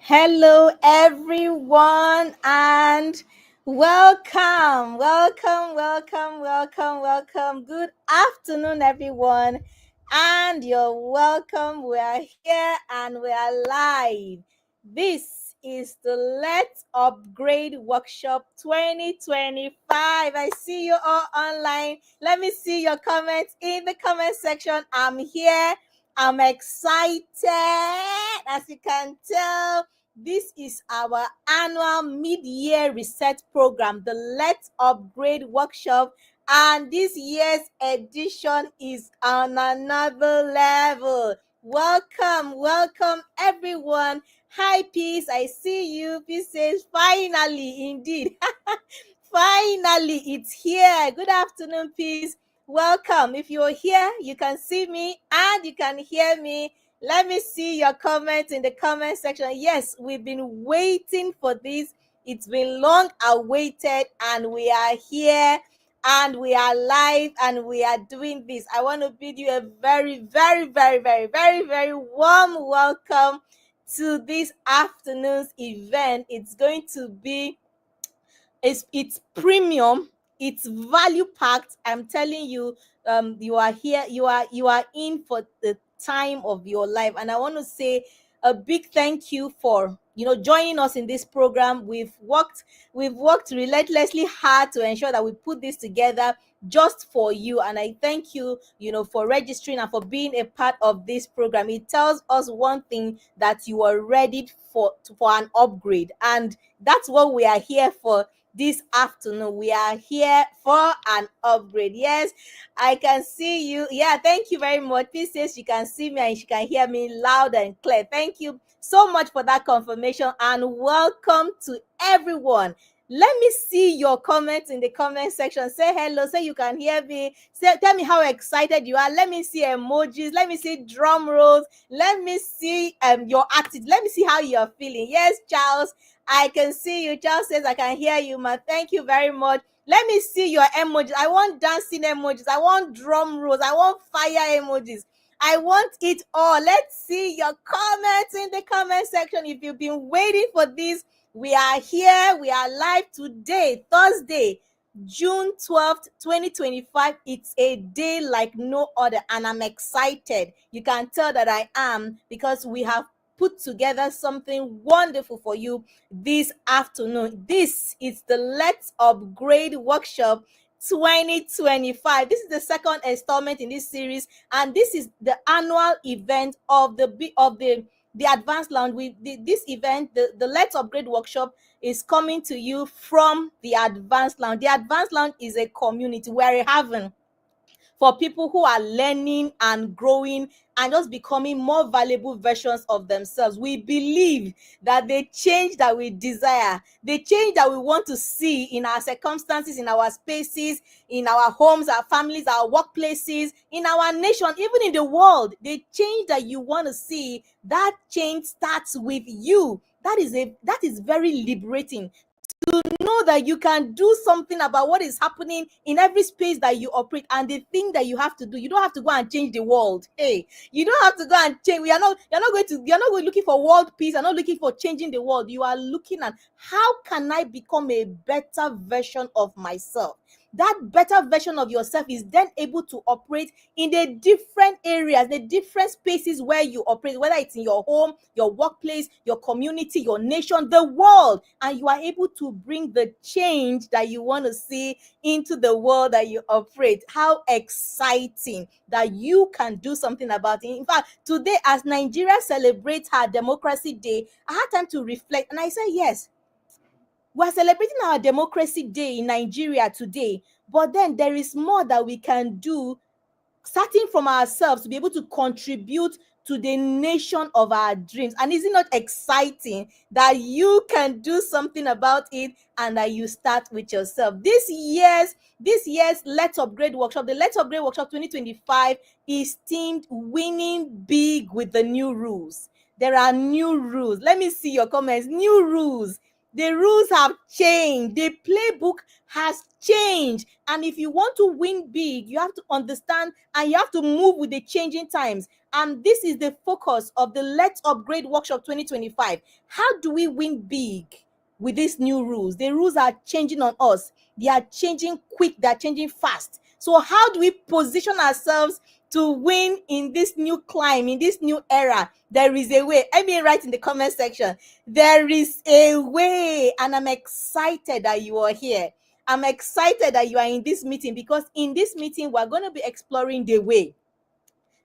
Hello, everyone, and welcome. Good afternoon, everyone, and you're welcome. We are here and we are live. This is the Let's Upgrade Workshop 2025. I see you all online. Let me see your comments in the comment section. I'm here. I'm excited, as you can tell. This is our annual mid-year reset program, the Let's Upgrade Workshop, and this year's edition is on another level. Welcome everyone. Hi Peace, I see you. Peace says finally, indeed. Finally, it's here. Good afternoon, Peace. Welcome. If you're here, you can see me and you can hear me. Let me see your comments in the comment section. Yes, we've been waiting for this. It's been long awaited, and we are here and we are live and we are doing this. I want to bid you a very warm welcome to this afternoon's event. It's going to be it's premium, it's value packed. I'm telling you, you are here, you are in for the time of your life. And I want to say a big thank you for joining us in this program. We've worked relentlessly hard to ensure that we put this together just for you, and I thank you for registering and for being a part of this program. It tells us one thing, that you are ready for an upgrade, and that's what we are here for. This afternoon, we are here for an upgrade. Yes, I can see you. Yeah, thank you very much. This says you can see me and you can hear me loud and clear. Thank you so much for that confirmation, and welcome to everyone. Let me see your comments in the comment section. Say hello, say you can hear me. Tell me how excited you are. Let me see emojis. Let me see drum rolls. Let me see your attitude. Let me see how you're feeling. Yes, Charles, I can see you. Charles says I can hear you, man. Thank you very much. Let me see your emojis. I want dancing emojis. I want drum rolls. I want fire emojis. I want it all. Let's see your comments in the comment section. If you've been waiting for this, we are here. We are live today, Thursday, June 12th, 2025. It's a day like no other, and I'm excited. You can tell that I am, because we have put together something wonderful for you this afternoon. This is the Let's Upgrade Workshop 2025. This is the second installment in this series, and this is the annual event of the Advanced Lounge. This event, the Let's Upgrade Workshop, is coming to you from the Advanced Lounge. The Advanced Lounge is a community, where a haven for people who are learning and growing and just becoming more valuable versions of themselves. We believe that the change that we desire, the change that we want to see in our circumstances, in our spaces, in our homes, our families, our workplaces, in our nation, even in the world, the change that you want to see, that change starts with you. That is very liberating, to know that you can do something about what is happening in every space that you operate. And the thing that you have to do, you don't have to go and change the world. Hey, you don't have to go and change. You're not going looking for world peace. You're not looking for changing the world. You are looking at, how can I become a better version of myself? That better version of yourself is then able to operate in the different areas, the different spaces where you operate, whether it's in your home, your workplace, your community, your nation, the world, and you are able to bring the change that you want to see into the world that you operate. How exciting that you can do something about it. In fact, today, as Nigeria celebrates her Democracy Day, I had time to reflect, and I said, yes, we're celebrating our Democracy Day in Nigeria today, but then there is more that we can do, starting from ourselves, to be able to contribute to the nation of our dreams. And is it not exciting that you can do something about it, and that you start with yourself? This year's Let's Upgrade Workshop, the Let's Upgrade Workshop 2025, is themed Winning Big with the New Rules. There are new rules. Let me see your comments. New rules. The rules have changed. The playbook has changed. And if you want to win big, you have to understand and you have to move with the changing times. And this is the focus of the Let's Upgrade Workshop 2025. How do we win big with these new rules? The rules are changing on us. They are changing quick. They are changing fast. So how do we position ourselves to win in this new climb, in this new era? There is a way. Let me write in the comment section. There is a way, and I'm excited that you are here. I'm excited that you are in this meeting, because in this meeting, we're going to be exploring the way.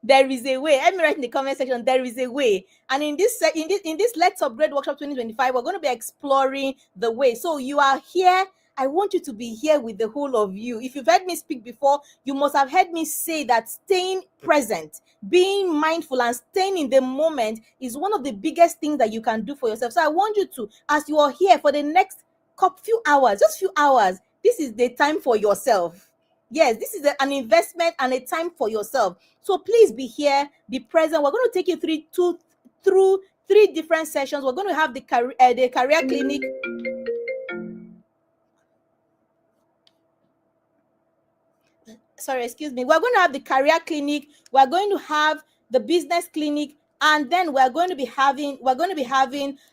There is a way. Let me write in the comment section. There is a way. And in this Let's Upgrade Workshop 2025, we're going to be exploring the way. So you are here. I want you to be here with the whole of you. If you've heard me speak before, you must have heard me say that staying present, being mindful, and staying in the moment is one of the biggest things that you can do for yourself. So I want you to, as you are here for the next few hours, just few hours, this is the time for yourself. Yes, this is an investment and a time for yourself. So please be here, be present. We're going to take you through three different sessions. We're going to have the career clinic. Sorry, excuse me. We're going to have the career clinic. We're going to have the business clinic, and then we're going to be having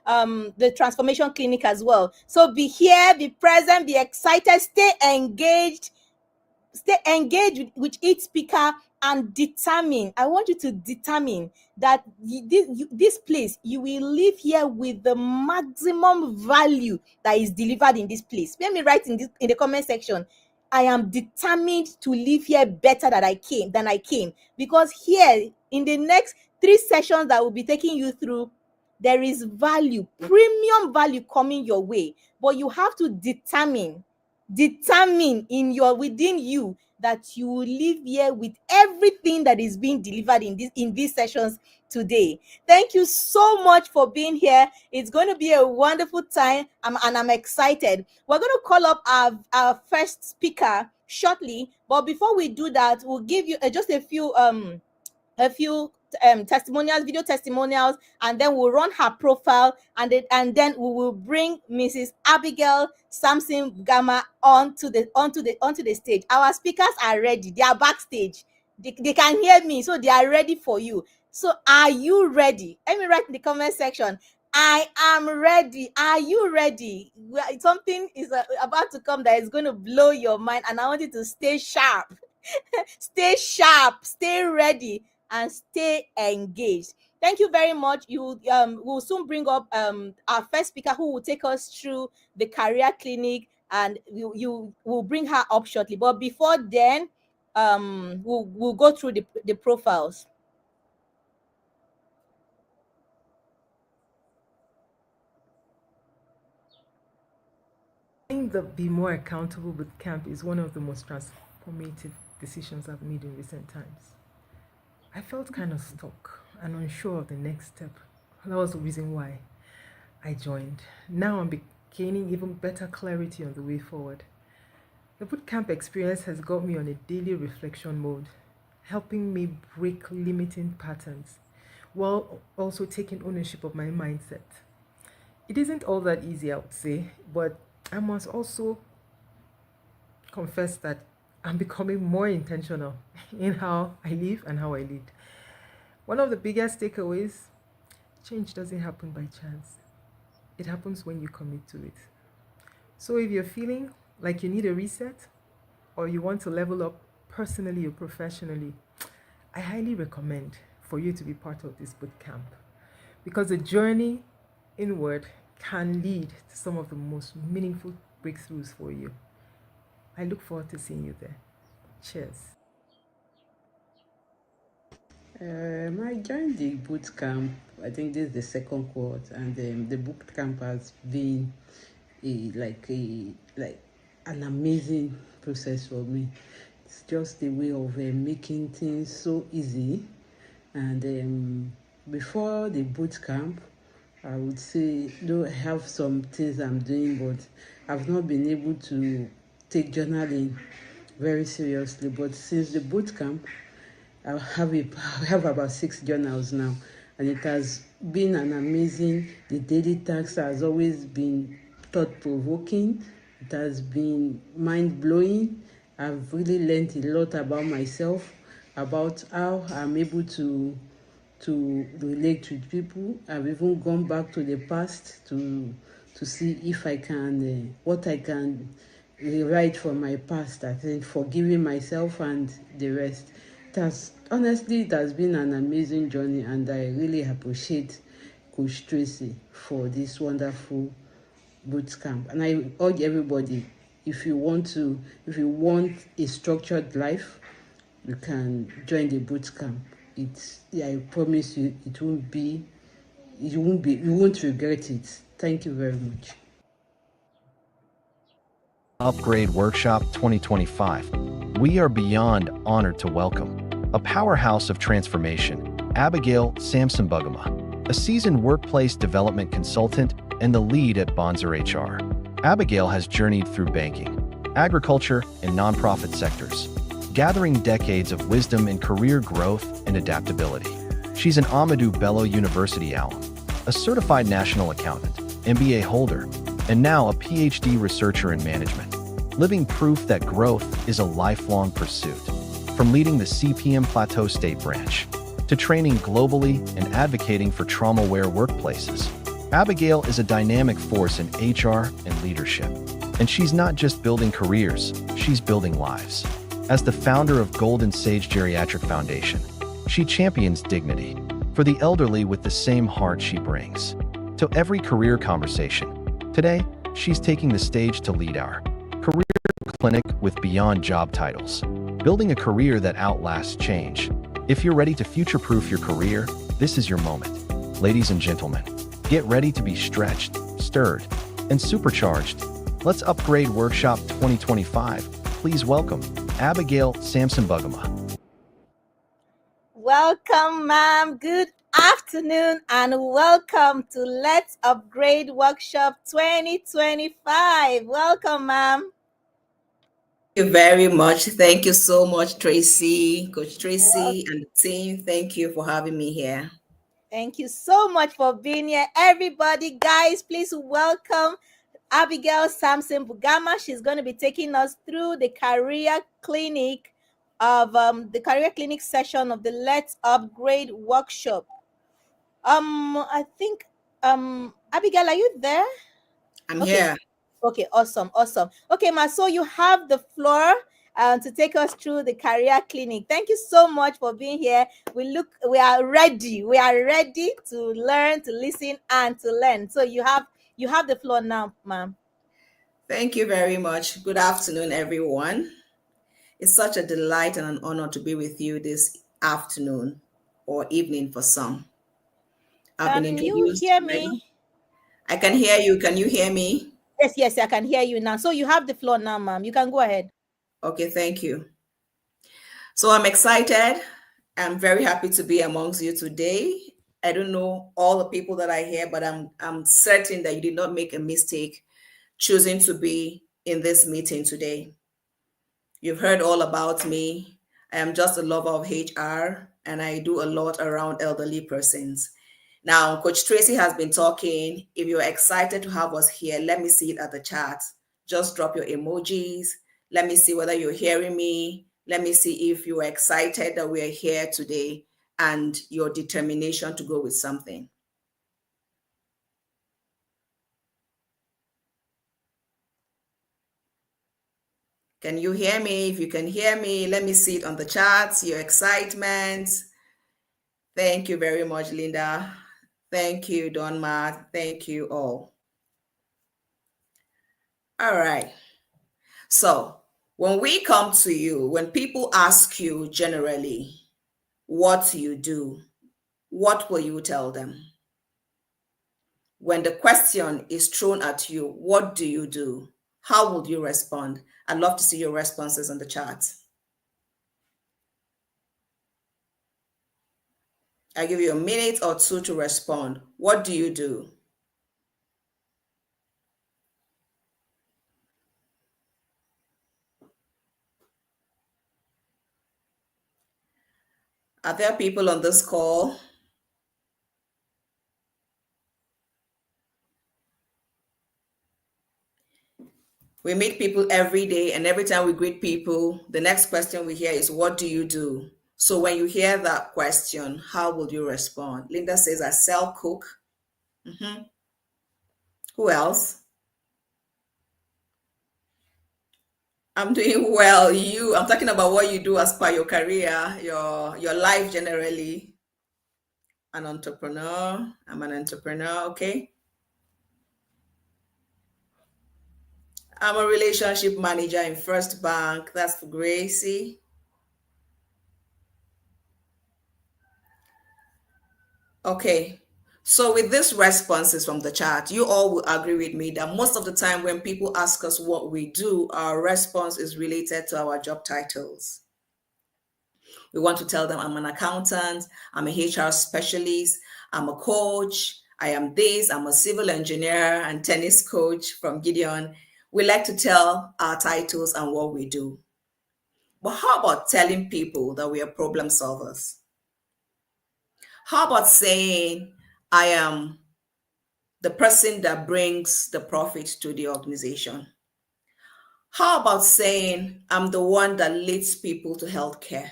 the transformation clinic as well. So be here, be present, be excited, stay engaged with each speaker, and determine. I want you to determine that this place, you will live here with the maximum value that is delivered in this place. Let me write in the comment section. I am determined to live here better than I came, because here in the next 3 sessions that we'll be taking you through, there is value, premium value coming your way. But you have to determine within you that you will live here with everything that is being delivered in these sessions today. Thank you so much for being here. It's going to be a wonderful time, and I'm excited. We're going to call up our first speaker shortly, but before we do that, we'll give you just a few testimonials, video testimonials, and then we'll run her profile, and then we will bring Mrs. Abigail Samson Gama onto the stage. Our speakers are ready. They are backstage. They can hear me, so they are ready for you. So are you ready? Let me write in the comment section. I am ready. Are you ready? Something is about to come that is going to blow your mind, and I want you to stay sharp. Stay sharp, stay ready, and stay engaged. Thank you very much. We'll soon bring up our first speaker, who will take us through the career clinic, and you will bring her up shortly. But before then, we'll go through the profiles. I think the Be More Accountable Bootcamp is one of the most transformative decisions I've made in recent times. I felt kind of stuck and unsure of the next step. That was the reason why I joined. Now I'm gaining even better clarity on the way forward. The bootcamp experience has got me on a daily reflection mode, helping me break limiting patterns while also taking ownership of my mindset. It isn't all that easy, I would say, but I must also confess that I'm becoming more intentional in how I live and how I lead. One of the biggest takeaways: change doesn't happen by chance. It happens when you commit to it. So if you're feeling like you need a reset, or you want to level up personally or professionally, I highly recommend for you to be part of this bootcamp, because the journey inward can lead to some of the most meaningful breakthroughs for you. I look forward to seeing you there. Cheers. I joined the boot camp. I think this is the second cohort, and the boot camp has been an amazing process for me. It's just a way of making things so easy. And before the boot camp, I would say, though I have some things I'm doing, but I've not been able to take journaling very seriously. But since the boot camp, I have about 6 journals now, and it has been an amazing. The daily task has always been thought provoking. It has been mind blowing. I've really learned a lot about myself, about how I'm able to relate with people. I've even gone back to the past to see if I can what I can rewrite from my past. I think forgiving myself and the rest. It has been an amazing journey, and I really appreciate Coach Tracy for this wonderful boot camp. And I urge everybody, if you want a structured life, you can join the boot camp. I promise you, you won't regret it. Thank you very much. Upgrade Workshop 2025. We are beyond honored to welcome a powerhouse of transformation, Abigail Samson Bugama, a seasoned workplace development consultant and the lead at Bonzer HR. Abigail has journeyed through banking, agriculture, and nonprofit sectors, gathering decades of wisdom in career growth and adaptability. She's an Amadou Bello University alum, a certified national accountant, MBA holder, and now a PhD researcher in management, living proof that growth is a lifelong pursuit. From leading the CPM Plateau State Branch to training globally and advocating for trauma-aware workplaces, Abigail is a dynamic force in HR and leadership. And she's not just building careers, she's building lives. As the founder of Golden Sage Geriatric Foundation, she champions dignity for the elderly with the same heart she brings to every career conversation. Today, she's taking the stage to lead our career clinic with beyond job titles, building a career that outlasts change. If you're ready to future-proof your career, this is your moment. Ladies and gentlemen, get ready to be stretched, stirred, and supercharged. Let's upgrade Workshop 2025. Please welcome Abigail Samson Bugama. Welcome, ma'am. Good afternoon and welcome to Let's Upgrade Workshop 2025. Welcome, ma'am. Thank you very much. Thank you so much, Tracy, Coach Tracy, and the team. Thank you for having me here. Thank you so much for being here. Everybody, guys, please welcome Abigail Samson Bugama. She's going to be taking us through the career clinic session of the Let's Upgrade workshop. I think Abigail, are you there? I'm Okay. here. Okay, awesome. Okay, ma, so you have the floor to take us through the career clinic. Thank you so much for being here. We are ready. We are ready to learn, to listen, and to learn. So you have the floor now, ma'am. Thank you very much. Good afternoon, everyone. It's such a delight and an honor to be with you this afternoon or evening for some. I've been Can you introduced hear already. me? I can hear you. Can you hear me? Yes, I can hear you now. So you have the floor now, ma'am. You can go ahead. Okay, thank you. So I'm excited. I'm very happy to be amongst you today. I don't know all the people that are here, but I'm certain that you did not make a mistake choosing to be in this meeting today. You've heard all about me. I am just a lover of HR and I do a lot around elderly persons. Now, Coach Tracy has been talking. If you're excited to have us here, let me see it at the chat. Just drop your emojis. Let me see whether you're hearing me. Let me see if you're excited that we're here today and your determination to go with something. Can you hear me? If you can hear me, let me see it on the charts, your excitement. Thank you very much, Linda. Thank you, Donma. Thank you all. All right. So when we come to you, when people ask you generally, what you do, what will you tell them? When the question is thrown at you, what do you do? How would you respond? I'd love to see your responses on the chat. I'll give you a minute or two to respond. What do you do? Are there people on this call? We meet people every day, and every time we greet people, the next question we hear is, what do you do? So when you hear that question, how will you respond? Linda says, I sell, cook. Who else? I'm doing well. I'm talking about what you do as per your career, your life generally. An entrepreneur. I'm an entrepreneur, okay? I'm a relationship manager in First Bank. That's for Gracie. Okay. So with these responses from the chat, you all will agree with me that most of the time when people ask us what we do, our response is related to our job titles. We want to tell them, I'm an accountant, I'm a HR specialist, I'm a coach, I am this, I'm a civil engineer and tennis coach from Gideon. We like to tell our titles and what we do. But how about telling people that we are problem solvers? How about saying, I am the person that brings the profit to the organization? How about saying, I'm the one that leads people to healthcare?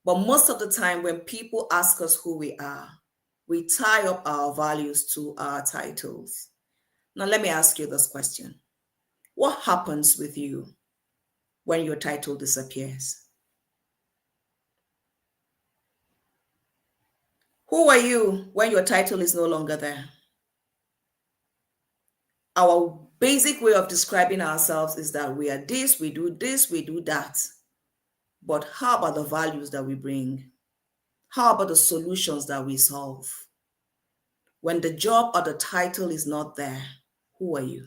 But most of the time, when people ask us who we are, we tie up our values to our titles. Now, let me ask you this question. What happens with you when your title disappears? Who are you when your title is no longer there? Our basic way of describing ourselves is that we are this, we do that. But how about the values that we bring? How about the solutions that we solve? When the job or the title is not there, who are you?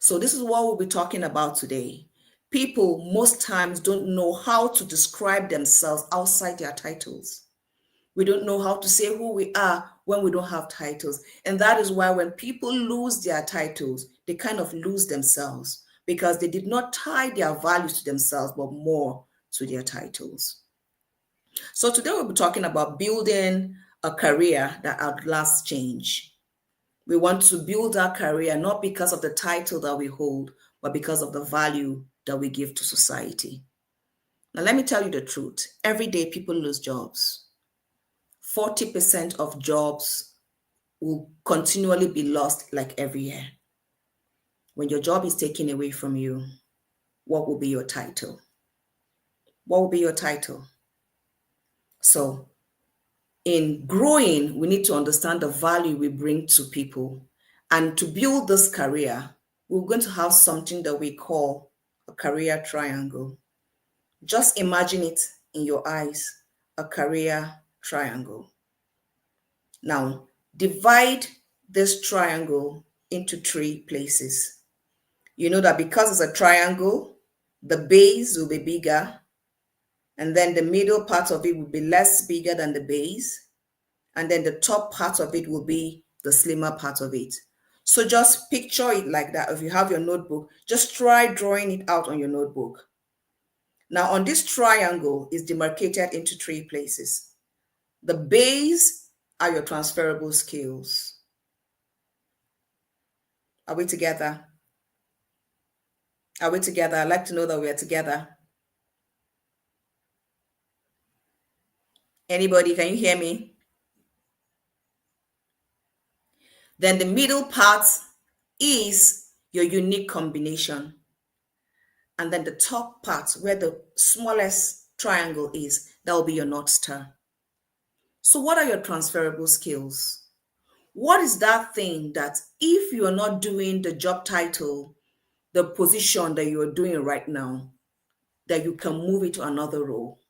So this is what we'll be talking about today. People most times don't know how to describe themselves outside their titles. We don't know how to say who we are when we don't have titles. And that is why when people lose their titles, they kind of lose themselves because they did not tie their values to themselves, but more to their titles. So today we'll be talking about building a career that outlasts change. We want to build our career not because of the title that we hold, but because of the value that we give to society. Now, let me tell you the truth. Every day people lose jobs. 40% of jobs will continually be lost like every year. When your job is taken away from you, what will be your title? What will be your title? So, in growing, we need to understand the value we bring to people. And to build this career, we're going to have something that we call a career triangle. Just imagine it in your eyes, a career triangle. Now, divide this triangle into 3 places. You know that because it's a triangle, the base will be bigger, and then the middle part of it will be less bigger than the base, and then the top part of it will be the slimmer part of it. So just picture it like that. If you have your notebook, just try drawing it out on your notebook. Now on this triangle is demarcated into 3 places. The base are your transferable skills. Are we together? Are we together? I'd like to know that we are together. Anybody, can you hear me? Then the middle part is your unique combination. And then the top part, where the smallest triangle is, that will be your North Star. So what are your transferable skills? What is that thing that if you're not doing the job title, the position that you're doing right now, that you can move it to another role?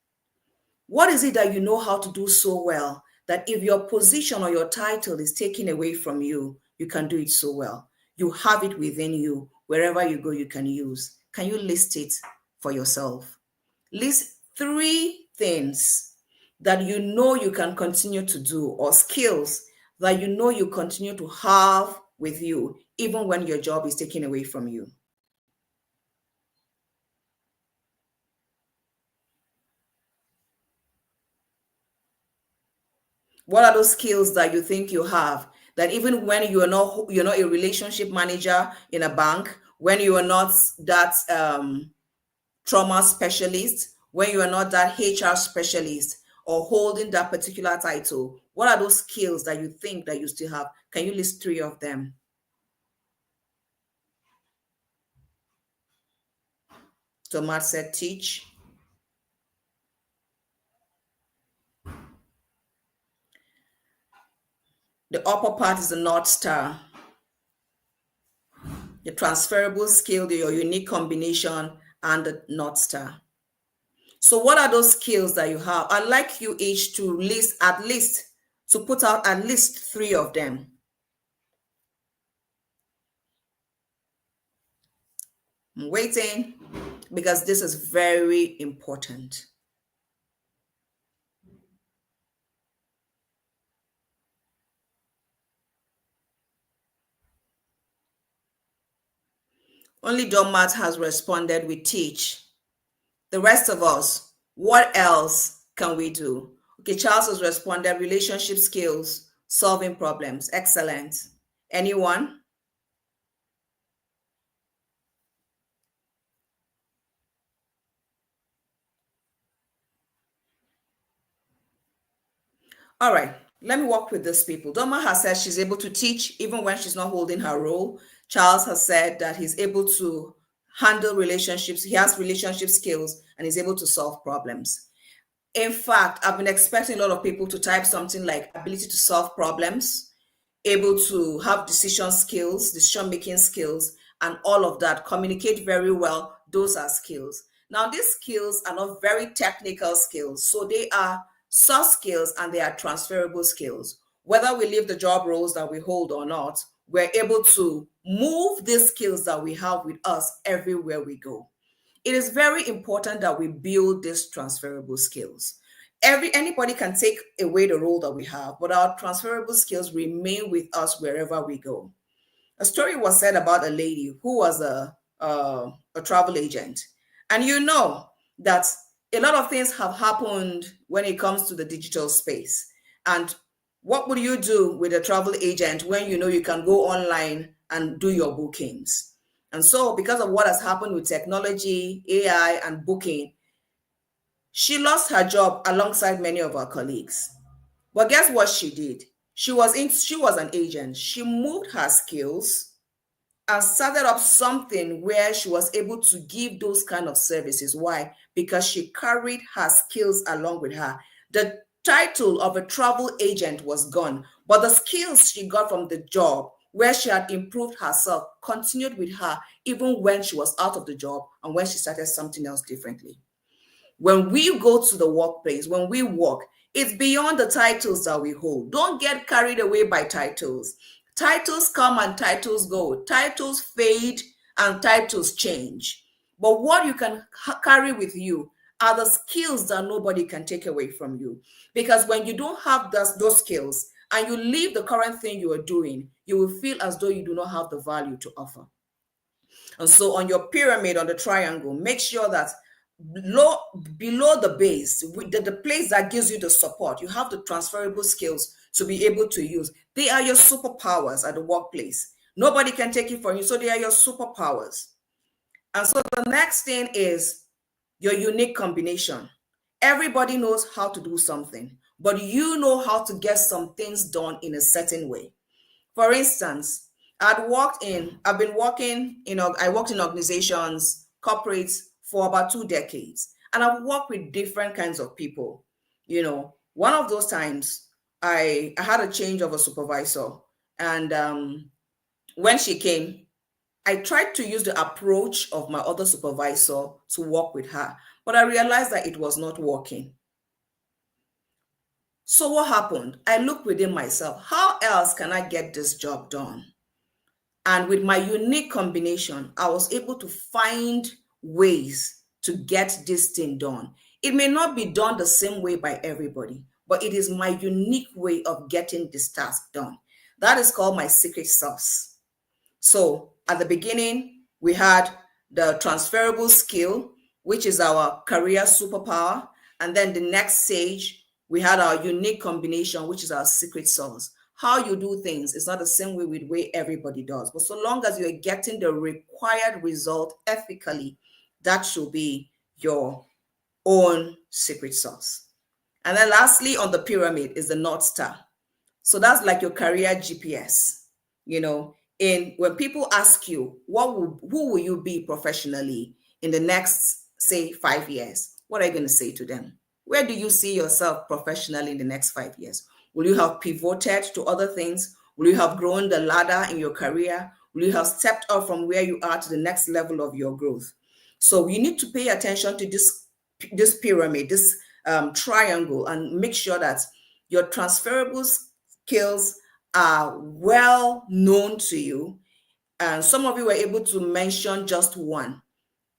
What is it that you know how to do so well that if your position or your title is taken away from you, you can do it so well? You have it within you. Wherever you go, you can use. Can you list it for yourself? List 3 things that you know you can continue to do, or skills that you know you continue to have with you, even when your job is taken away from you. What are those skills that you think you have that even when you're not a relationship manager in a bank, when you are not that trauma specialist, when you are not that HR specialist or holding that particular title, what are those skills that you think that you still have? Can you list 3 of them? So Matt said teach. The upper part is the North Star. The transferable skill, your unique combination, and the North Star. So what are those skills that you have? I'd like you each to put out at least 3 of them. I'm waiting because this is very important. Only Domat has responded with teach. The rest of us, what else can we do? Okay, Charles has responded relationship skills, solving problems. Excellent. Anyone? All right, let me work with these people. Doma has said she's able to teach even when she's not holding her role. Charles has said that he's able to handle relationships. He has relationship skills and he's able to solve problems. In fact, I've been expecting a lot of people to type something like ability to solve problems, able to have decision making skills, and all of that. Communicate very well. Those are skills. Now, these skills are not very technical skills. So they are soft skills and they are transferable skills. Whether we leave the job roles that we hold or not, we're able to move these skills that we have with us everywhere we go. It is very important that we build these transferable skills. Anybody can take away the role that we have, but our transferable skills remain with us wherever we go. A story was said about a lady who was a travel agent, and you know that a lot of things have happened when it comes to the digital space. And what would you do with a travel agent when you know you can go online and do your bookings? And so, because of what has happened with technology, AI, and booking, she lost her job alongside many of her colleagues. But guess what she did? She was an agent. She moved her skills and started up something where she was able to give those kind of services. Why? Because she carried her skills along with her. The title of a travel agent was gone, but the skills she got from the job where she had improved herself continued with her even when she was out of the job and when she started something else differently. When we go to the workplace, when we work, it's beyond the titles that we hold. Don't get carried away by titles. Titles come and titles go. Titles fade and titles change. But what you can carry with you are the skills that nobody can take away from you. Because when you don't have those skills and you leave the current thing you are doing, you will feel as though you do not have the value to offer. And so on your pyramid, on the triangle, make sure that below the base, the place that gives you the support, you have the transferable skills to be able to use. They are your superpowers at the workplace. Nobody can take it from you, so they are your superpowers. And so the next thing is your unique combination. Everybody knows how to do something, but you know how to get some things done in a certain way. For instance, I worked in organizations, corporates for about 2 decades, and I've worked with different kinds of people. One of those times I had a change of a supervisor, and when she came, I tried to use the approach of my other supervisor to work with her, but I realized that it was not working. So what happened? I looked within myself. How else can I get this job done? And with my unique combination, I was able to find ways to get this thing done. It may not be done the same way by everybody, but it is my unique way of getting this task done. That is called my secret sauce. So at the beginning, we had the transferable skill, which is our career superpower. And then the next stage, we had our unique combination, which is our secret sauce. how you do things is not the same way with the way everybody does. But so long as you're getting the required result ethically, that should be your own secret sauce. And then lastly, on the pyramid is the North Star. So that's like your career GPS. You know, in when people ask you, who will you be professionally in the next, say, 5 years? What are you going to say to them? Where do you see yourself professionally in the next 5 years? Will you have pivoted to other things? Will you have grown the ladder in your career? Will you have stepped up from where you are to the next level of your growth? So you need to pay attention to this pyramid, this triangle, and make sure that your transferable skills are well known to you. And some of you were able to mention just one.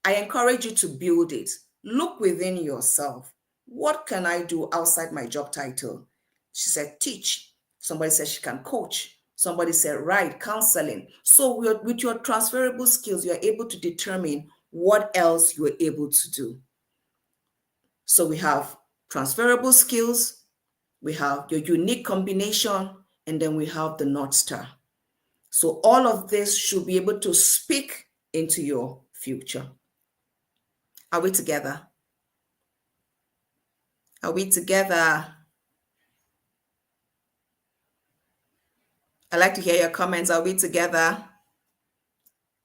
I encourage you to build it. Look within yourself. What can I do outside my job title? She said, teach. Somebody said she can coach. Somebody said, write, counseling. So with your transferable skills, you're able to determine what else you're able to do. So we have transferable skills, we have your unique combination, and then we have the North Star. So all of this should be able to speak into your future. Are we together? Are we together? I'd like to hear your comments. Are we together?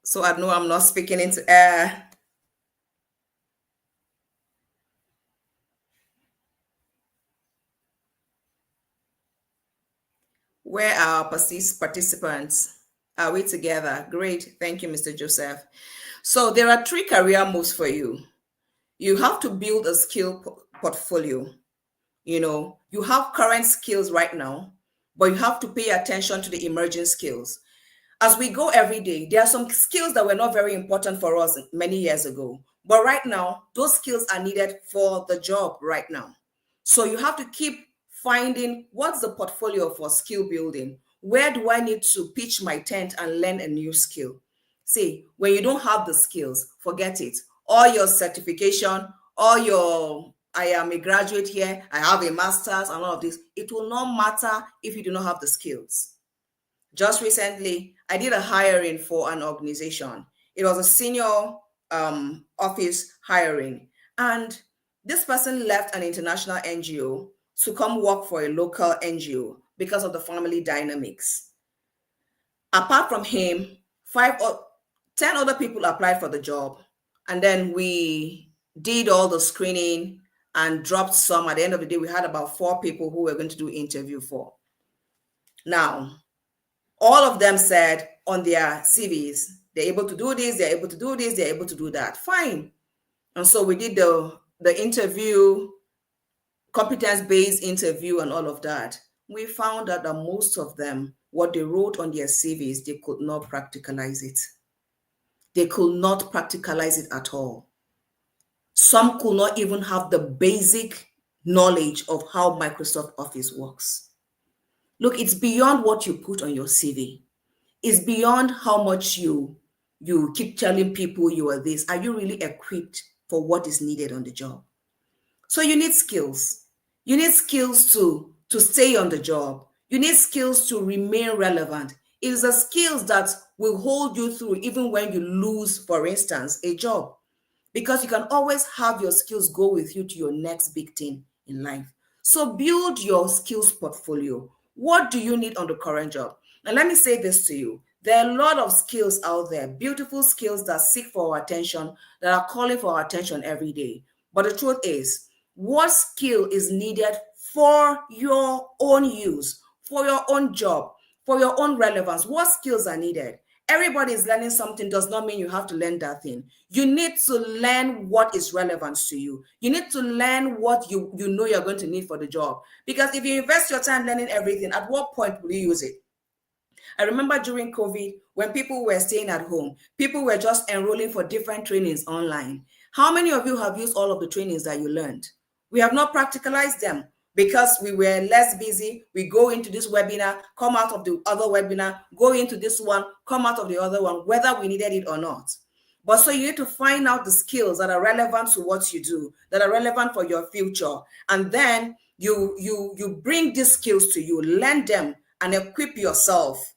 So I know I'm not speaking into air. Where are our participants? Are we together? Great. Thank you, Mr. Joseph. So there are 3 career moves for you. You have to build a skill portfolio. You know, you have current skills right now, but you have to pay attention to the emerging skills. As we go every day, there are some skills that were not very important for us many years ago. But right now, those skills are needed for the job right now. So you have to keep finding what's the portfolio for skill building. Where do I need to pitch my tent and learn a new skill? See, when you don't have the skills, forget it. All your certification, all your I am a graduate here, I have a master's and all of this, it will not matter if you do not have the skills. Just recently, I did a hiring for an organization. It was a senior office hiring. And this person left an international NGO to come work for a local NGO because of the family dynamics. Apart from him, 5 or 10 other people applied for the job. And then we did all the screening and dropped some. At the end of the day, we had about 4 people who were going to do interview for. Now, all of them said on their CVs, they're able to do this, they're able to do this, they're able to do that. Fine. And so we did the interview, competence-based interview and all of that. We found out that most of them, what they wrote on their CVs, they could not practicalize it. They could not practicalize it at all. Some could not even have the basic knowledge of how Microsoft Office works. Look, it's beyond what you put on your CV. It's beyond how much you keep telling people you are this. Are you really equipped for what is needed on the job? So you need skills. You need skills to stay on the job. You need skills to remain relevant. It is the skills that will hold you through even when you lose, for instance, a job. Because you can always have your skills go with you to your next big thing in life. So build your skills portfolio. What do you need on the current job? And let me say this to you. There are a lot of skills out there, beautiful skills that seek for our attention, that are calling for our attention every day. But the truth is, what skill is needed for your own use, for your own job, for your own relevance? What skills are needed? Everybody is learning something does not mean you have to learn that thing. You need to learn what is relevant to you. You need to learn what you know you're going to need for the job. Because if you invest your time learning everything, at what point will you use it? I remember during COVID, when people were staying at home, people were just enrolling for different trainings online. How many of you have used all of the trainings that you learned? We have not practicalized them because we were less busy. We go into this webinar, come out of the other webinar, go into this one, come out of the other one, whether we needed it or not. But so you need to find out the skills that are relevant to what you do, that are relevant for your future. And then you bring these skills to you, learn them, and equip yourself,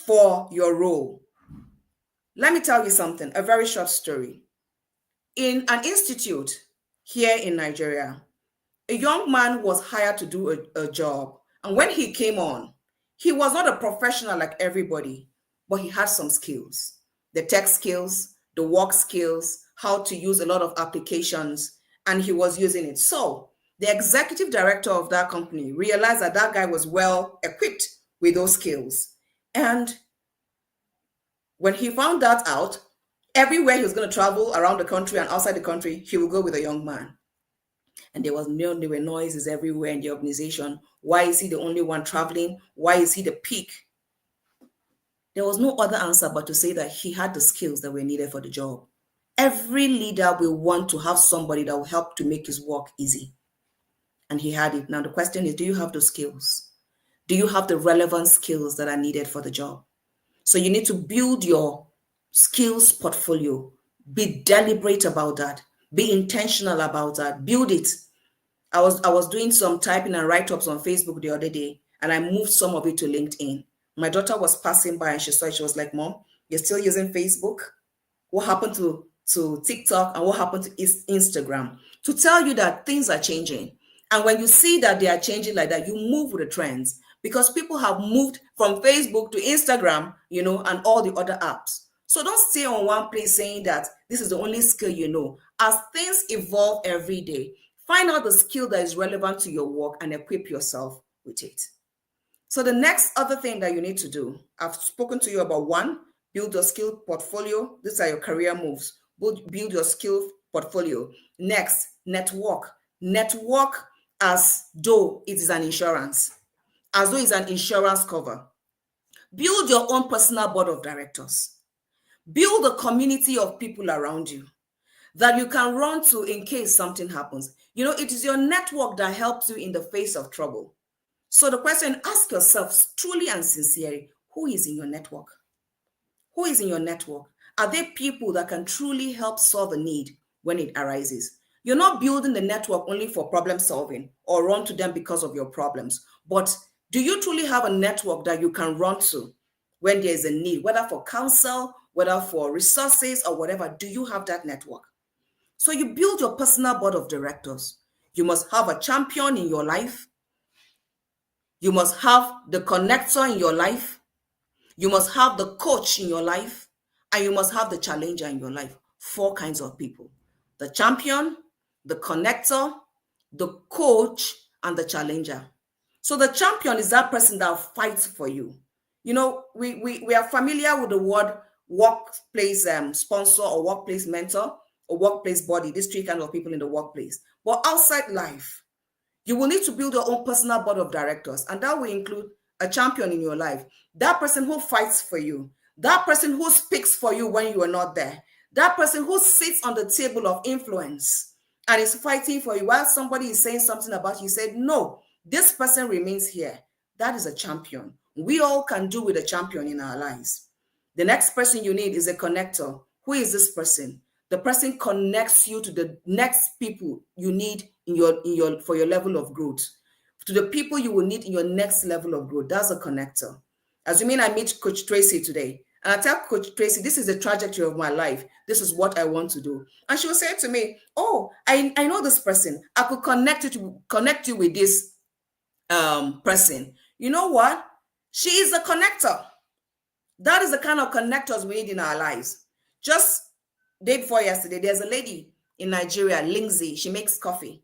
for your role. Let me tell you something, a very short story. In an institute here in Nigeria, a young man was hired to do a job. And when he came on, he was not a professional like everybody, but he had some skills, the tech skills, the work skills, how to use a lot of applications, and he was using it. So the executive director of that company realized that that guy was well equipped with those skills. And when he found that out, everywhere he was going to travel around the country and outside the country, he would go with a young man. And there were noises everywhere in the organization. Why is he the only one traveling? Why is he the peak? There was no other answer but to say that he had the skills that were needed for the job. Every leader will want to have somebody that will help to make his work easy. And he had it. Now the question is, do you have the skills? Do you have the relevant skills that are needed for the job? So you need to build your skills portfolio. Be deliberate about that. Be intentional about that. Build it. I was doing some typing and write-ups on Facebook the other day, and I moved some of it to LinkedIn. My daughter was passing by and she saw it. She was like, "Mom, you're still using Facebook? What happened to TikTok and what happened to Instagram?" To tell you that things are changing. And when you see that they are changing like that, you move with the trends, because people have moved from Facebook to Instagram, and all the other apps. So don't stay on one place saying that this is the only skill you know. As things evolve every day, find out the skill that is relevant to your work and equip yourself with it. So the next other thing that you need to do, I've spoken to you about: one, build your skill portfolio. These are your career moves. Build your skill portfolio. Next, network. Network as though it is an insurance, as though it's an insurance cover. Build your own personal board of directors. Build a community of people around you that you can run to in case something happens. It is your network that helps you in the face of trouble. So the question, ask yourself truly and sincerely, who is in your network? Who is in your network? Are they people that can truly help solve a need when it arises? You're not building the network only for problem solving or run to them because of your problems, but do you truly have a network that you can run to when there is a need, whether for counsel, whether for resources or whatever? Do you have that network? So you build your personal board of directors. You must have a champion in your life. You must have the connector in your life. You must have the coach in your life. And you must have the challenger in your life. 4 kinds of people: the champion, the connector, the coach, and the challenger. So the champion is that person that fights for you. We are familiar with the word workplace sponsor or workplace mentor or workplace body, these 3 kinds of people in the workplace. But outside life, you will need to build your own personal board of directors, and that will include a champion in your life, that person who fights for you, that person who speaks for you when you are not there, that person who sits on the table of influence and is fighting for you while somebody is saying something about you. Said, no, this person remains here. That is a champion. We all can do with a champion in our lives. The next person you need is a connector. Who is this person? The person connects you to the next people you need for your level of growth, to the people you will need in your next level of growth. That's a connector. Assuming I meet Coach Tracy today, and I tell Coach Tracy, this is the trajectory of my life. This is what I want to do. And she will say to me, oh, I know this person. I could connect you with this person. You know what? She is a connector. That is the kind of connectors we need in our lives. Just day before yesterday, there's a lady in Nigeria, Lindsay. She makes coffee.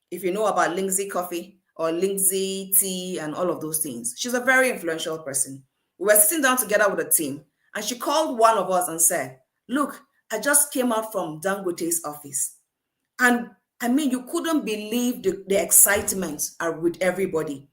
If you know about Lindsay coffee or Lindsay tea and all of those things, she's a very influential person. We were sitting down together with a team, and she called one of us and said, look, I just came out from Dangote's office. And I mean, you couldn't believe the excitement with everybody.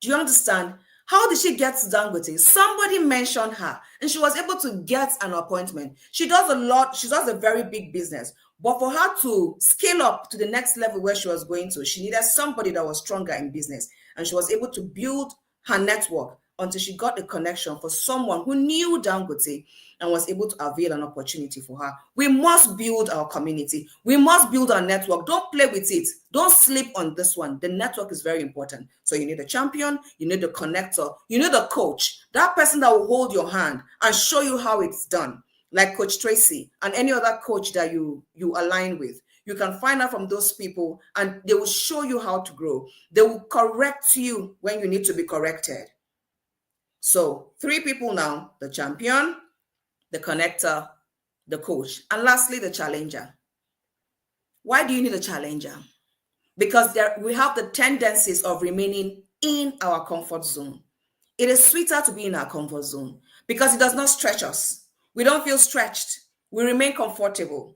Do you understand? How did she get to Dangote? Somebody mentioned her and she was able to get an appointment. She does a lot. She does a very big business. But for her to scale up to the next level where she was going to, she needed somebody that was stronger in business. And she was able to build her network until she got a connection for someone who knew Dangote and was able to avail an opportunity for her. We must build our community. We must build our network. Don't play with it. Don't sleep on this one. The network is very important. So you need a champion, you need a connector, you need a coach, that person that will hold your hand and show you how it's done, like Coach Tracy and any other coach that you align with. You can find out from those people and they will show you how to grow. They will correct you when you need to be corrected. So 3 people now: the champion, the connector, the coach, and lastly, the challenger. Why do you need a challenger? Because we have the tendencies of remaining in our comfort zone. It is sweeter to be in our comfort zone because it does not stretch us. We don't feel stretched. We remain comfortable,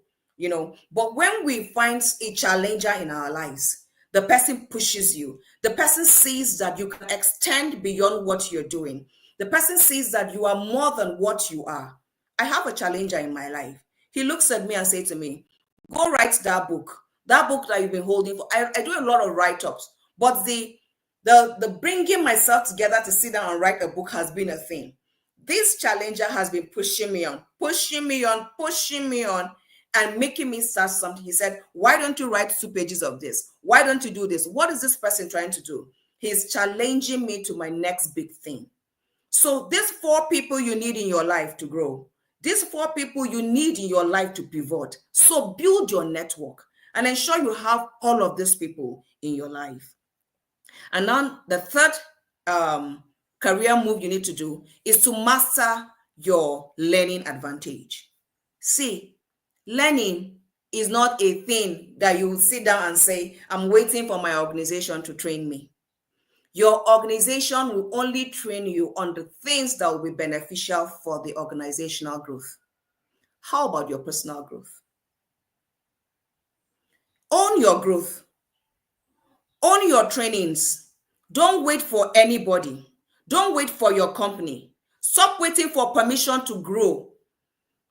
But when we find a challenger in our lives, the person pushes you. The person sees that you can extend beyond what you're doing. The person sees that you are more than what you are. I have a challenger in my life. He looks at me and says to me, go write that book that you've been holding for. I do a lot of write-ups, but the bringing myself together to sit down and write a book has been a thing. This challenger has been pushing me on, and making me start something. He said, why don't you write 2 pages of this? Why don't you do this? What is this person trying to do? He's challenging me to my next big thing. So these 4 people you need in your life to grow. These 4 people you need in your life to pivot. So build your network and ensure you have all of these people in your life. And now the third career move you need to do is to master your learning advantage. See, learning is not a thing that you sit down and say, I'm waiting for my organization to train me. Your organization will only train you on the things that will be beneficial for the organizational growth. How about your personal growth? Own your growth. Own your trainings. Don't wait for anybody. Don't wait for your company. Stop waiting for permission to grow.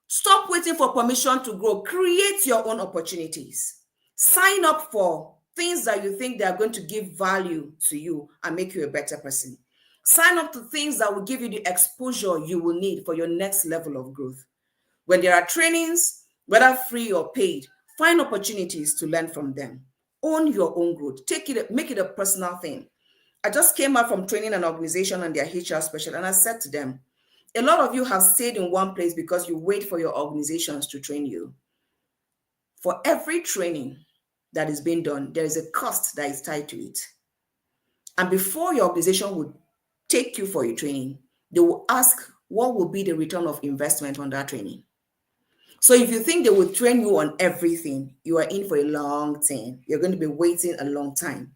Stop waiting for permission to grow. Create your own opportunities. Sign up for things that you think they are going to give value to you and make you a better person. Sign up to things that will give you the exposure you will need for your next level of growth. When there are trainings, whether free or paid, find opportunities to learn from them. Own your own growth. Make it a personal thing. I just came out from training an organization and their HR specialist, and I said to them, a lot of you have stayed in one place because you wait for your organizations to train you. For every training that is being done, there is a cost that is tied to it. And before your organization would take you for your training, they will ask what will be the return of investment on that training. So if you think they will train you on everything, you are in for a long time. You're going to be waiting a long time.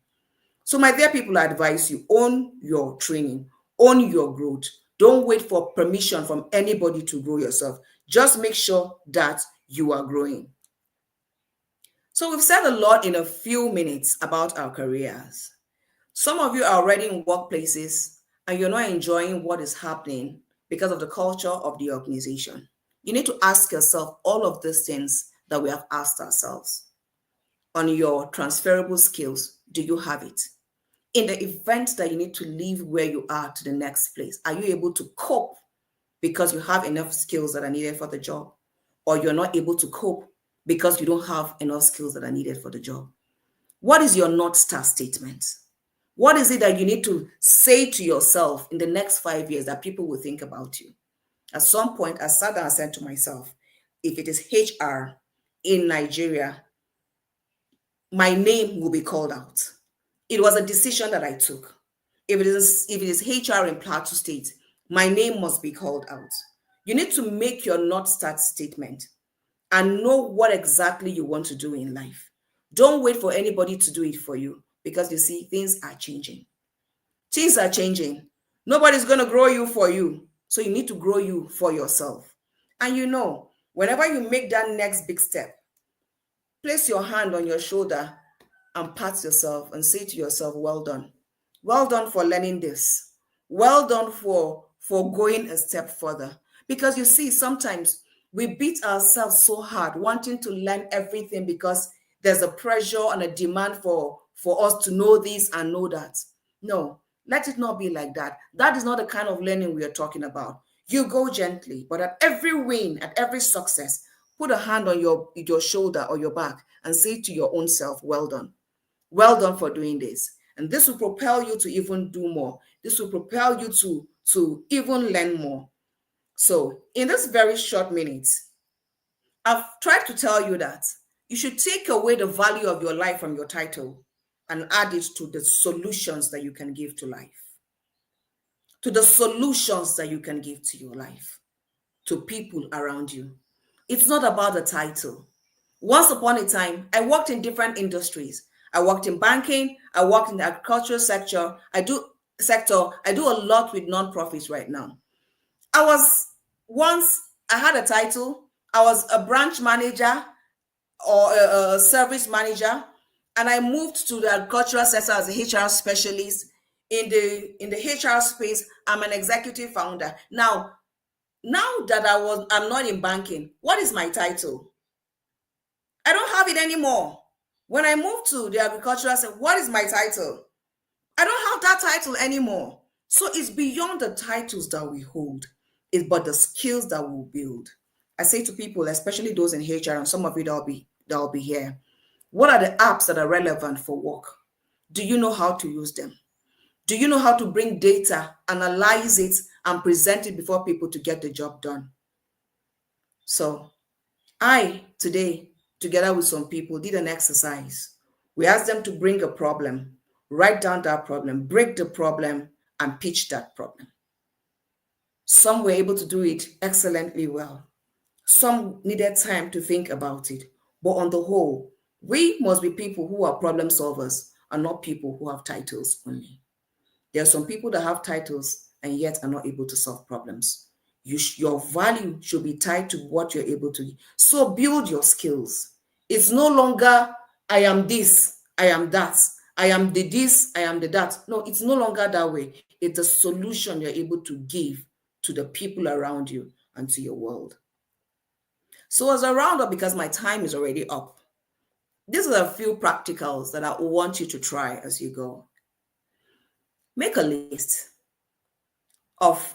So my dear people, I advise you, own your training, own your growth. Don't wait for permission from anybody to grow yourself. Just make sure that you are growing. So we've said a lot in a few minutes about our careers. Some of you are already in workplaces and you're not enjoying what is happening because of the culture of the organization. You need to ask yourself all of these things that we have asked ourselves. On your transferable skills, do you have it? In the event that you need to leave where you are to the next place, are you able to cope because you have enough skills that are needed for the job? Or you're not able to cope because you don't have enough skills that are needed for the job? What is your North Star statement? What is it that you need to say to yourself in the next 5 years that people will think about you? At some point, I sat down and said to myself, if it is HR in Nigeria, my name will be called out. It was a decision that I took. If it is HR in Plateau State, my name must be called out. You need to make your North Star statement and know what exactly you want to do in life. Don't wait for anybody to do it for you because you see, things are changing. Things are changing. Nobody's going to grow you for you. So you need to grow you for yourself. And whenever you make that next big step, place your hand on your shoulder and pat yourself and say to yourself, well done. Well done for learning this. Well done for going a step further. Because you see, sometimes we beat ourselves so hard wanting to learn everything because there's a pressure and a demand for us to know this and know that. No, Let it not be like that. That is not the kind of learning we are talking about. You go gently, but at every win, at every success, put a hand on your shoulder or your back and say to your own self, well done. Well done for doing this. And this will propel you to even do more. This will propel you to even learn more. So in this very short minutes, I've tried to tell you that you should take away the value of your life from your title and add it to the solutions that you can give to life, to the solutions that you can give to your life, to people around you. It's not about the title. Once upon a time, I worked in different industries. I worked in banking. I worked in the agricultural sector. I do a lot with nonprofits right now. I had a title. I was a branch manager or a service manager, and I moved to the agricultural sector as a HR specialist. In the HR space, I'm an executive founder. Now that I'm not in banking, what is my title? I don't have it anymore. When I moved to the agricultural sector, what is my title? I don't have that title anymore. So it's beyond the titles that we hold, it's but the skills that we'll build. I say to people, especially those in HR, and some of you that'll be here, what are the apps that are relevant for work? Do you know how to use them? Do you know how to bring data, analyze it, and present it before people to get the job done? So I, today, together with some people, did an exercise. We asked them to bring a problem, write down that problem, break the problem, and pitch that problem. Some were able to do it excellently well. Some needed time to think about it. But on the whole, we must be people who are problem solvers and not people who have titles only. There are some people that have titles and yet are not able to solve problems. Your value should be tied to what you're able to. So build your skills. It's no longer, I am this, I am that, I am the this, I am the that. No, it's no longer that way. It's a solution you're able to give to the people around you and to your world. So as a roundup, because my time is already up, these are a few practicals that I want you to try as you go. Make a list of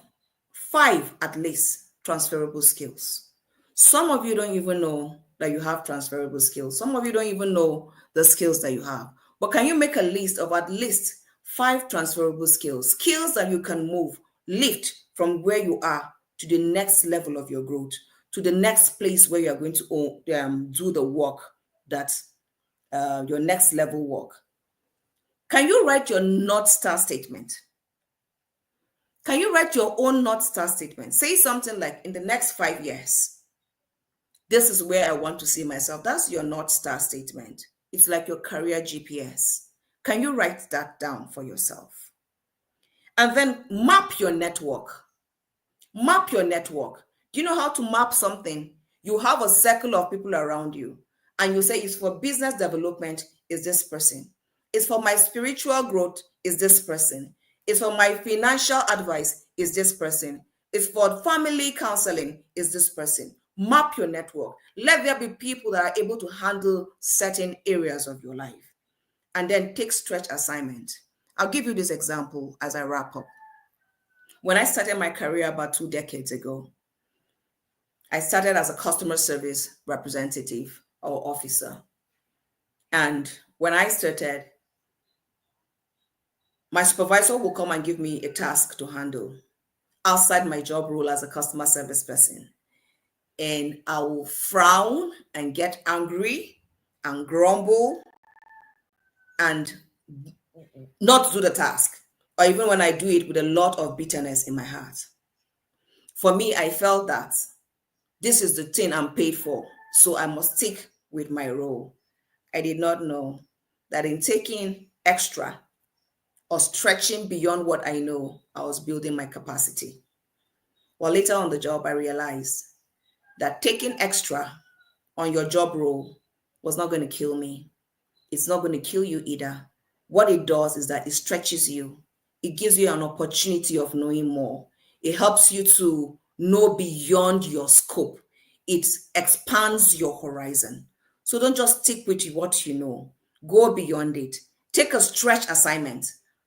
5 at least transferable skills. Some of you don't even know that you have transferable skills. Some of you don't even know the skills that you have. But can you make a list of at least 5 transferable skills? Skills that you can move, lift from where you are to the next level of your growth, to the next place where you're going to do the work that your next level work. Can you write your North Star statement? Can you write your own North Star statement? Say something like, in the next 5 years, this is where I want to see myself. That's your North Star statement. It's like your career GPS. Can you write that down for yourself? And then map your network. Map your network. Do you know how to map something? You have a circle of people around you, and you say, it's for business development, is this person. It's for my spiritual growth, is this person. It's for my financial advice, is this person. It's for family counseling, is this person. Map your network. Let there be people that are able to handle certain areas of your life. And then take stretch assignment. I'll give you this example as I wrap up. When I started my career about 2 decades ago, I started as a customer service representative or officer. And when I started, my supervisor will come and give me a task to handle outside my job role as a customer service person. And I will frown and get angry and grumble and not do the task, or even when I do it with a lot of bitterness in my heart. For me, I felt that this is the thing I'm paid for, so I must stick with my role. I did not know that in taking extra or stretching beyond what I know, I was building my capacity. Well, later on the job, I realized that taking extra on your job role was not going to kill me. It's not going to kill you either. What it does is that it stretches you. It gives you an opportunity of knowing more. It helps you to know beyond your scope. It expands your horizon. So don't just stick with what you know. Go beyond it. Take a stretch assignment.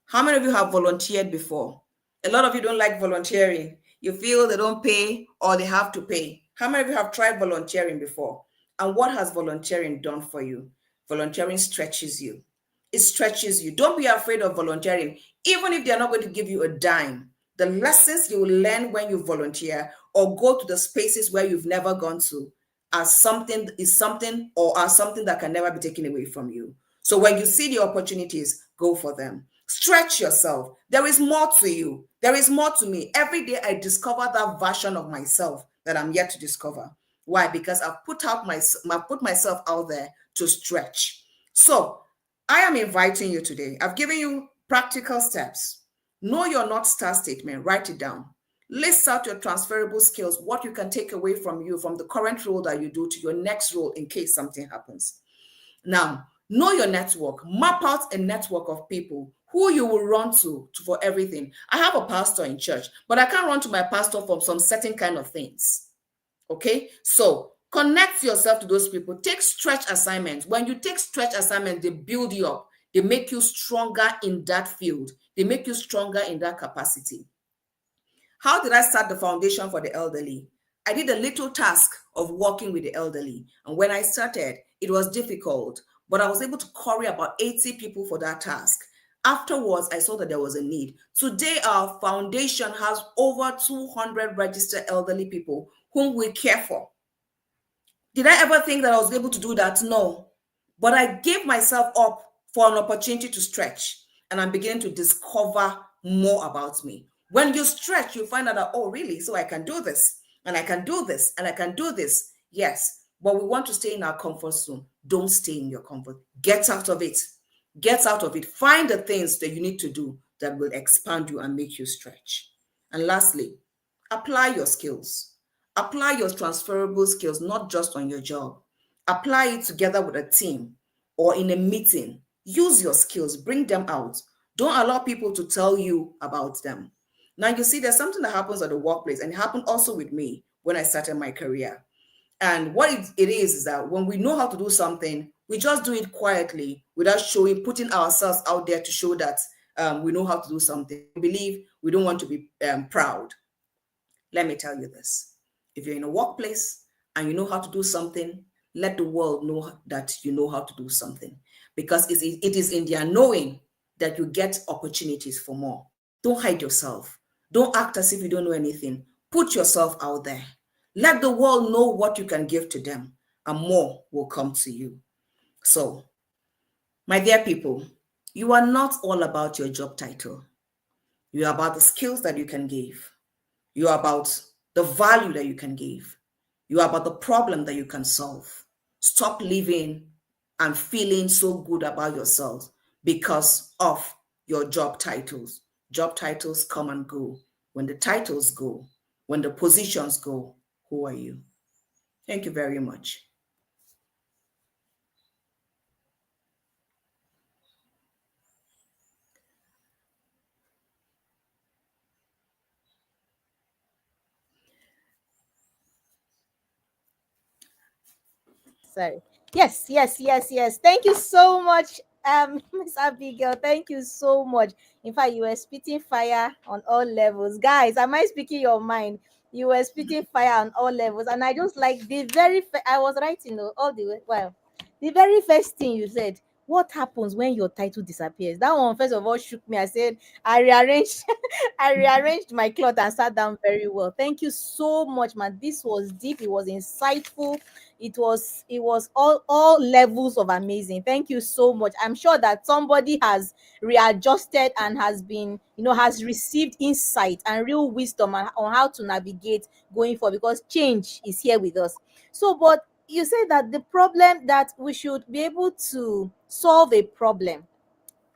How many of you have volunteered before? A lot of you don't like volunteering. You feel they don't pay or they have to pay. How many of you have tried volunteering before? And what has volunteering done for you? Volunteering stretches you. It stretches you. Don't be afraid of volunteering, even if they're not going to give you a dime. The lessons you will learn when you volunteer or go to the spaces where you've never gone to are something that can never be taken away from you. So when you see the opportunities, go for them. Stretch yourself. There is more to you. There is more to me. Every day I discover that version of myself that I'm yet to discover. Why? Because I've put myself out there to stretch. So I am inviting you today. I've given you practical steps. Know your North Star statement. Write it down. List out your transferable skills, what you can take away from you from the current role that you do to your next role in case something happens. Now, know your network. Map out a network of people who you will run to for everything. I have a pastor in church, but I can't run to my pastor for some certain kind of things. Okay, so connect yourself to those people. Take stretch assignments. When you take stretch assignments, they build you up. They make you stronger in that field. They make you stronger in that capacity. How did I start the foundation for the elderly? I did a little task of working with the elderly. And when I started, it was difficult, but I was able to curry about 80 people for that task. Afterwards, I saw that there was a need. Today, our foundation has over 200 registered elderly people whom we care for. Did I ever think that I was able to do that? No. But I gave myself up for an opportunity to stretch, and I'm beginning to discover more about me. When you stretch, you find out that, oh, really? So I can do this, and I can do this, and I can do this. Yes, but we want to stay in our comfort zone. Don't stay in your comfort. Get out of it. Get out of it. Find the things that you need to do that will expand you and make you stretch. And lastly, apply your skills. Apply your transferable skills, not just on your job. Apply it together with a team or in a meeting. Use your skills, bring them out. Don't allow people to tell you about them. Now, you see, there's something that happens at the workplace, and it happened also with me when I started my career. And what it is that when we know how to do something, we just do it quietly without putting ourselves out there to show that we know how to do something. We believe we don't want to be proud. Let me tell you this. If you're in a workplace and you know how to do something, let the world know that you know how to do something. Because it is in their knowing that you get opportunities for more. Don't hide yourself. Don't act as if you don't know anything. Put yourself out there. Let the world know what you can give to them, and more will come to you. So, my dear people, you are not all about your job title. You are about the skills that you can give. You are about the value that you can give. You are about the problem that you can solve. Stop living and feeling so good about yourself because of your job titles. Job titles come and go. When the titles go, when the positions go, who are you? Thank you very much. Sorry. Yes, yes, yes, yes. Thank you so much, Miss Abigail. Thank you so much. In fact, you were spitting fire on all levels. Guys, am I speaking your mind? You were spitting fire on all levels. And I just like I was writing all the way. Well, the very first thing you said, what happens when your title disappears? That one, first of all, shook me. I said, I rearranged, I rearranged my cloth and sat down very well. Thank you so much, man. This was deep. It was insightful. It was all levels of amazing. Thank you so much. I'm sure that somebody has readjusted and has been, has received insight and real wisdom on how to navigate going forward, because change is here with us. So, but you say that the problem, that we should be able to solve a problem,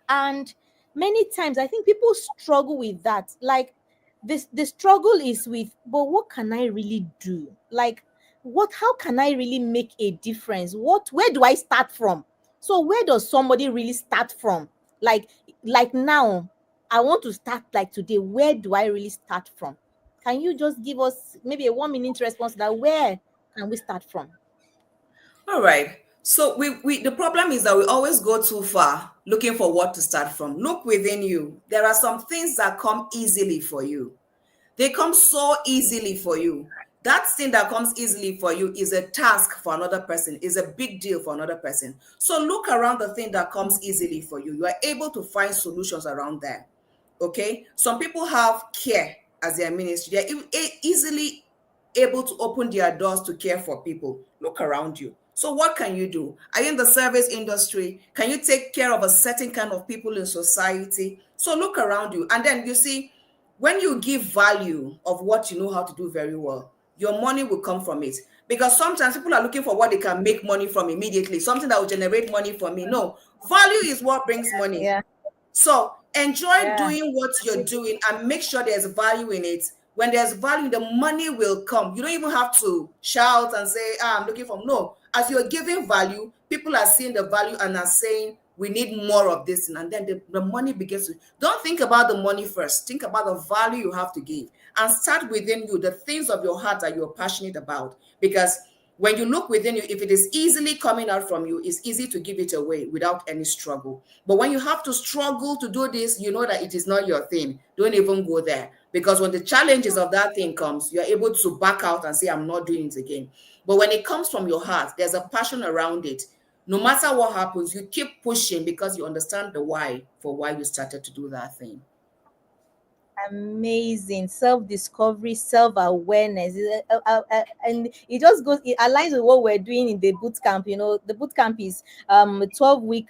and many times I think people struggle with that. Like, this the struggle is with, but what can I really do? Like, how can I really make a difference? Where do I start from? So where does somebody really start from? Like now, I want to start, like today. Where do I really start from? Can you just give us maybe a 1 minute response to that? Where can we start from? All right. So we the problem is that we always go too far looking for what to start from. Look within you. There are some things that come easily for you. They come so easily for you. That thing that comes easily for you is a task for another person, is a big deal for another person. So look around the thing that comes easily for you. You are able to find solutions around there. Okay? Some people have care as their ministry. They're easily able to open their doors to care for people. Look around you. So what can you do? Are you in the service industry? Can you take care of a certain kind of people in society? So look around you. And then you see, when you give value of what you know how to do very well, your money will come from it. Because sometimes people are looking for what they can make money from immediately, something that will generate money for me. No, value is what brings money. Yeah. So enjoy Yeah. doing what you're doing and make sure there's value in it. When there's value, the money will come. You don't even have to shout and say, I'm looking for. No, as you're giving value, people are seeing the value and are saying, we need more of this. And then the money begins to. Don't think about the money first. Think about the value you have to give and start within you, the things of your heart that you're passionate about. Because when you look within you, if it is easily coming out from you, it's easy to give it away without any struggle. But when you have to struggle to do this, you know that it is not your thing. Don't even go there. Because when the challenges of that thing comes, you're able to back out and say, I'm not doing it again. But when it comes from your heart, there's a passion around it. No matter what happens, you keep pushing because you understand the why for why you started to do that thing. Amazing self-discovery, self-awareness. And it just goes, it aligns with what we're doing in the boot camp. The boot camp is a 12-week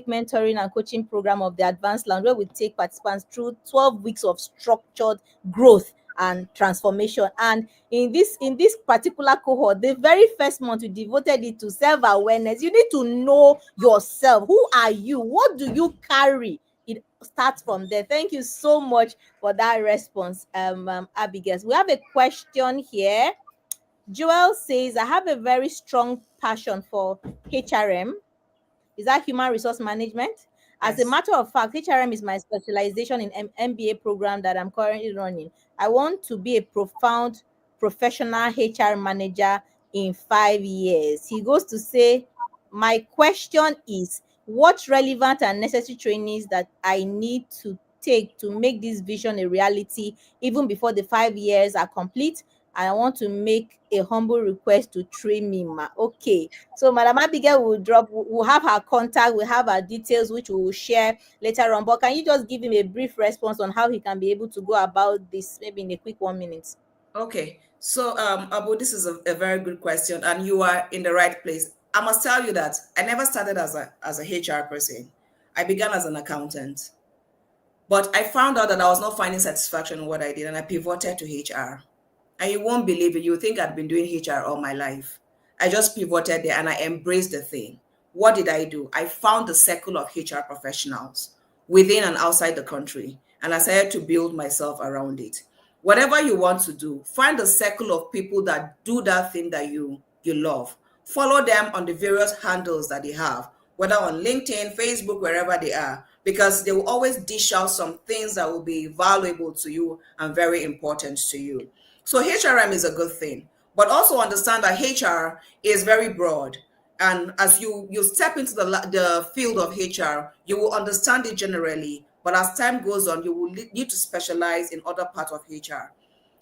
mentoring and coaching program of the Advanced Lounge, where we take participants through 12 weeks of structured growth and transformation. And in this particular cohort, the very first month we devoted it to self-awareness. You need to know yourself. Who are you? What do you carry? It starts from there. Thank you so much for that response, Abigail. We have a question here. Joel says, I have a very strong passion for HRM. Is that human resource management? As a Yes. matter of fact, HRM is my specialization in MBA program that I'm currently running. I want to be a profound professional HR manager in 5 years. He goes to say, my question is, what relevant and necessary trainings that I need to take to make this vision a reality even before the 5 years are complete? And I want to make a humble request to train me, ma. Okay. So Madam Abigail will have her contact, we'll have her details, which we will share later on. But can you just give him a brief response on how he can be able to go about this, maybe in a quick 1 minute? Okay. So, Abu, this is a very good question, and you are in the right place. I must tell you that I never started as a HR person. I began as an accountant, but I found out that I was not finding satisfaction in what I did, and I pivoted to HR. And you won't believe it. You think I'd been doing HR all my life. I just pivoted there and I embraced the thing. What did I do? I found the circle of HR professionals within and outside the country, and I started to build myself around it. Whatever you want to do, find a circle of people that do that thing that you love. Follow them on the various handles that they have, whether on LinkedIn, Facebook, wherever they are, because they will always dish out some things that will be valuable to you and very important to you. So HRM is a good thing, but also understand that HR is very broad. And as you step into the field of HR, you will understand it generally. But as time goes on, you will need to specialize in other parts of HR.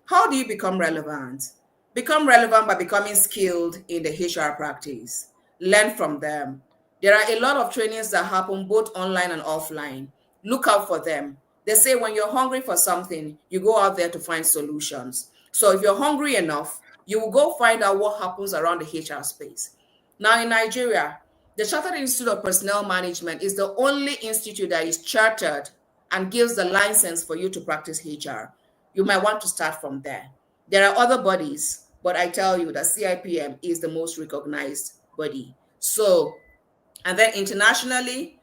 How do you become relevant? Become relevant by becoming skilled in the HR practice. Learn from them. There are a lot of trainings that happen both online and offline. Look out for them. They say when you're hungry for something, you go out there to find solutions. So if you're hungry enough, you will go find out what happens around the HR space. Now in Nigeria, the Chartered Institute of Personnel Management is the only institute that is chartered and gives the license for you to practice HR. You might want to start from there. There are other bodies, but I tell you that CIPM is the most recognized body. So, and then internationally,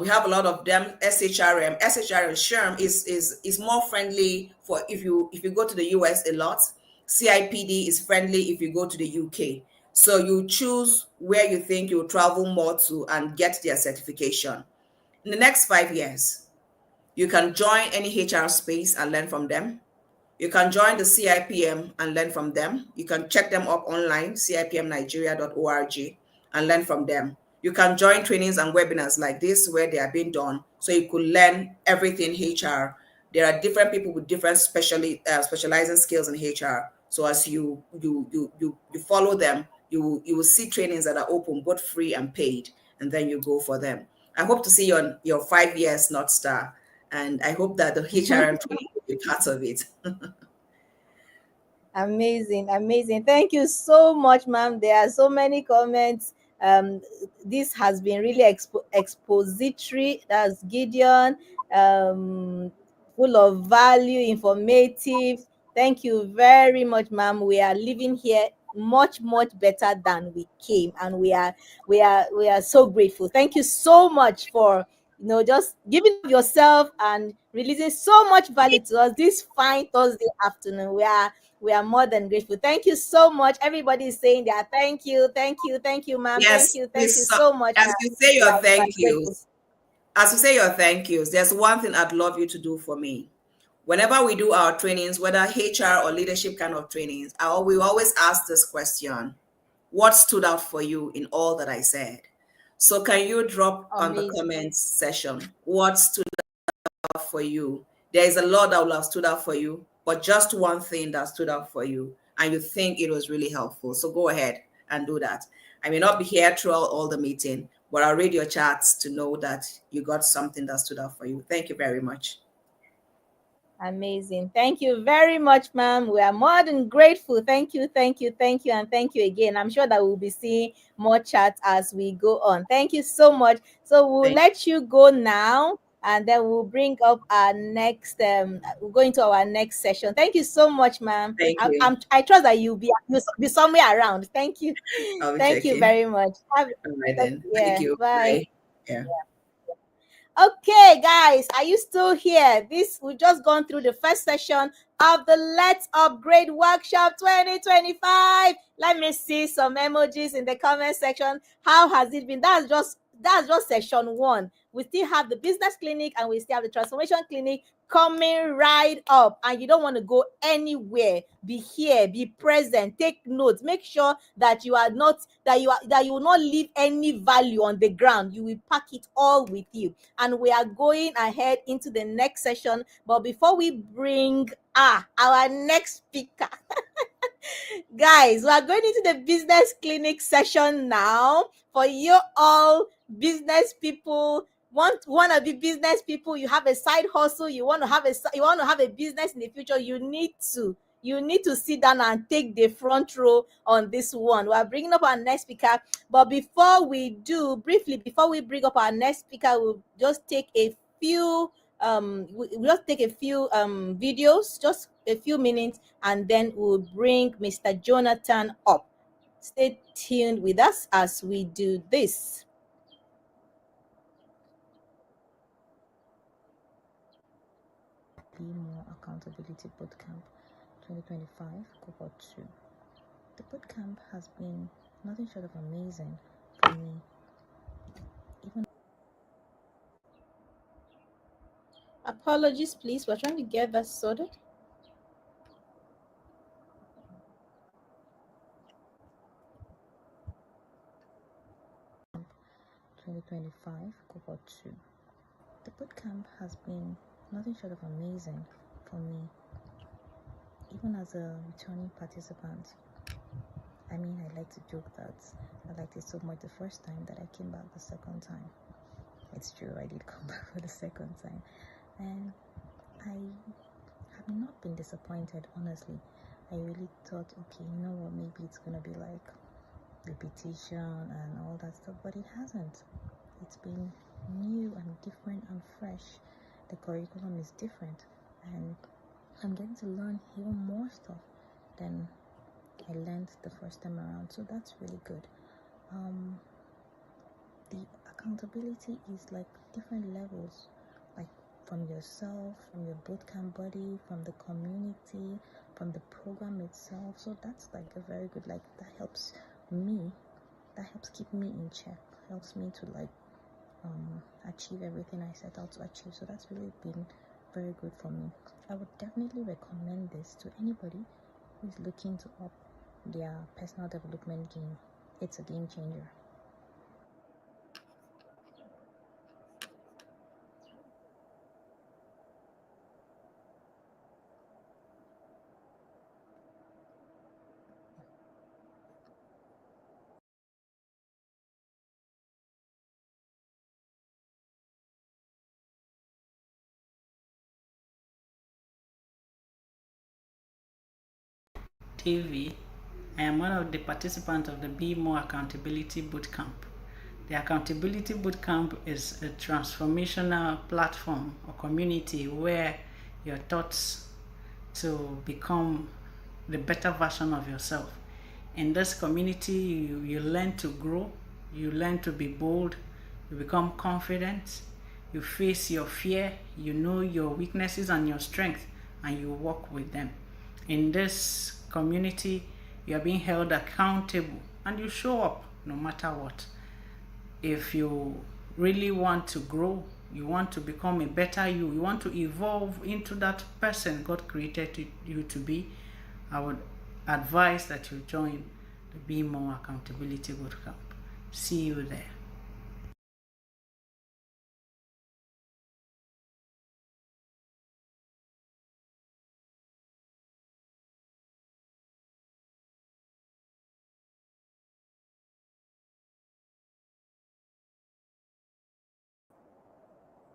we have a lot of them. SHRM, SHRM is more friendly for if you go to the US a lot. CIPD is friendly if you go to the UK. So you choose where you think you'll travel more to and get their certification. In the next 5 years, you can join any HR space and learn from them. You can join the CIPM and learn from them. You can check them up online, cipmnigeria.org, and learn from them. You can join trainings and webinars like this where they are being done, so you could learn everything HR. There are different people with different specializing skills in HR. So as you follow them, you will see trainings that are open, both free and paid, and then you go for them. I hope to see you on your 5 years North Star, and I hope that the HRM training will be part of it. Amazing, amazing. Thank you so much, ma'am. There are so many comments. Um, this has been really expository. That's Gideon. Full of value, informative. Thank you very much, ma'am. We are living here much, much better than we came, and we are so grateful. Thank you so much for just giving of yourself and releasing so much value to us this fine Thursday afternoon. We are more than grateful. Thank you so much. Everybody is saying that. Thank you, thank you, thank you, ma'am. Yes, Thank you please. so much. As you say We your are thank grateful. yous, as you say your thank yous, there's one thing I'd love you to do for me. Whenever we do our trainings, whether HR or leadership kind of trainings, we always ask this question: what stood out for you in all that I said? So can you drop on the Amazing. comments section what stood out for you? There is a lot that will have stood out for you, but just one thing that stood out for you, and you think it was really helpful. So go ahead and do that. I may not be here throughout all the meeting, but I'll read your chats to know that you got something that stood out for you. Thank you very much. Amazing. Thank you very much, ma'am. We are more than grateful. Thank you, thank you, thank you, and thank you again. I'm sure that we'll be seeing more chats as we go on. Thank you so much. So we'll Thank let you go now, and then we'll bring up our next we'll go into our next session. Thank you so much, ma'am. Thank you. I trust that you'll be somewhere around. Thank you. I'll be Thank you checking. very much. All right then. Thank Yeah, you. bye. Bye. Yeah. Okay, guys, are you still here? We've just gone through the first session of the Let's Upgrade Workshop 2025. Let me see some emojis in the comment section. How has it been? That's just session one. We still have the business clinic and we still have the transformation clinic coming right up, and you don't want to go anywhere. Be here, be present, take notes, make sure that you are not that you will not leave any value on the ground. You will pack it all with you, and we are going ahead into the next session. But before we bring our next speaker, guys, we are going into the business clinic session now. For you all business people, want to be business people, you have a side hustle, you want to have a business in the future, you need to sit down and take the front row on this one. We are bringing up our next speaker, but before we bring up our next speaker, we'll just take a few videos, just a few minutes, and then we'll bring Mr. Jonathan up. Stay tuned with us as we do this. Be More Accountability Bootcamp 2025 Cohort 2. The bootcamp has been nothing short of amazing for me. Apologies, please. We're trying to get that sorted. Even 2025 Cohort 2. The bootcamp has been nothing short of amazing for me, even as a returning participant. I mean, I like to joke that I liked it so much the first time that I came back the second time. It's true, I did come back for the second time, and I have not been disappointed, honestly. I really thought, okay, you know what, maybe it's gonna be like repetition and all that stuff, but it hasn't. It's been new and different and fresh. The curriculum is different, and I'm getting to learn even more stuff than I learned the first time around, so that's really good. The accountability is like different levels, like from yourself, from your bootcamp buddy, from the community, from the program itself. So that's like a very good, like that helps keep me in check, helps me to like achieve everything I set out to achieve. So that's really been very good for me. I would definitely recommend this to anybody who is looking to up their personal development game. It's a game changer. AV. I am one of the participants of the Be More Accountability Bootcamp. The Accountability Bootcamp is a transformational platform or community where you're taught to become the better version of yourself. In this community, you learn to grow, you learn to be bold, you become confident, you face your fear, you know your weaknesses and your strength, and you work with them. In this community, you are being held accountable and you show up no matter what. If you really want to grow, you want to become a better you want to evolve into that person God created you to be, I would advise that you join the Be More Accountability Bootcamp. See you there.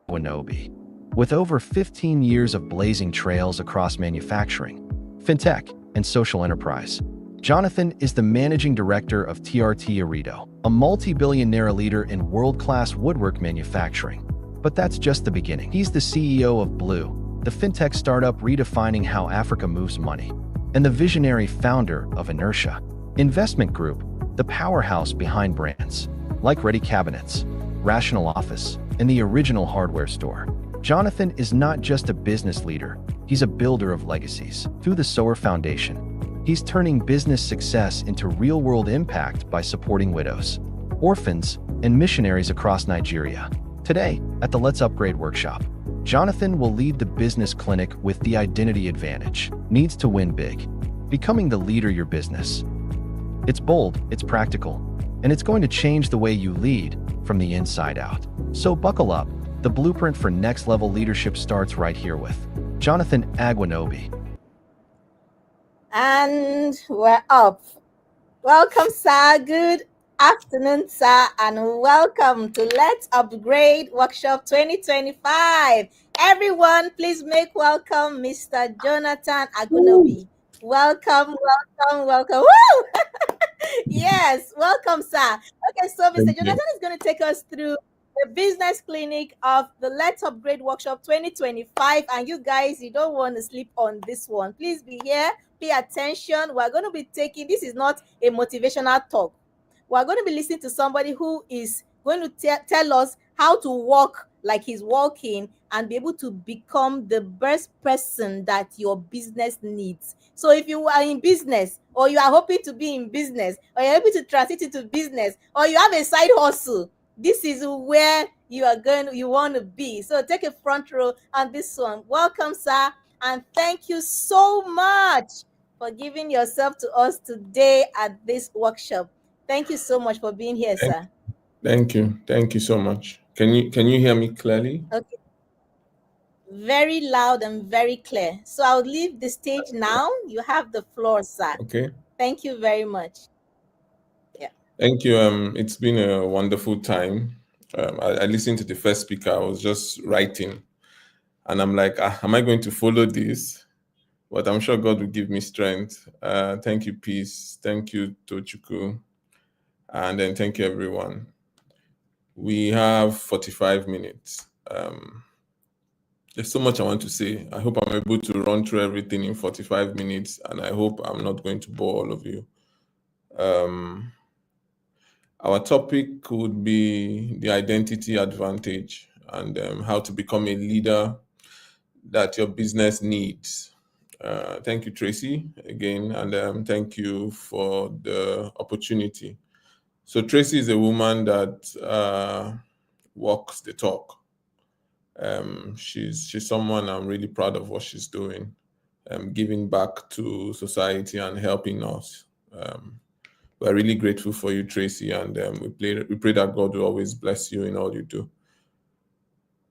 Wanobi. With over 15 years of blazing trails across manufacturing, fintech, and social enterprise, Jonathan is the managing director of TRT Arito, a multi-billionaire leader in world-class woodwork manufacturing. But that's just the beginning. He's the CEO of Blue, the fintech startup redefining how Africa moves money, and the visionary founder of Inertia Investment Group, the powerhouse behind brands like Ready Cabinets, Rational Office, and the Original Hardware Store. Jonathan is not just a business leader, he's a builder of legacies. Through the SOAR Foundation, he's turning business success into real-world impact by supporting widows, orphans, and missionaries across Nigeria. Today, at the Let's Upgrade workshop, Jonathan will lead the business clinic with the identity advantage, needs to win big, becoming the leader your business. It's bold, it's practical, and it's going to change the way you lead from the inside out. So buckle up. The blueprint for next-level leadership starts right here with Jonathan Agwanobi. And we're up. Welcome, sir. Good afternoon, sir, and welcome to Let's Upgrade Workshop 2025. Everyone, please make welcome Mr. Jonathan Agwanobi. Welcome, welcome, welcome. Woo! Yes, welcome, sir. Okay, so Mr. Thank Jonathan you. is going to take us through the business clinic of the Let's Upgrade Workshop 2025. And you guys, you don't want to sleep on this one. Please be here, pay attention. We're going to be taking, this is not a motivational talk. We're going to be listening to somebody who is going to tell us how to walk like he's walking and be able to become the best person that your business needs. So if you are in business, or you are hoping to be in business, or you're hoping to transit into business, or you have a side hustle, this is where you want to be. So take a front row on this one. Welcome, sir, and thank you so much for giving yourself to us today at this workshop. Thank you so much for being here, sir. Thank you. Thank you so much. Can you hear me clearly? Okay. Very loud and very clear. So I'll leave the stage now. You have the floor, sir. Okay. Thank you very much. Yeah. Thank you. It's been a wonderful time. I listened to the first speaker. I was just writing, and I'm like, am I going to follow this? But I'm sure God will give me strength. Thank you, Peace. Thank you, Tochukwu. And then thank you, everyone. We have 45 minutes. There's so much I want to say. I hope I'm able to run through everything in 45 minutes, and I hope I'm not going to bore all of you. Our topic would be the identity advantage and how to become a leader that your business needs. Thank you, Tracy, again, and thank you for the opportunity. So Tracy is a woman that walks the talk. She's someone I'm really proud of what she's doing, giving back to society and helping us. We're really grateful for you, Tracy, and we pray that God will always bless you in all you do.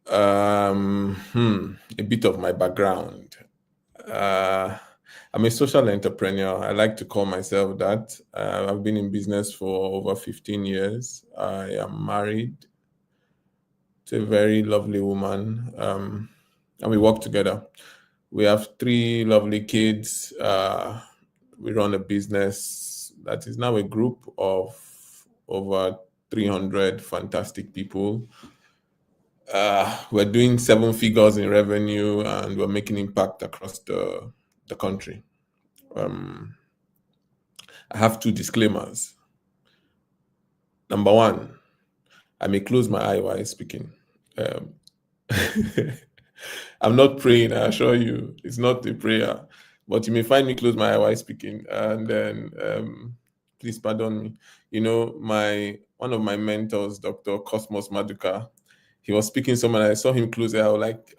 A bit of my background. I'm a social entrepreneur. I like to call myself that. I've been in business for over 15 years. I am married to a very lovely woman, and we work together. We have 3 lovely kids. we run a business that is now a group of over 300 fantastic people. We're doing 7 figures in revenue, and we're making impact across the country. I have 2 disclaimers. Number one, I may close my eye while speaking. I'm not praying, I assure you. It's not a prayer. But you may find me close my eye while speaking. And then please pardon me. You know, one of my mentors, Dr. Cosmos Maduka, he was speaking somewhere, I saw him close it. I was like,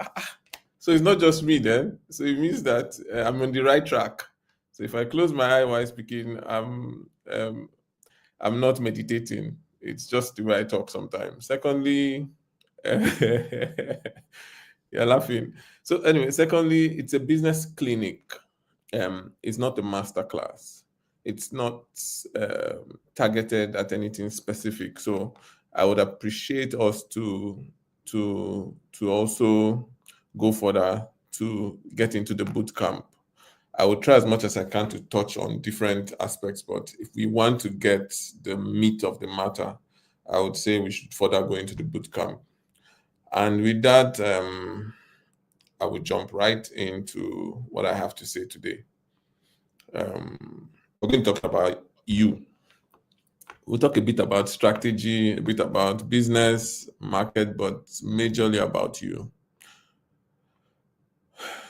so it's not just me then. So it means that I'm on the right track. So if I close my eye while speaking, I'm not meditating. It's just the way I talk sometimes. Secondly, you're laughing. So anyway, secondly, it's a business clinic. It's not a master class. It's not targeted at anything specific. So I would appreciate us to also go further to get into the boot camp. I will try as much as I can to touch on different aspects, but if we want to get the meat of the matter, I would say we should further go into the boot camp. And with that, I will jump right into what I have to say today. We're going to talk about you. We'll talk a bit about strategy, a bit about business, market, but majorly about you.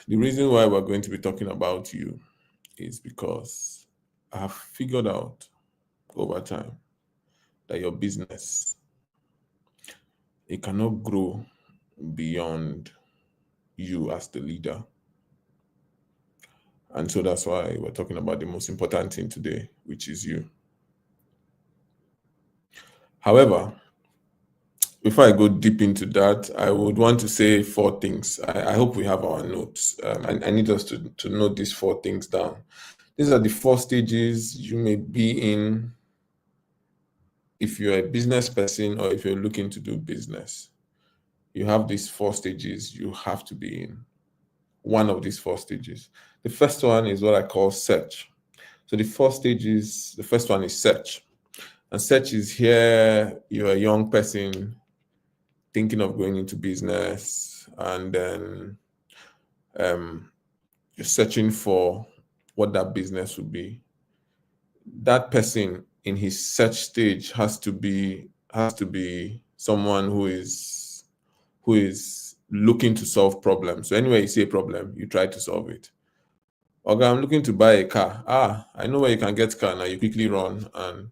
The reason why we're going to be talking about you is because I have figured out over time that your business, it cannot grow beyond you as the leader. And so that's why we're talking about the most important thing today, which is you. However, before I go deep into that, I would want to say 4 things. I hope we have our notes. I need us to note these 4 things down. These are the 4 stages you may be in if you're a business person or if you're looking to do business. You have these 4 stages you have to be in. One of these 4 stages. The first one is what I call search. So the 4 stages, the first one is search. And search is here, you're a young person thinking of going into business, and then you're searching for what that business would be. That person in his search stage has to be someone who is looking to solve problems. So anywhere you see a problem, you try to solve it. Okay, I'm looking to buy a car. I know where you can get car now. You quickly run, and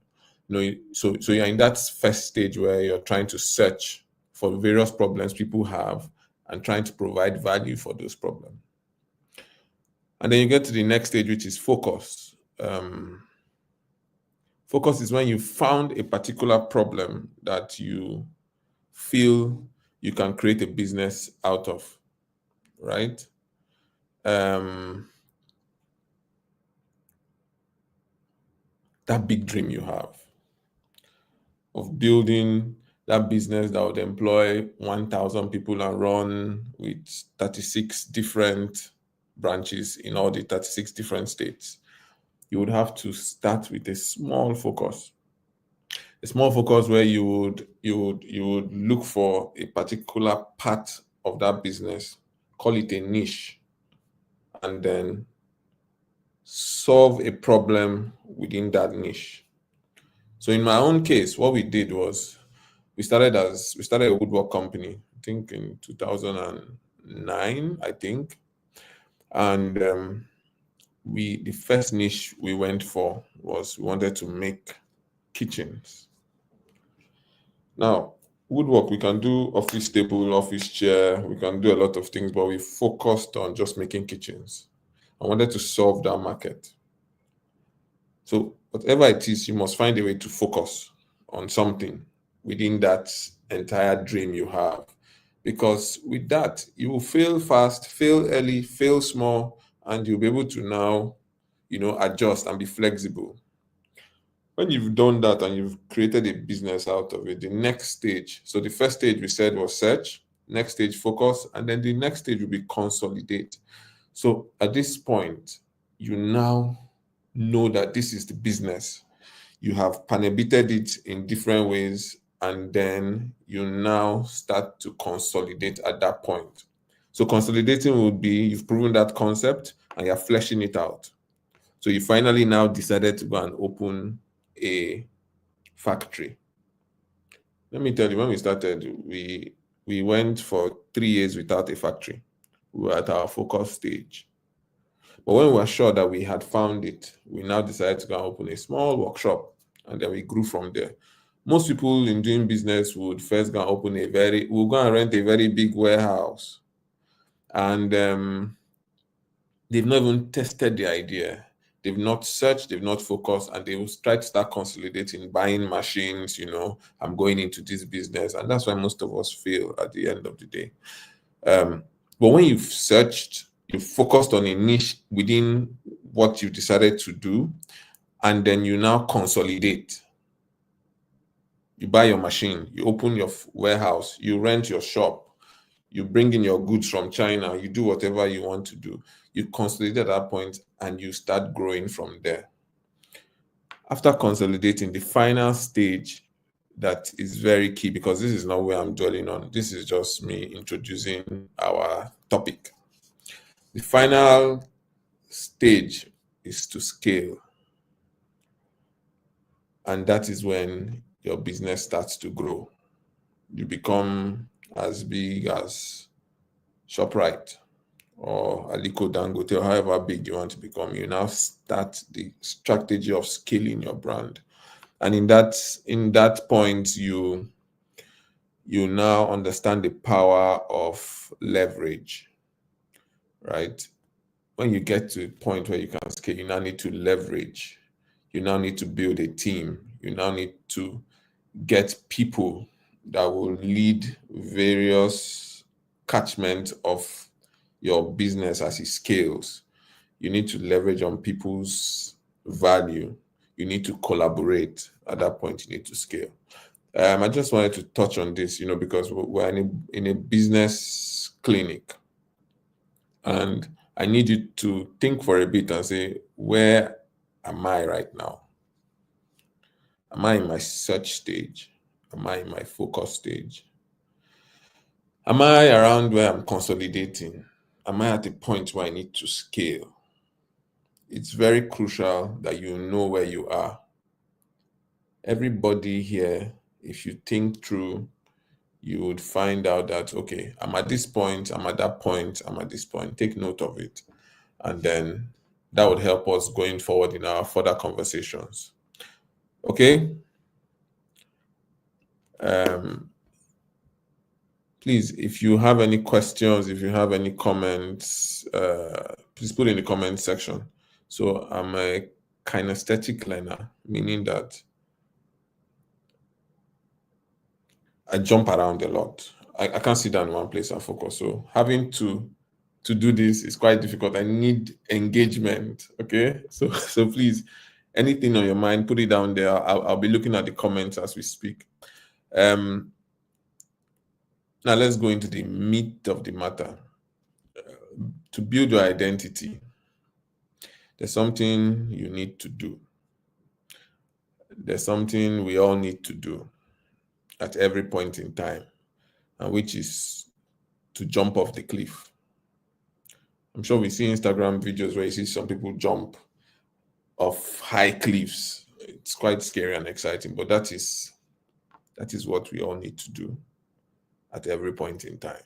so you're in that first stage where you're trying to search for various problems people have and trying to provide value for those problems. And then you get to the next stage, which is focus. Focus is when you found a particular problem that you feel you can create a business out of, right? That big dream you have of building that business that would employ 1,000 people and run with 36 different branches in all the 36 different states. You would have to start with a small focus. A small focus where you would look for a particular part of that business, call it a niche, and then solve a problem within that niche. So in my own case, what we did was we started a woodwork company, I think in 2009, I think. And the first niche we went for was we wanted to make kitchens. Now, woodwork, we can do office table, office chair, we can do a lot of things, but we focused on just making kitchens. I wanted to solve that market. So whatever it is, you must find a way to focus on something within that entire dream you have. Because with that, you will fail fast, fail early, fail small, and you'll be able to now, adjust and be flexible. When you've done that and you've created a business out of it, the next stage, so the first stage we said was search, next stage focus, and then the next stage will be consolidate. So at this point, you now know that this is the business. You have panebitted it in different ways, and then you now start to consolidate at that point. So consolidating would be you've proven that concept and you're fleshing it out. So you finally now decided to go and open a factory. Let me tell you, when we started, we went for 3 years without a factory. We were at our focus stage. But when we were sure that we had found it, we now decided to go and open a small workshop, and then we grew from there. Most people in doing business would first go and we'll go and rent a very big warehouse. And they've not even tested the idea. They've not searched, they've not focused, and they will try to start consolidating, buying machines, I'm going into this business. And that's why most of us fail at the end of the day. But when you've searched, you've focused on a niche within what you decided to do, and then you now consolidate. You buy your machine, you open your warehouse, you rent your shop, you bring in your goods from China, you do whatever you want to do. You consolidate at that point and you start growing from there. After consolidating, the final stage that is very key, because this is not where I'm dwelling on. This is just me introducing our topic. The final stage is to scale. And that is when your business starts to grow. You become as big as ShopRite or Aliko Dangote, or however big you want to become. You now start the strategy of scaling your brand. And in that point, you now understand the power of leverage, right? When you get to a point where you can scale, you now need to leverage. You now need to build a team. You now need to get people that will lead various catchments of your business as it scales. You need to leverage on people's value. You need to collaborate. At that point, you need to scale. I just wanted to touch on this, because we're in a business clinic. And I need you to think for a bit and say, where am I right now? Am I in my search stage? Am I in my focus stage? Am I around where I'm consolidating? Am I at a point where I need to scale? It's very crucial that you know where you are. Everybody here, if you think through, you would find out that, okay, I'm at this point, I'm at that point, I'm at this point. Take note of it. And then that would help us going forward in our further conversations. Okay? Please, if you have any questions, if you have any comments, please put in the comment section. So I'm a kinesthetic learner, meaning that I jump around a lot. I can't sit down in one place and focus. So having to do this is quite difficult. I need engagement. Okay. So please, anything on your mind, put it down there. I'll be looking at the comments as we speak. Now let's go into the meat of the matter. To build your identity, there's something you need to do. There's something we all need to do at every point in time, and which is to jump off the cliff. I'm sure we see Instagram videos where you see some people jump off high cliffs. It's quite scary and exciting, but that is what we all need to do at every point in time.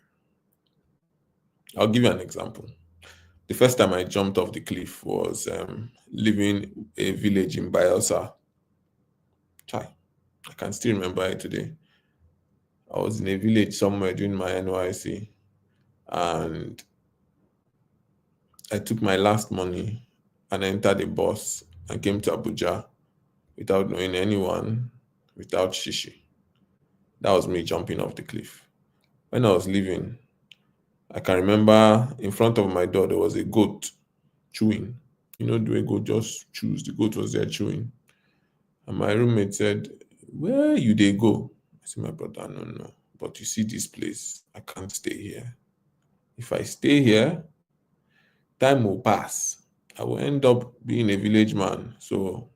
I'll give you an example. The first time I jumped off the cliff was leaving a village in Bayelsa. I can still remember it today. I was in a village somewhere doing my NYC, and I took my last money and entered a bus and came to Abuja without knowing anyone, without shishi. That was me jumping off the cliff. When I was leaving, I can remember in front of my door, there was a goat chewing. The way a goat just chews. The goat was there chewing. And my roommate said, "Where you they go?" I said, "My brother, no. But you see this place, I can't stay here. If I stay here, time will pass I will end up being a village man. So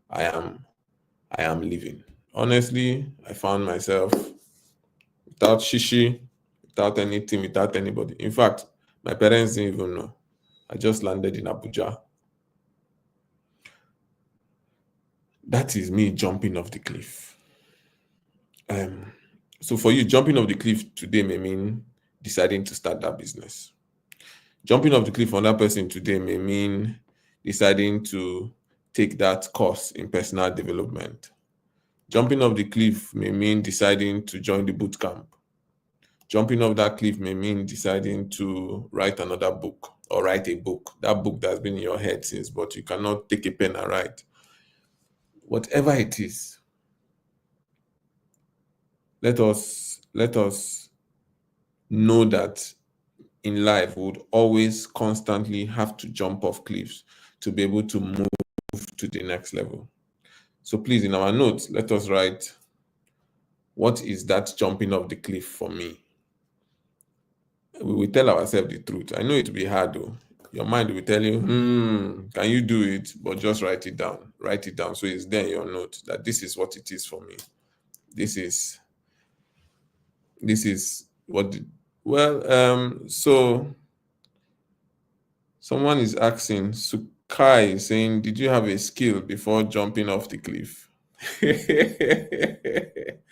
I am leaving. Honestly, I found myself without shishi, without anything, without anybody. In fact, my parents didn't even know. I just landed in Abuja. That is me jumping off the cliff. So for you, jumping off the cliff today may mean deciding to start that business. Jumping off the cliff on that person today may mean deciding to take that course in personal development. Jumping off the cliff may mean deciding to join the boot camp. Jumping off that cliff may mean deciding to write another book or write a book. That book that's been in your head since, but you cannot take a pen and write. Whatever it is, let us know that in life we would always constantly have to jump off cliffs to be able to move to the next level. So please, in our notes, let us write, what is that jumping off the cliff for me? We will tell ourselves the truth. I know it will be hard though. Your mind will tell you, can you do it? But just write it down. Write it down so it's there in your note that this is what it is for me. This is what so someone is asking, Sukai is saying, did you have a skill before jumping off the cliff? It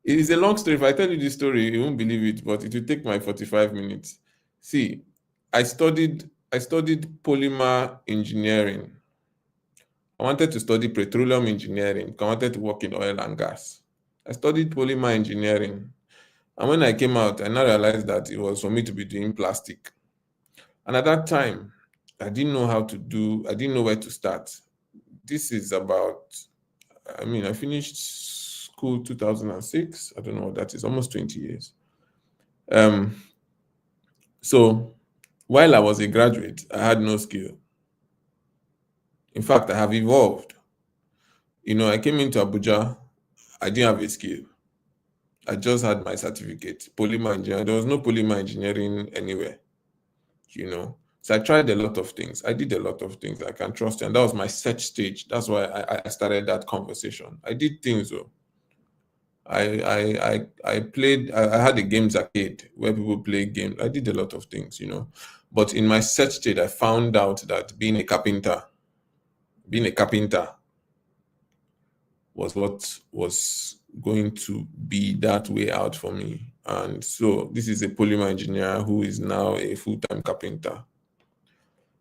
is a long story. If I tell you this story, you won't believe it, but it will take my 45 minutes. See, I studied polymer engineering. I wanted to study petroleum engineering. I wanted to work in oil and gas. I studied polymer engineering. And when I came out, I now realized that it was for me to be doing plastic. And at that time, I didn't know I didn't know where to start. This is about, I finished school 2006. I don't know what that is, almost 20 years. So while I was a graduate, I had no skill. In fact, I have evolved. I came into Abuja, I didn't have a skill. I just had my certificate, polymer engineering. There was no polymer engineering anywhere, So I tried a lot of things. I did a lot of things. I can trust you. And that was my search stage. That's why I started that conversation. I did things though. I played, I had a games arcade where people play games. I did a lot of things, But in my search state, I found out that being a carpenter was what was going to be that way out for me. And so this is a polymer engineer who is now a full-time carpenter.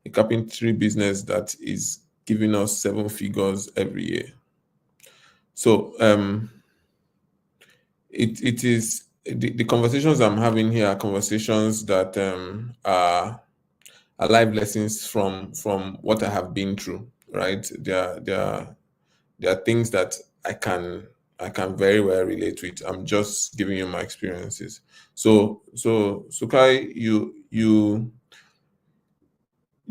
A carpentry business that is giving us 7 figures every year. So it is the conversations I'm having here are conversations that are live lessons from what I have been through, right? There are things that I can very well relate with. I'm just giving you my experiences. So Sukai, you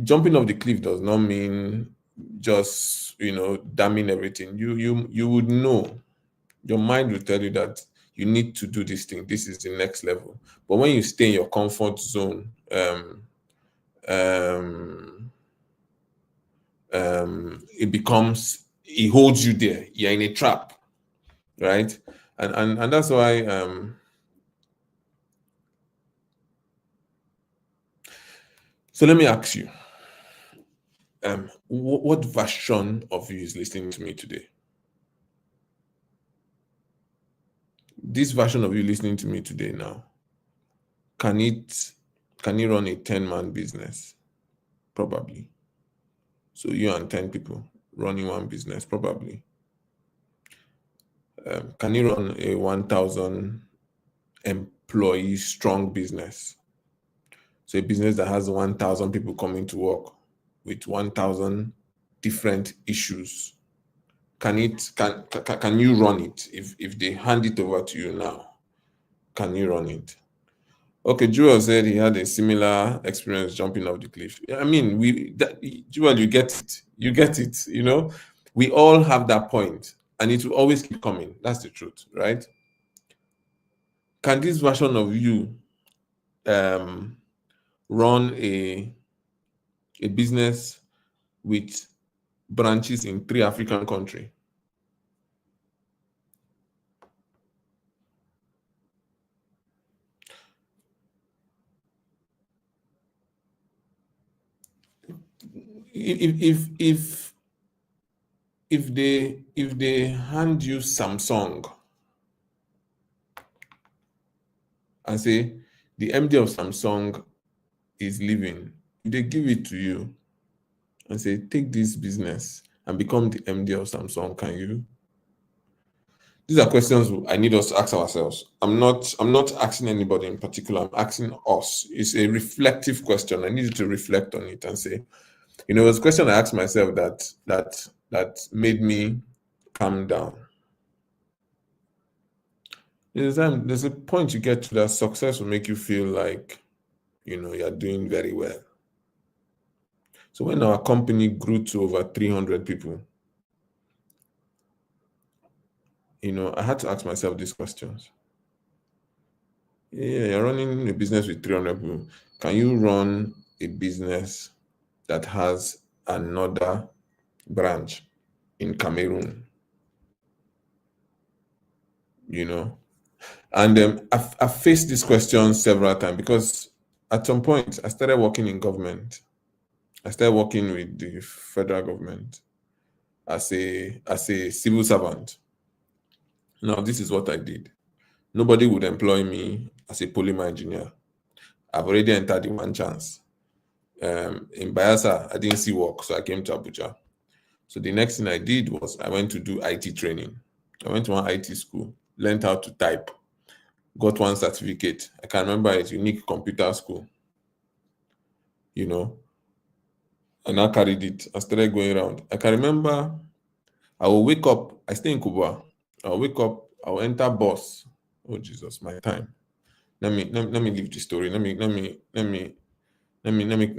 jumping off the cliff does not mean just damning everything. You would know. Your mind will tell you that you need to do this thing. This is the next level. But when you stay in your comfort zone, it holds you there. You're in a trap, right? And that's why so let me ask you, what version of you is listening to me today? This version of you listening to me today now, can it run a 10-man business? Probably. So you and 10 people running one business, probably. Can you run a 1,000 employee strong business? So a business that has 1,000 people coming to work with 1,000 different issues. Can you run it? If they hand it over to you now, can you run it? Okay, Joel said he had a similar experience jumping off the cliff. Joel, you get it. You get it. We all have that point, and it will always keep coming. That's the truth, right? Can this version of you run a business with branches in 3 African countries. If they hand you Samsung and say the MD of Samsung is leaving, if they give it to you and say take this business and become the MD of Samsung, can you? These are questions I need us to ask ourselves. I'm not asking anybody in particular. I'm asking us. It's a reflective question. I need you to reflect on it and say, it was a question I asked myself that made me calm down. There's a point you get to that success will make you feel like, you're doing very well. So when our company grew to over 300 people, I had to ask myself these questions. Yeah, you're running a business with 300 people. Can you run a business that has another branch in Cameroon? And I've faced this question several times because at some point I started working in government. I started working with the federal government as a civil servant. Now, this is what I did. Nobody would employ me as a polymer engineer. I've already entered the one chance. In Bayelsa, I didn't see work, so I came to Abuja. So the next thing I did was I went to do IT training. I went to one IT school, learned how to type, got one certificate. I can remember it's unique computer school, and I carried it. I started going around. I can remember I will wake up. I stay in Kubwa. I'll wake up. I'll enter bus. Oh Jesus, my time. Let me leave the story. Let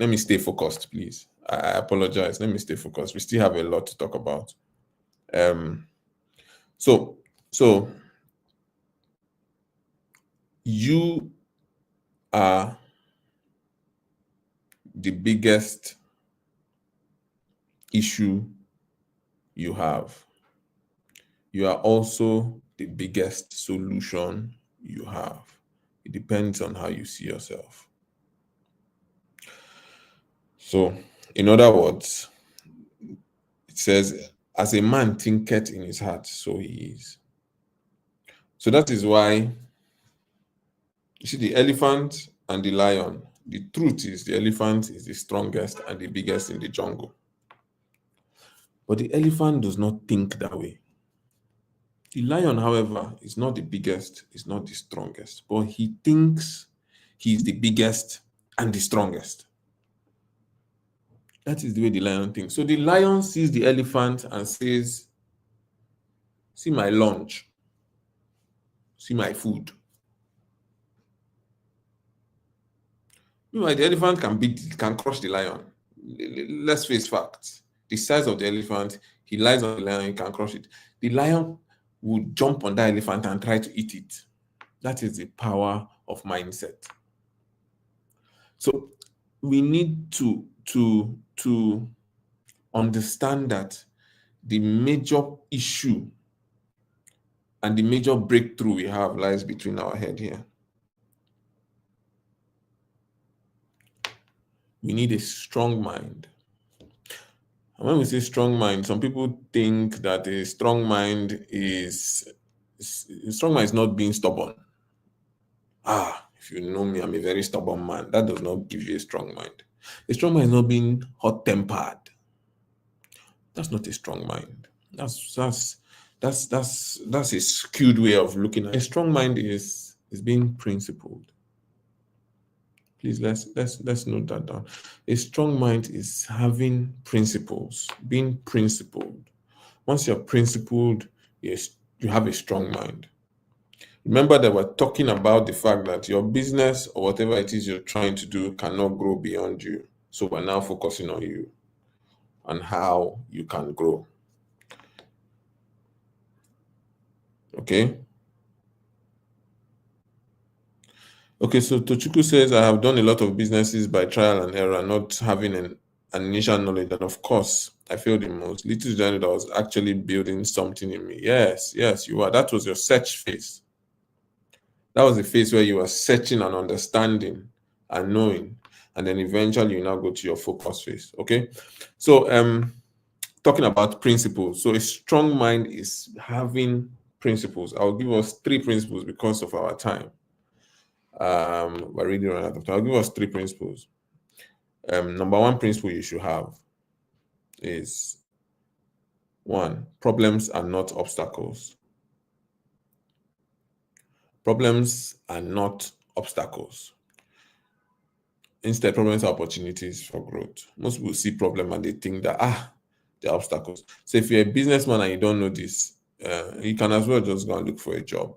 me stay focused, please. I apologize. Let me stay focused. We still have a lot to talk about. So you are the biggest issue you have. You are also the biggest solution you have. It depends on how you see yourself. So, in other words, it says, as a man thinketh in his heart, so he is. So that is why, you see, the elephant and the lion, the truth is the elephant is the strongest and the biggest in the jungle. But the elephant does not think that way. The lion, however, is not the biggest, is not the strongest, but he thinks he's the biggest and the strongest. That is the way the lion thinks. So the lion sees the elephant and says, see my lunch, see my food. Meanwhile, the elephant can crush the lion. Let's face facts. The size of the elephant, he lies on the lion, he can crush it. The lion would jump on that elephant and try to eat it. That is the power of mindset. So we need to understand that the major issue and the major breakthrough we have lies between our head here. We need a strong mind. And when we say strong mind, some people think that a strong mind is not being stubborn. If you know me, I'm a very stubborn man. That does not give you a strong mind. A strong mind is not being hot-tempered. That's not a strong mind. That's a skewed way of looking at it. A strong mind is being principled. Please let's note that down. A strong mind is having principles, being principled. Once you're principled, yes, you have a strong mind. Remember that we're talking about the fact that your business or whatever it is you're trying to do cannot grow beyond you. So we're now focusing on you and how you can grow. Okay? Okay, so Tochukwu says, I have done a lot of businesses by trial and error, not having an initial knowledge. And of course, I failed the most. Little did I know that I was actually building something in me. Yes, you are. That was your search phase. That was the phase where you were searching and understanding and knowing. And then eventually you now go to your focus phase. Okay. So talking about principles. So a strong mind is having principles. I'll give us 3 principles because of our time. We're really running out of time. I'll give us 3 principles. Number 1 principle you should have is 1, problems are not obstacles. Problems are not obstacles. Instead, problems are opportunities for growth. Most people see problem and they think that they're obstacles. So if you're a businessman and you don't know this, you can as well just go and look for a job.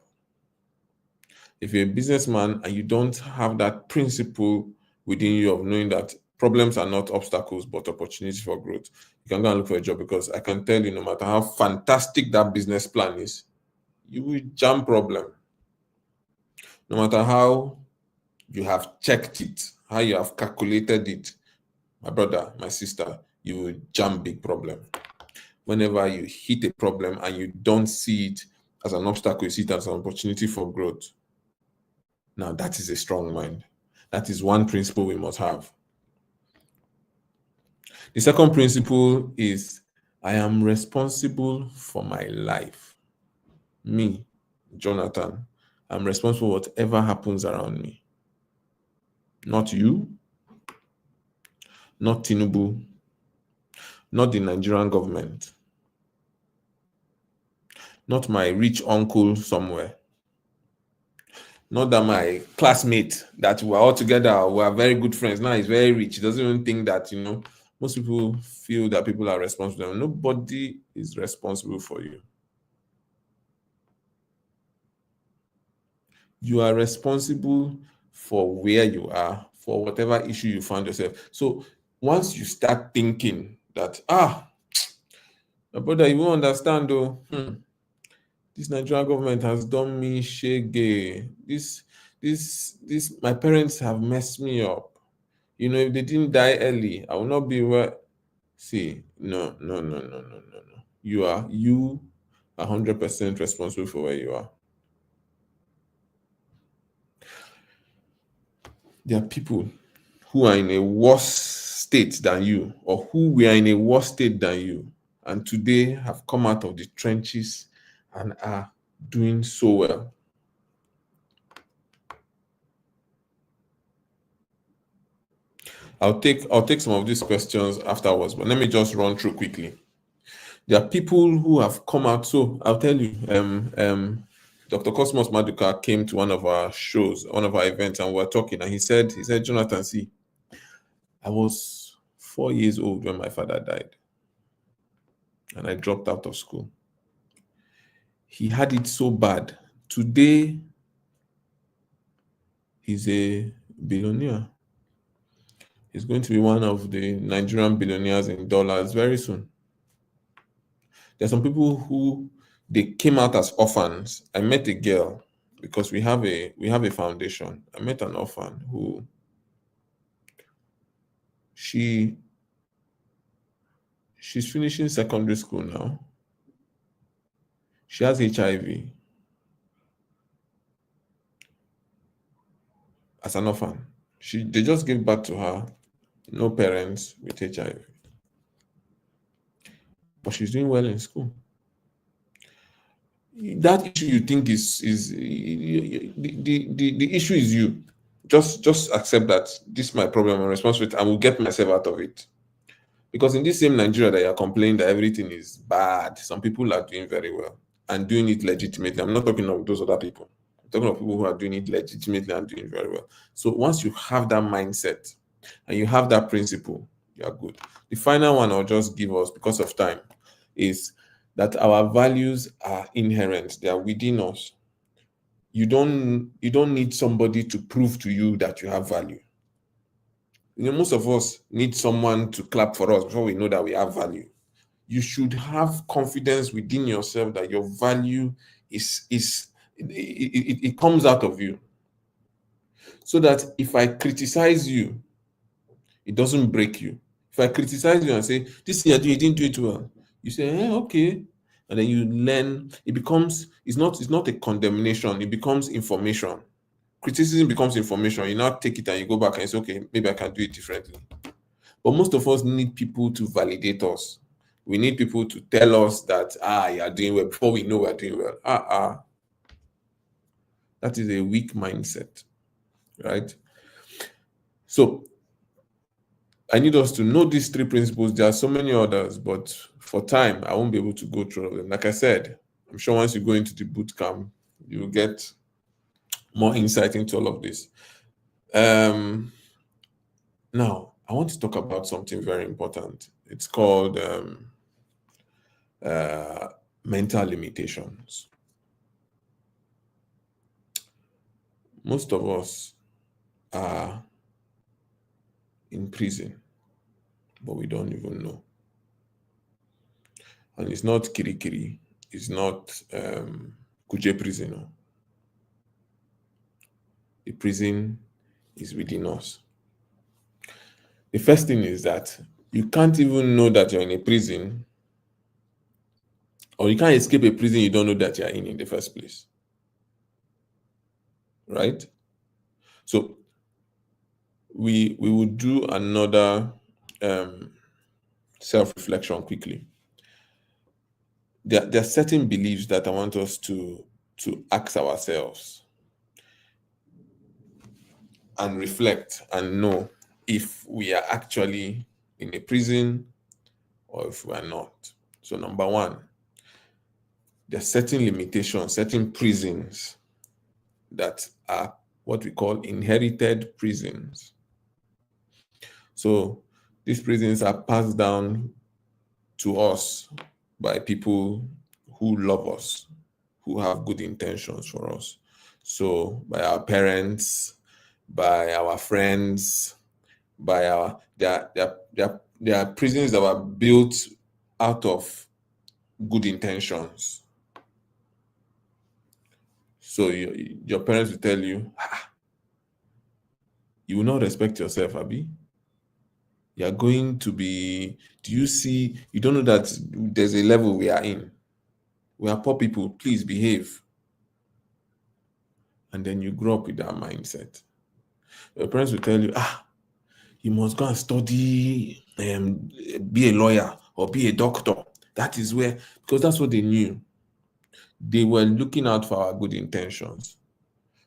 If you're a businessman and you don't have that principle within you of knowing that problems are not obstacles but opportunities for growth, you can go and look for a job, because I can tell you, no matter how fantastic that business plan is, you will jam problem. No matter how you have checked it, how you have calculated it, my brother, my sister, you will jam big problem. Whenever you hit a problem and you don't see it as an obstacle, you see it as an opportunity for growth. Now, that is a strong mind. That is one principle we must have. The second principle is, I am responsible for my life. Me, Jonathan, I'm responsible for whatever happens around me. Not you, not Tinubu, not the Nigerian government, not my rich uncle somewhere, not that my classmate that we're all together, we're very good friends. Now he's very rich. He doesn't even think that, most people feel that people are responsible. Nobody is responsible for you. You are responsible for where you are, for whatever issue you find yourself. So once you start thinking that, my brother, you won't understand though. This Nigerian government has done me shege. This, my parents have messed me up. If they didn't die early, I will not be where. See, no. You are 100% responsible for where you are. There are people who are in a worse state than you, or who were in a worse state than you, and today have come out of the trenches and are doing so well. I'll take some of these questions afterwards, but let me just run through quickly. There are people who have come out. So I'll tell you, Dr. Cosmos Maduka came to one of our shows, one of our events, and we were talking, and he said, Jonathan, see, I was 4 years old when my father died, and I dropped out of school. He had it so bad. Today, he's a billionaire. He's going to be one of the Nigerian billionaires in dollars very soon. There's some people who they came out as orphans. I met a girl, because we have a foundation. I met an orphan who she's finishing secondary school now. She has HIV as an orphan. They just gave birth to her, no parents with HIV. But she's doing well in school. That issue you think is the issue is you. Just accept that this is my problem, I'm responsible for it, and will get myself out of it. Because in this same Nigeria that you're complaining that everything is bad, some people are doing very well and doing it legitimately. I'm not talking of those other people. I'm talking of people who are doing it legitimately and doing very well. So once you have that mindset and you have that principle, you are good. The final one I'll just give us, because of time, is that our values are inherent. They are within us. You don't need somebody to prove to you that you have value. Most of us need someone to clap for us before we know that we have value. You should have confidence within yourself that your value it comes out of you. So that if I criticize you, it doesn't break you. If I criticize you and say, this thing you're doing, you didn't do it well, you say, okay. And then you learn, it's not a condemnation, it becomes information. Criticism becomes information. You now take it and you go back and say, okay, maybe I can do it differently. But most of us need people to validate us. We need people to tell us that, you're doing well before we know we're doing well. That is a weak mindset, right? So I need us to know these three principles. There are so many others, but for time, I won't be able to go through all of them. Like I said, I'm sure once you go into the boot camp, you'll get more insight into all of this. Now, I want to talk about something very important. It's called mental limitations. Most of us are in prison, but we don't even know. And it's not kirikiri, it's not kuje prison. No. The prison is within us. The first thing is that you can't even know that you're in a prison, or you can't escape a prison you don't know that you're in the first place. Right? So we will do another self-reflection quickly. There are certain beliefs that I want us to ask ourselves and reflect and know if we are actually in a prison or if we are not. So number one, there are certain limitations, certain prisons that are what we call inherited prisons. So these prisons are passed down to us by people who love us, who have good intentions for us. So by our parents, by our friends, by our there are prisons that were built out of good intentions. So your parents will tell you, you will not respect yourself, Abi. You are going to be, you don't know that there's a level we are in. We are poor people, please behave. And then you grow up with that mindset. Your parents will tell you, you must go and study, be a lawyer or be a doctor. That is where, because that's what they knew. They were looking out for our good intentions.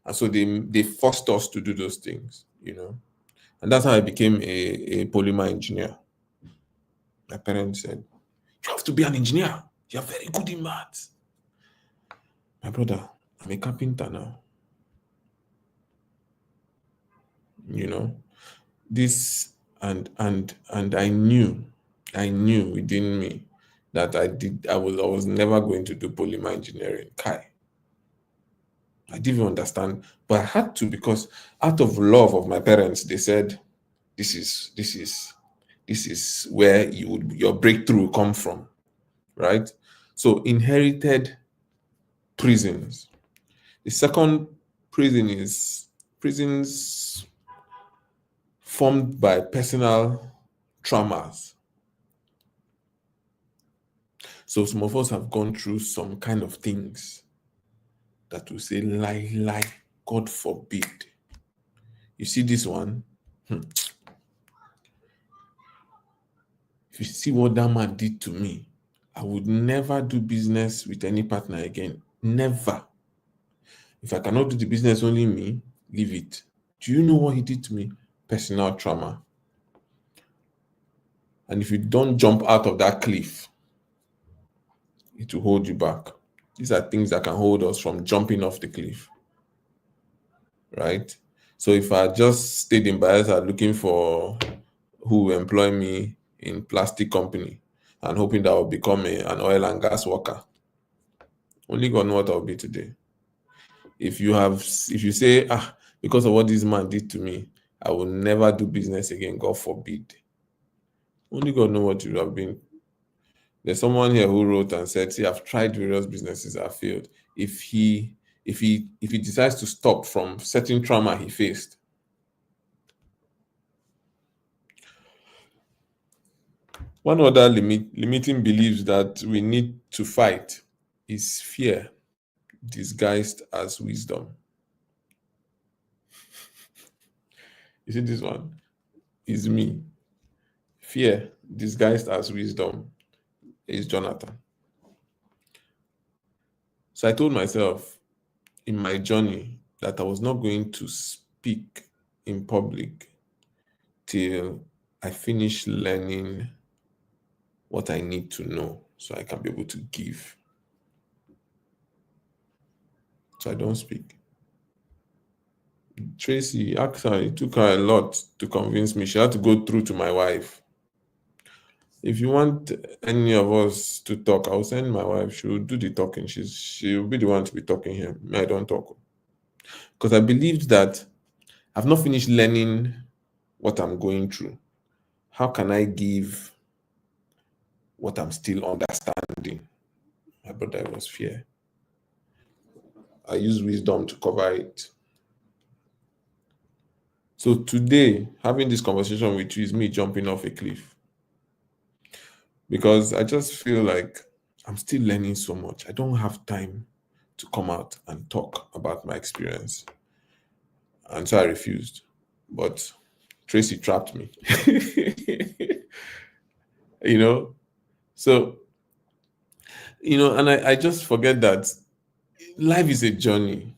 And so they forced us to do those things, And that's how I became a polymer engineer. My parents said, you have to be an engineer. You're very good in maths. My brother, I'm a carpenter now. This and I knew within me that I was never going to do polymer engineering. Kai. I didn't even understand, but I had to, because out of love of my parents, they said, this is where your breakthrough come from, right? So inherited prisons. The second prison is prisons formed by personal traumas. So some of us have gone through some kind of things that will say, lie, God forbid. You see this one? If you see what that man did to me, I would never do business with any partner again. Never. If I cannot do the business only me, leave it. Do you know what he did to me? Personal trauma. And if you don't jump out of that cliff, it will hold you back. These are things that can hold us from jumping off the cliff. Right? So if I just stayed in Bayelsa looking for who will employ me in plastic company and hoping that I'll become an oil and gas worker, only God knows what I'll be today. If you say, because of what this man did to me, I will never do business again, God forbid. Only God knows what you have been. There's someone here who wrote and said, see, I've tried various businesses, I failed. If he if he decides to stop from certain trauma he faced. One other limiting beliefs that we need to fight is fear disguised as wisdom. You see, this one is me. Fear disguised as wisdom is Jonathan. So I told myself in my journey that I was not going to speak in public till I finish learning what I need to know so I can be able to give. So I don't speak. Tracy, actually, it took her a lot to convince me. She had to go through to my wife. If you want any of us to talk, I'll send my wife. She will do the talking. She'll be the one to be talking here. I don't talk. Because I believed that I've not finished learning what I'm going through. How can I give what I'm still understanding? My brother, was fear. I use wisdom to cover it. So today, having this conversation with you is me jumping off a cliff. Because I just feel like I'm still learning so much. I don't have time to come out and talk about my experience. And so I refused. But Tracy trapped me. So, and I just forget that life is a journey.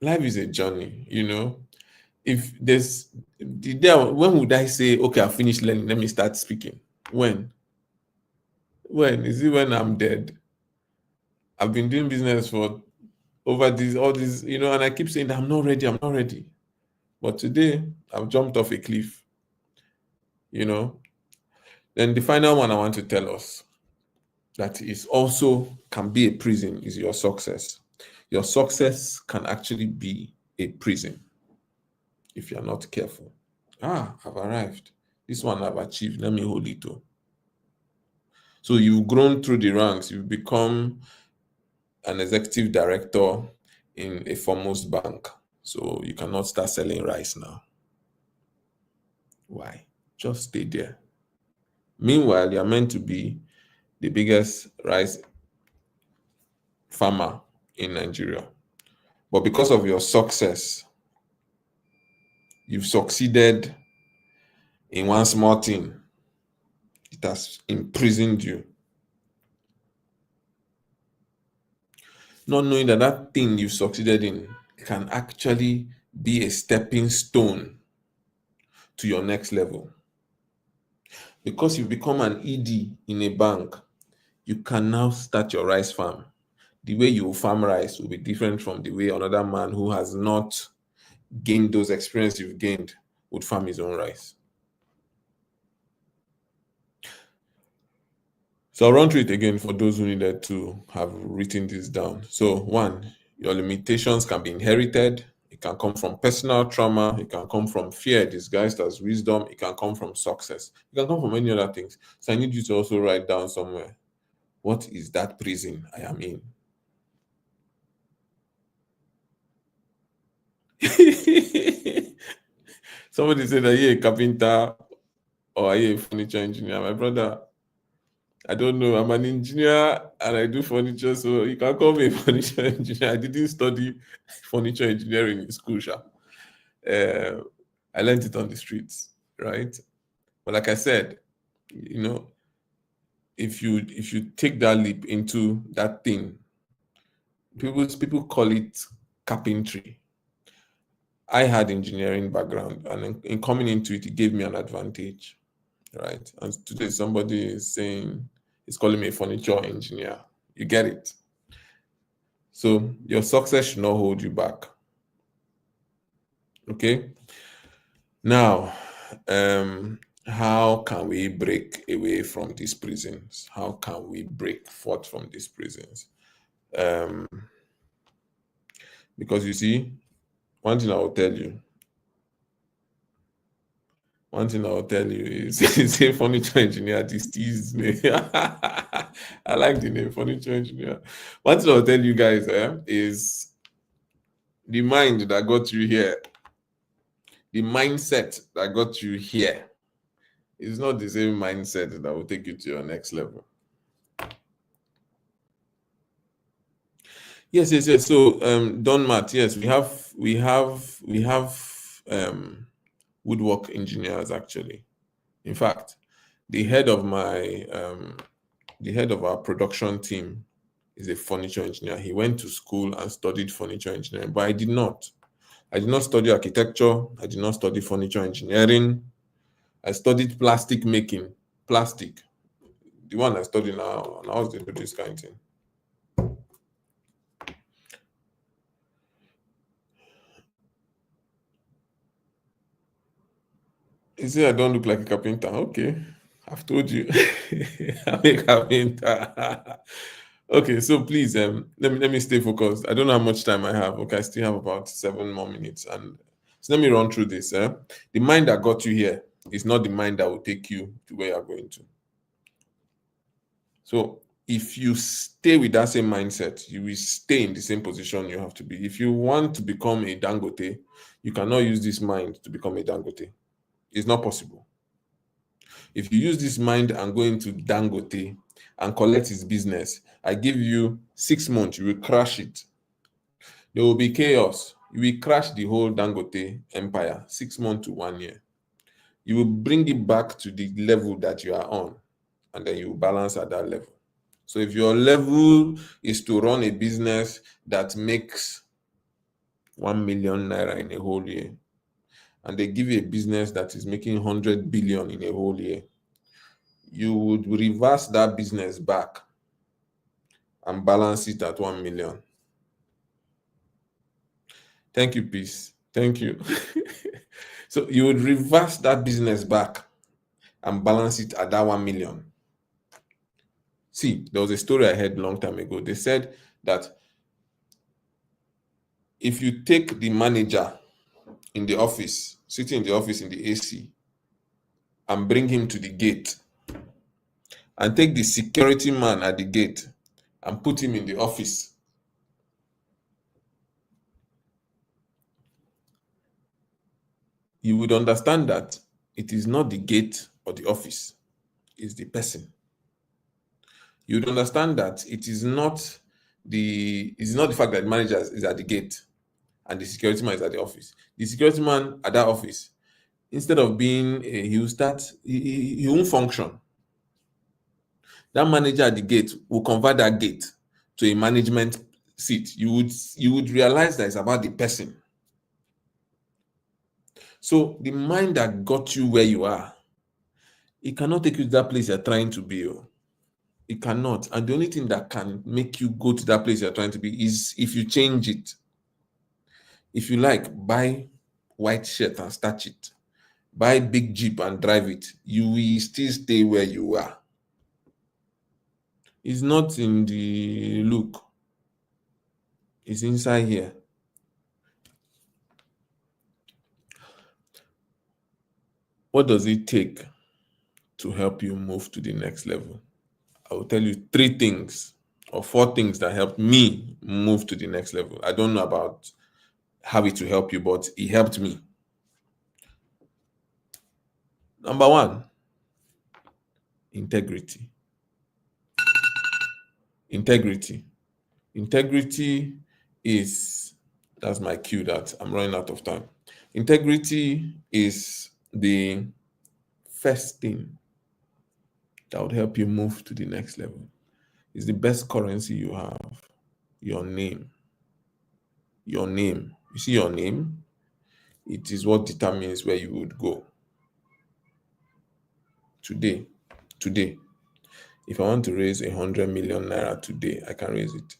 Life is a journey, If there's the day, when would I say, okay, I've finished learning, let me start speaking? When? Is it when I'm dead? I've been doing business for over all these, and I keep saying that I'm not ready. But today, I've jumped off a cliff, Then the final one I want to tell us that is also can be a prison is your success. Your success can actually be a prison if you're not careful. I've arrived. This one I've achieved. Let me hold it too. So you've grown through the ranks. You've become an executive director in a foremost bank. So you cannot start selling rice now. Why? Just stay there. Meanwhile, you're meant to be the biggest rice farmer in Nigeria. But because of your success, you've succeeded in one small thing. It has imprisoned you. Not knowing that that thing you've succeeded in can actually be a stepping stone to your next level. Because you've become an ED in a bank, you can now start your rice farm. The way you farm rice will be different from the way another man who has not gained those experiences you've gained would farm his own rice. So I'll run through it again for those who needed to have written this down. So 1, your limitations can be inherited. It can come from personal trauma. It can come from fear disguised as wisdom. It can come from success. It can come from many other things. So I need you to also write down somewhere, what is that prison I am in? Somebody said, are you a carpenter or are you a furniture engineer? My brother, I don't know. I'm an engineer and I do furniture, so you can call me a furniture engineer. I didn't study furniture engineering in school. I learned it on the streets, right? But like I said, if you take that leap into that thing, people call it carpentry. I had engineering background, and in coming into it, it gave me an advantage, right? And today somebody is saying, he's calling me a furniture engineer. You get it? So your success should not hold you back. Okay? Now, how can we break away from these prisons? How can we break forth from these prisons? Because you see, one thing I will tell you is, it's a furniture engineer. This tease me. I like the name furniture engineer. One thing I'll tell you guys is The mind that got you here, the mindset that got you here, is not the same mindset that will take you to your next level. Yes. So, Don Matt, yes, we have woodwork engineers actually. In fact, the head of our production team is a furniture engineer. He went to school and studied furniture engineering, but I did not. I did not study architecture. I did not study furniture engineering. I studied plastic making. Plastic. The one I study now, and I was into this kind of thing. You say I don't look like a carpenter. Okay. I've told you. I'm a carpenter. Okay, so please, let me stay focused. I don't know how much time I have. Okay, I still have about 7 more minutes, and so let me run through this. The mind that got you here is not the mind that will take you to where you are going to. So if you stay with that same mindset, you will stay in the same position you have to be. If you want to become a Dangote, you cannot use this mind to become a Dangote. It's not possible. If you use this mind and go into Dangote and collect his business, I give you 6 months, you will crash it. There will be chaos. You will crash the whole Dangote empire, 6 months to 1 year. You will bring it back to the level that you are on, and then you will balance at that level. So if your level is to run a business that makes 1 million naira in a whole year, and they give you a business that is making 100 billion in a whole year, you would reverse that business back and balance it at 1 million. Thank you, peace. Thank you. So you would reverse that business back and balance it at that 1 million. See, there was a story I heard a long time ago. They said that if you take the manager in the office, sitting in the office in the AC, and bring him to the gate, and take the security man at the gate and put him in the office, you would understand that it is not the gate or the office, it's the person. You would understand that it is not the fact that the manager is at the gate and the security man is at the office. The security man at that office, instead of being he will start, he won't function. That manager at the gate will convert that gate to a management seat. You would realize that it's about the person. So the mind that got you where you are, it cannot take you to that place you're trying to be. It cannot. And the only thing that can make you go to that place you're trying to be is if you change it. If you like, buy white shirt and starch it. Buy big Jeep and drive it. You will still stay where you are. It's not in the look. It's inside here. What does it take to help you move to the next level? I will tell you 3 things or 4 things that helped me move to the next level. I don't know about how it will help you, but it helped me. Number 1, integrity. Integrity is, that's my cue that I'm running out of time. Integrity is the first thing that would help you move to the next level. It's the best currency you have. Your name. Your name. You see your name? It is what determines where you would go. Today, if I want to raise 100 million naira today, I can raise it.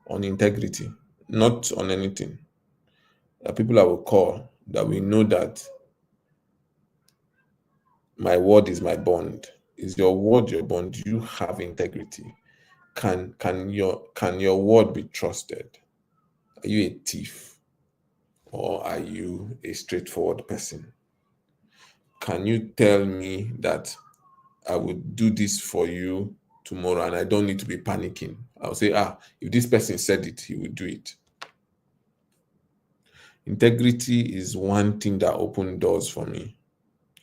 On integrity, not on anything. There are people I will call that we know that my word is my bond. Is your word your bond? Do you have integrity? Can your word be trusted? Are you a thief or are you a straightforward person? Can you tell me that I would do this for you tomorrow, and I don't need to be panicking. I'll say, if this person said it, he will do it. Integrity is one thing that opened doors for me.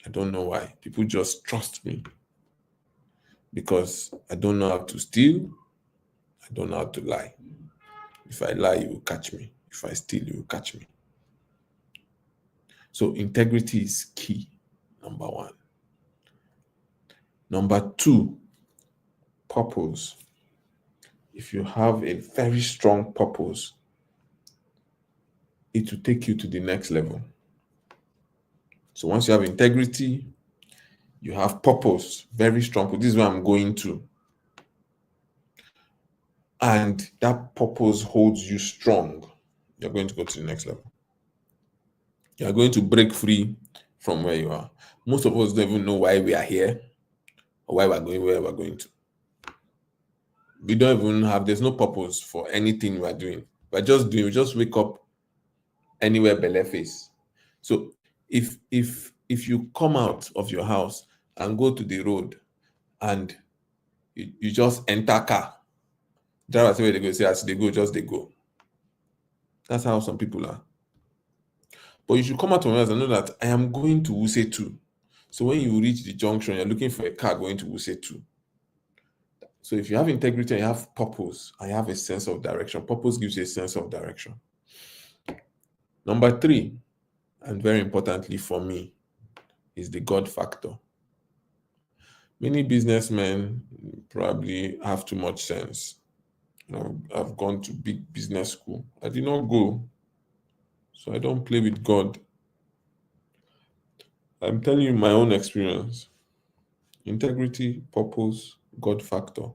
I don't know why. People just trust me because I don't know how to steal. I don't know how to lie. If I lie, you will catch me. If I steal, you will catch me. So integrity is key, number one. Number two, purpose. If you have a very strong purpose, it will take you to the next level. So once you have integrity, you have purpose, very strong. This is where I'm going to. And that purpose holds you strong. You're going to go to the next level. You're going to break free from where you are. Most of us don't even know why we are here or why we're going where we're going to. We don't even have, there's no purpose for anything we're doing. We're just doing, we just wake up anywhere belle face. So if you come out of your house and go to the road and you just enter car, driver say where they go, say as they go, just they go. That's how some people are. But you should come out from your house and know that I am going to Wuse 2. So when you reach the junction, you're looking for a car going to Wuse 2. So if you have integrity and you have purpose, I have a sense of direction. Purpose gives you a sense of direction. Number 3, and very importantly for me, is the God factor. Many businessmen probably have too much sense. I've gone to big business school. I did not go, so I don't play with God. I'm telling you my own experience. Integrity, purpose, God factor.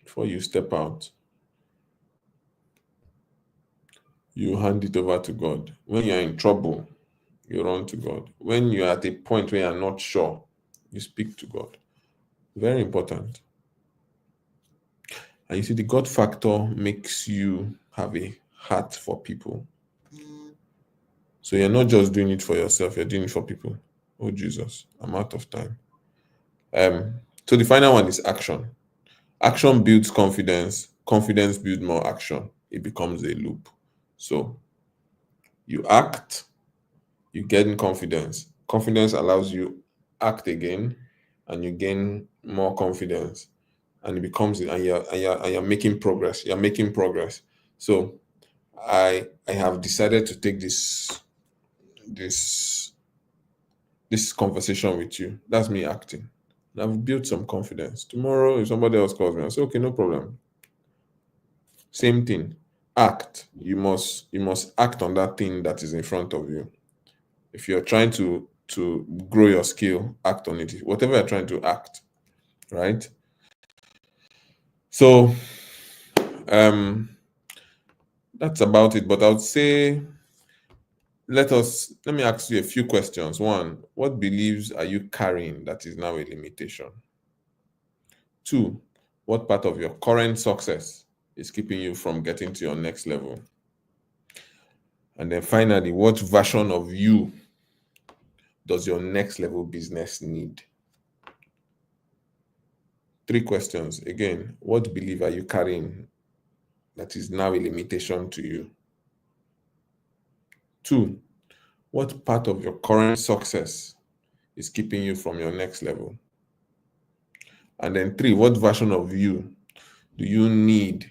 Before you step out, you hand it over to God. When you're in trouble, you run to God. When you're at a point where you're not sure, you speak to God. Very important. And you see, the God factor makes you have a heart for people. So you're not just doing it for yourself, you're doing it for people. Oh, Jesus, I'm out of time. So the final one is action. Action builds confidence. Confidence builds more action. It becomes a loop. So you act, you gain confidence. Confidence allows you act again, and you gain more confidence, and it becomes, and you're making progress. You're making progress. So I have decided to take this conversation with you. That's me acting. And I've built some confidence. Tomorrow, if somebody else calls me, I say, okay, no problem. Same thing. Act. You must act on that thing that is in front of you. If you're trying to grow your skill, act on it. Whatever you're trying to act, right? So that's about it. But I would say let me ask you a few questions. One, what beliefs are you carrying that is now a limitation? 2, what part of your current success is keeping you from getting to your next level? And then finally, what version of you does your next level business need? 3 questions. Again, what belief are you carrying that is now a limitation to you? 2, what part of your current success is keeping you from your next level? And then 3, what version of you do you need,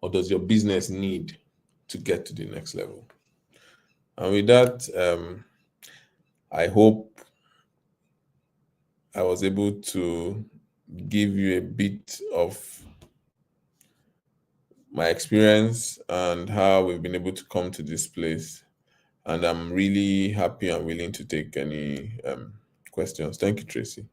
or does your business need, to get to the next level? And with that, I hope I was able to give you a bit of my experience and how we've been able to come to this place. And I'm really happy and willing to take any questions. Thank you, Tracy.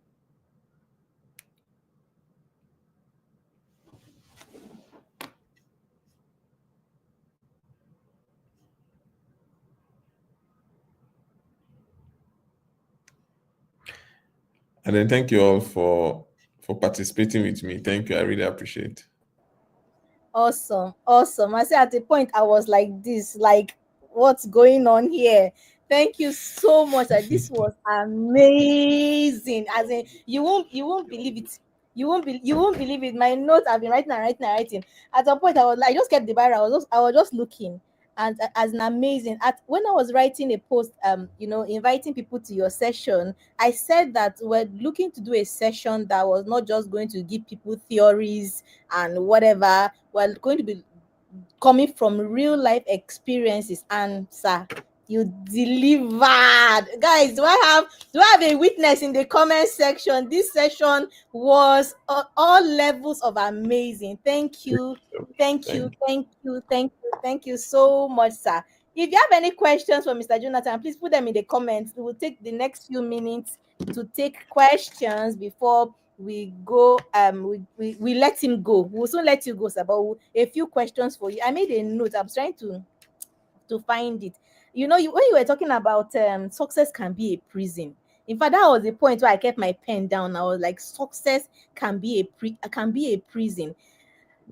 And then thank you all for participating with me. Thank you. I really appreciate it. Awesome. I said at the point I was like this, like what's going on here? Thank you so much. This was amazing. As in, you won't believe it. You won't believe it. My notes I've been writing and writing and writing. At a point, I just kept the Bible. I was just looking, and as an amazing. At when I was writing a post, inviting people to your session, I said that we're looking to do a session that was not just going to give people theories and whatever. We're going to be coming from real life experiences, and sir, you delivered. Guys, do I have a witness in the comment section? This session was all levels of amazing. Thank you, thank you, Thank thank you, thank you, thank you so much, sir. If you have any questions for Mr. Jonathan, please put them in the comments. We will take the next few minutes to take questions before we go. We let him go. We'll soon let you go, sir, but a few questions for you. I made a note. I'm trying to find it. When you were talking about success can be a prison. In fact, that was the point where I kept my pen down. I was like, success can be a prison.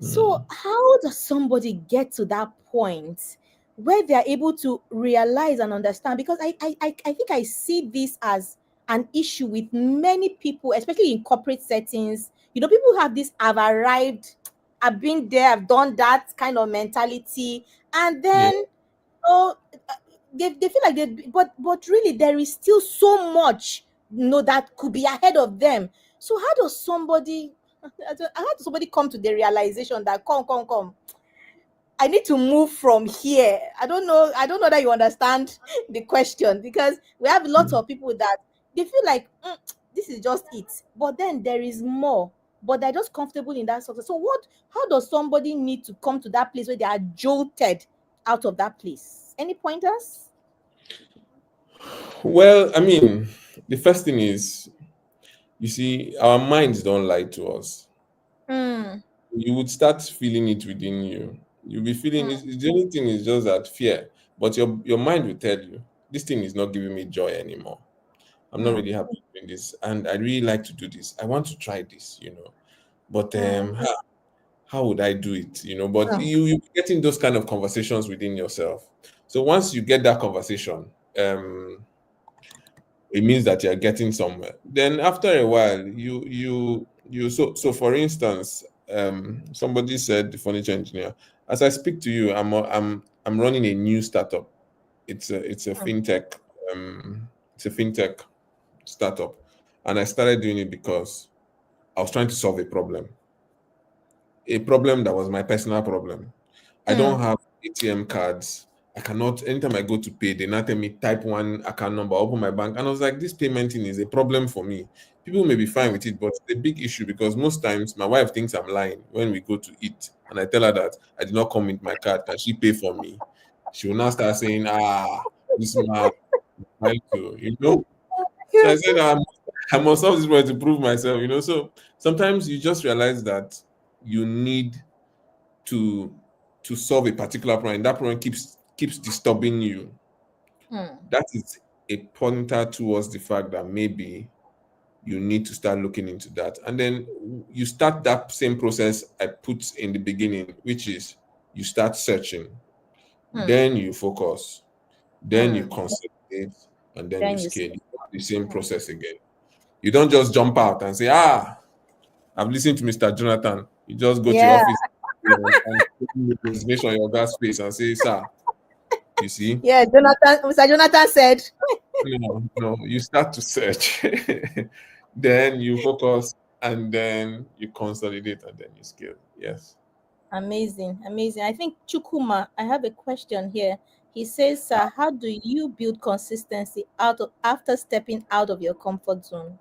you. So, how does somebody get to that point where they are able to realize and understand? Because I think I see this as an issue with many people, especially in corporate settings. People have this "I've arrived, I've been there, I've done that" kind of mentality, and Yeah. then oh, they feel like but really there is still so much that could be ahead of them. So how does somebody come to the realization that come, I need to move from here? I don't know that you understand the question, because we have lots of people that they feel like this is just it, but then there is more, but they're just comfortable in that success. So how does somebody need to come to that place where they are jolted out of that place? Any pointers? Well, I mean, the first thing is, you see, our minds don't lie to us. Mm, You would start feeling it within you. You'll be feeling mm, it. The only thing is just that fear. But your mind will tell you, this thing is not giving me joy anymore. I'm not mm, really happy doing this. And I really like to do this. I want to try this. But mm, how would I do it? But mm, you getting those kind of conversations within yourself. So once you get that conversation, it means that you're getting somewhere. Then after a while, so for instance, somebody said, the furniture engineer, as I speak to you, I'm running a new startup. It's a mm, fintech, it's a fintech startup, and I started doing it because I was trying to solve a problem that was my personal problem. I don't mm, have ATM cards. I cannot, anytime I go to pay, they now tell me type one account number, open my bank. And I was like, this payment thing is a problem for me. People may be fine with it, but it's a big issue because most times my wife thinks I'm lying when we go to eat. And I tell her that I did not come with my card. Can she pay for me? She will now start saying, this man, trying to. So I said, I must solve this problem to prove myself. So sometimes you just realize that you need to solve a particular problem. That problem keeps disturbing you. mm, That is a pointer towards the fact that maybe you need to start looking into that. And then you start that same process I put in the beginning, which is you start searching, mm, then you focus, then you mm. consolidate, and then you Then you scale. say, The same mm. process again. You don't just jump out and say, I've listened to Mr. Jonathan. You just go to your Yeah, office and put the resignation on your guy's face and say, sir, you see? yeah. Mr. Jonathan said, No, no, you start to search, then you focus, and then you consolidate, and then you scale. Yes. amazing, amazing. I think Chukuma, I have a question here. He says, how do you build consistency after stepping out of your comfort zone?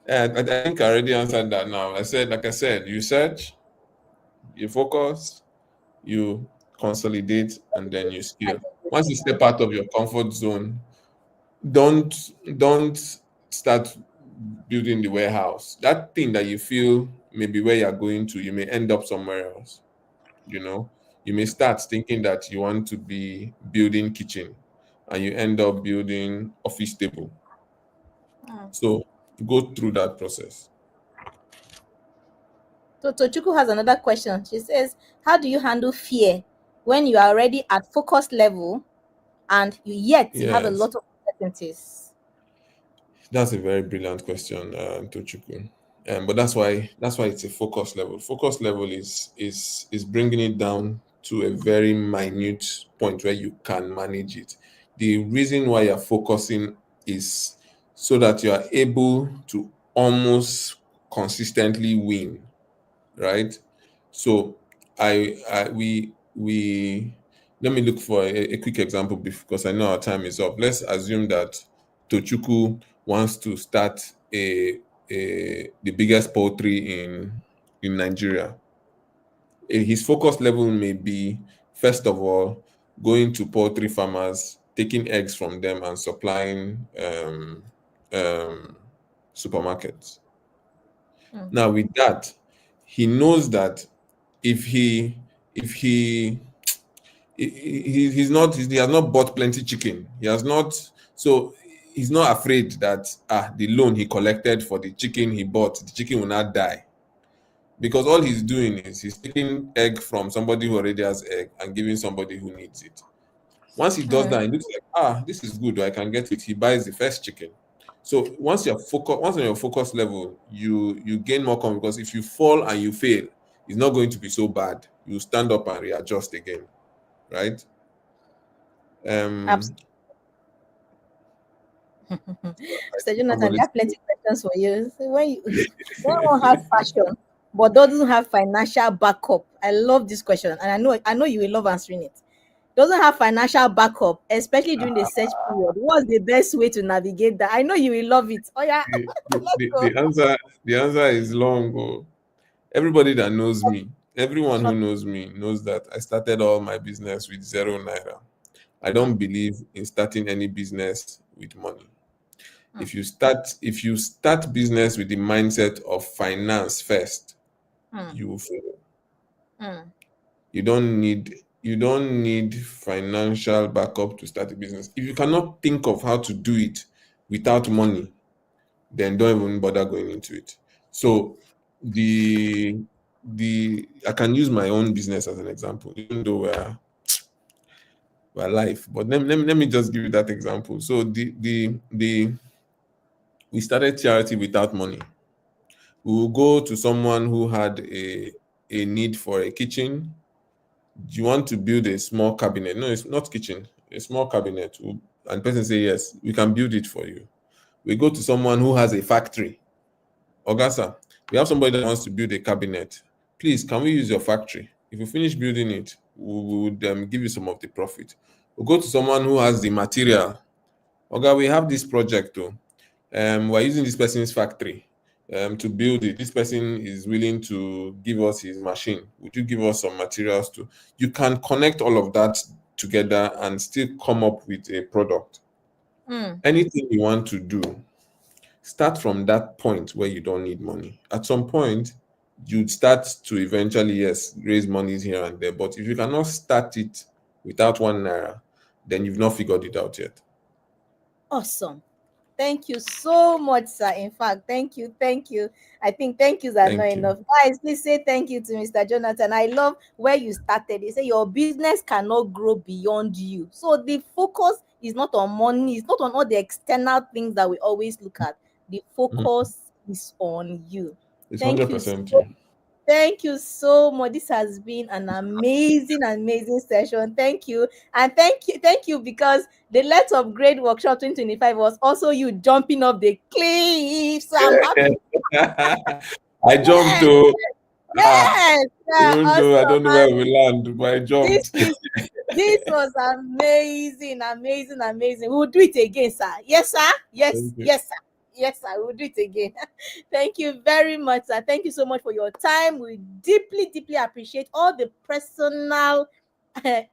And I think I already answered that now. Like I said, you search, you focus, you consolidate, and then you And scale. then you Once you step out of your comfort zone, don't don't start building the warehouse. That thing that you feel maybe where you're going to, you may end up somewhere else. you know you may start thinking that you want to be building kitchen and you end up building office table. mm. So go through that process. So Tochuku has another question. She says, how do you handle fear when you are already at focus level and yet you have a Yes, lot of uncertainties? that's a very brilliant question, Tochukwu. But that's why it's a focus level. Focus level is bringing it down to a very minute point where you can manage it. The reason why you're focusing is so that you are able to almost consistently win, right? So we let me look for a quick example because I know our time is up. Let's assume that Tochukwu wants to start the biggest poultry in Nigeria. His focus level may be, first of all, going to poultry farmers, taking eggs from them, and supplying um, supermarkets. Mm. Now, with that, he knows that if he's not he has not bought plenty chicken, he has not, so he's not afraid that the loan he collected for the chicken he bought, the chicken will not die, because all he's doing is he's taking egg from somebody who already has egg and giving somebody who needs it. Once he does that, he looks like, this is good, I can get it. He buys the first chicken. So once on your focus level, you gain more confidence, because if you fall and you fail, it's not going to be so bad. You stand up and readjust again, right? Absolutely. Um, Mr. Jonathan, we somebody, have plenty of questions for you. So when one have passion but doesn't have financial backup, I love this question, and I know you will love answering it. Doesn't have financial backup, especially during the search period. What's the best way to navigate that? I know you will love it. Oh yeah, the, let's go. the answer is long. Oh. Everybody that knows me, everyone who knows me knows that I started all my business with 0 naira. I don't believe in starting any business with money. If you start business with the mindset of finance first, Mm, you will fail. mm. You don't need financial backup to start a business. If you cannot think of how to do it without money, then don't even bother going into it. So the I can use my own business as an example, even though we're live. But let me just give you that example. So the we started charity without money. We will go to someone who had a need for a kitchen. Do you want to build a small cabinet? No, it's not kitchen, a small cabinet. And person say, yes, we can build it for you. We go to someone who has a factory. Ogasa, we have somebody that wants to build a cabinet. Please, can we use your factory? If you finish building it, we would give you some of the profit. We go to someone who has the material. Oga, we have this project too. We're using this person's factory to build it. This person is willing to give us his machine. Would you give us some materials too? You can connect all of that together and still come up with a product. Mm. Anything you want to do, start from that point where you don't need money. At some point, you'd start to eventually, yes, raise monies here and there. But if you cannot start it without 1 naira, then you've not figured it out yet. Awesome. Thank you so much, sir. In fact, thank you, thank you. I think thank yous are not Thank you. enough. Guys, please say thank you to Mr. Jonathan. I love where you started. You say your business cannot grow beyond you. So the focus is not on money, it's not on all the external things that we always look at. The Mhm. focus is on you. It's Thank you 100% so you. Thank you so much. This has been an amazing, amazing session. Thank you. And thank you because the Let's Upgrade Workshop 2025 was also you jumping off the cliff. So I'm happy. I jumped Yes, to yes. Yeah, even though I don't awesome. know where we land, but I This jumped. is this was amazing, amazing, amazing. We'll do it again, sir. Yes, sir. Yes, Thank you. yes, sir. Yes, sir. We'll do it again. Thank you very much, sir. Thank you so much for your time. We deeply, deeply appreciate all the personal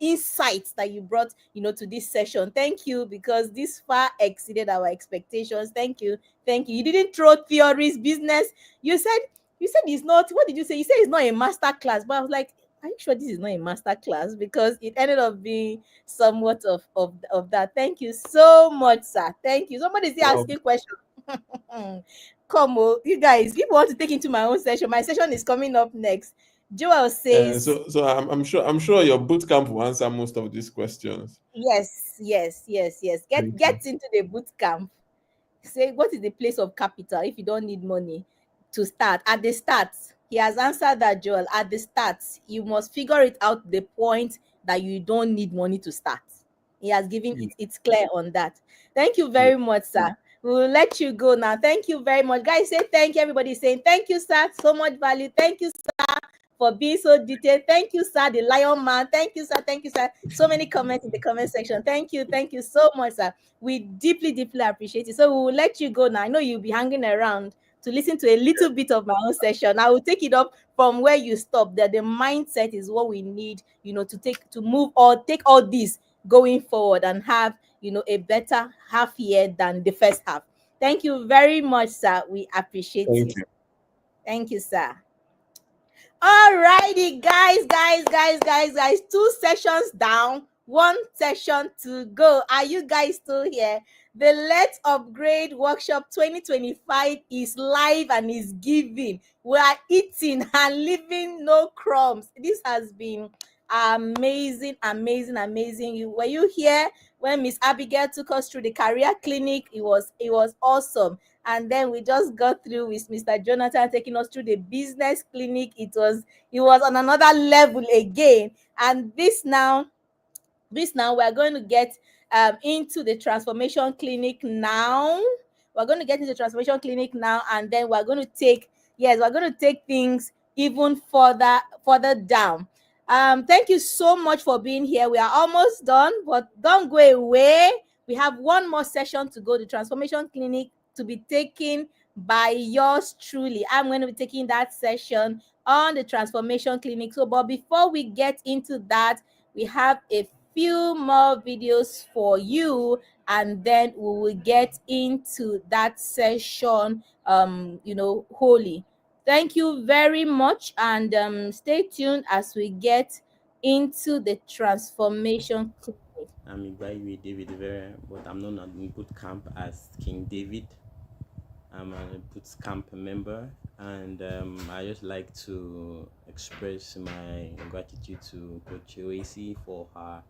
insights that you brought, to this session. Thank you, because this far exceeded our expectations. Thank you. Thank you. You didn't throw theories, business. You said it's not. What did you say? You said it's not a master class, but I was like, are you sure this is not a master class? Because it ended up being somewhat of that. Thank you so much, sir. Thank you. Somebody's still Oh, asking questions. Come on, you guys. If you want to take into my own session, my session is coming up next. Joel says, So I'm sure your boot camp will answer most of these questions. yes. Thank you. Get into the boot camp. Say, what is the place of capital if you don't need money to start? At the start, he has answered that, Joel. At the start, you must figure it out the point that you don't need money to start. He has given it, it's clear on that. Thank you Yeah. very much, sir. We will let you go now. Thank you very much. Guys, say thank you. Everybody saying thank you, sir. So much value. Thank you, sir, for being so detailed. Thank you, sir, the lion man. Thank you, sir. Thank you, sir. So many comments in the comment section. Thank you. Thank you so much, sir. We deeply appreciate it. So we will let you go now. I know you'll be hanging around to listen to a little bit of my own session. I will take it up from where you stopped. That the mindset is what we need, to move or take all this going forward and have, a better half year than the first half. Thank you very much, sir. We appreciate Thank it. you. Thank you, sir. Alrighty, guys. 2 sessions down, 1 session to go. Are you guys still here? The Let's Upgrade Workshop 2025 is live and is giving. We are eating and leaving no crumbs. This has been amazing. Were you here when Miss Abigail took us through the career clinic? It was awesome. And then we just got through with Mr. Jonathan taking us through the business clinic. It was on another level again. And this now we're going to get into the transformation clinic now. We're going to get into the transformation clinic now, and then we're going to take things even further down. Thank you so much for being here. We are almost done, but don't go away. We have one more session to go. The transformation clinic to be taken by yours truly. I'm going to be taking that session on the transformation clinic. So, but before we get into that, we have a few more videos for you, and then we will get into that session wholly. Thank you very much, and stay tuned as we get into the transformation clinic. I'm Igbaigwe David Vera, but I'm known in boot camp as King David. I'm a boot camp member, and I just like to express my gratitude to Coach Oasi for her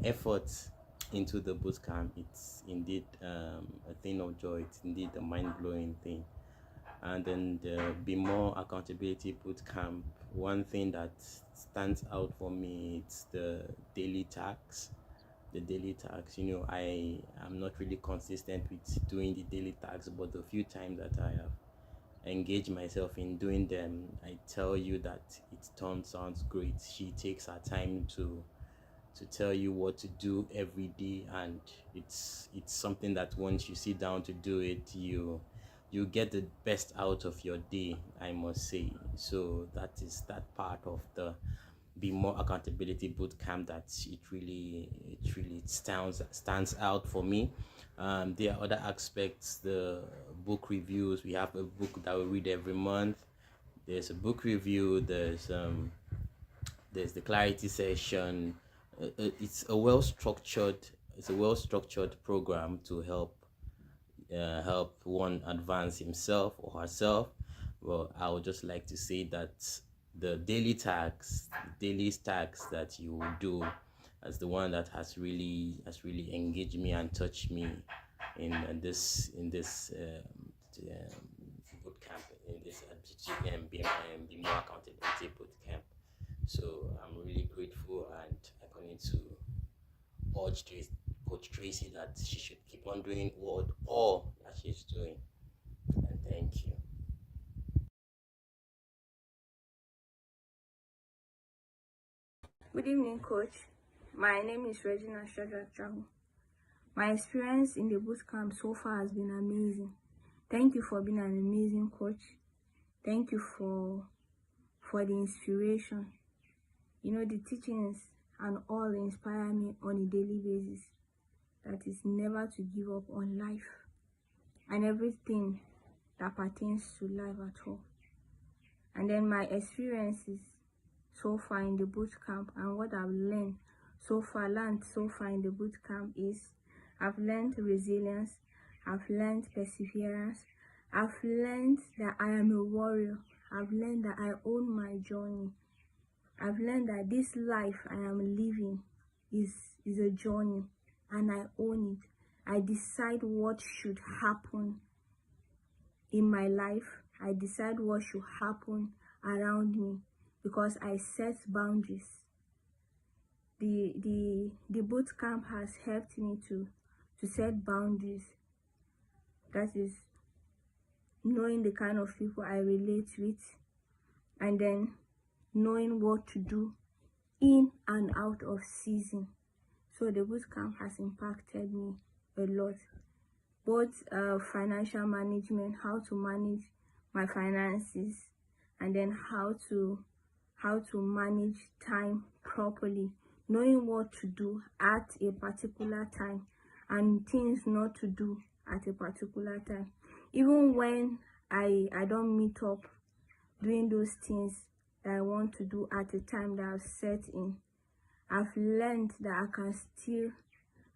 efforts into the boot camp. It's indeed a thing of joy. It's indeed a mind-blowing thing. And then the Be More Accountability Boot Camp, one thing that stands out for me, it's the daily tasks. I am not really consistent with doing the daily tasks, but the few times that I have engaged myself in doing them, I tell you that it turns out great. She takes her time to tell you what to do every day, and it's something that once you sit down to do it, you get the best out of your day, I must say. So that is that part of the Be More Accountability Boot Camp that it really stands out for me. There are other aspects, the book reviews. We have a book that we read every month. There's a book review. There's the clarity session. It's a well structured program to help one advance himself or herself. Well, I would just like to say that the daily tasks that you will do as the one that has really engaged me and touched me in this boot camp, in this Be More Accountability boot camp. So I'm really grateful, and I continue to urge Coach Tracy that she should keep on doing all that she's doing. And thank you. Good evening, Coach. My name is Regina Shadrack. My experience in the boot camp so far has been amazing. Thank you for being an amazing coach. Thank you for the inspiration. The teachings and all inspire me on a daily basis. That is never to give up on life and everything that pertains to life at all. And then my experiences so far in the boot camp and what I've learned so far in the boot camp is I've learned resilience, I've learned perseverance, I've learned that I am a warrior, I've learned that I own my journey, I've learned that this life I am living is a journey, and I own it. I decide what should happen in my life. I decide what should happen around me because I set boundaries. The boot camp has helped me to set boundaries. That is knowing the kind of people I relate with, and then knowing what to do in and out of season. So the boot camp has impacted me a lot, both financial management, how to manage my finances, and then how to manage time properly, knowing what to do at a particular time and things not to do at a particular time. Even when I don't meet up doing those things that I want to do at a time that I've set in, I've learned that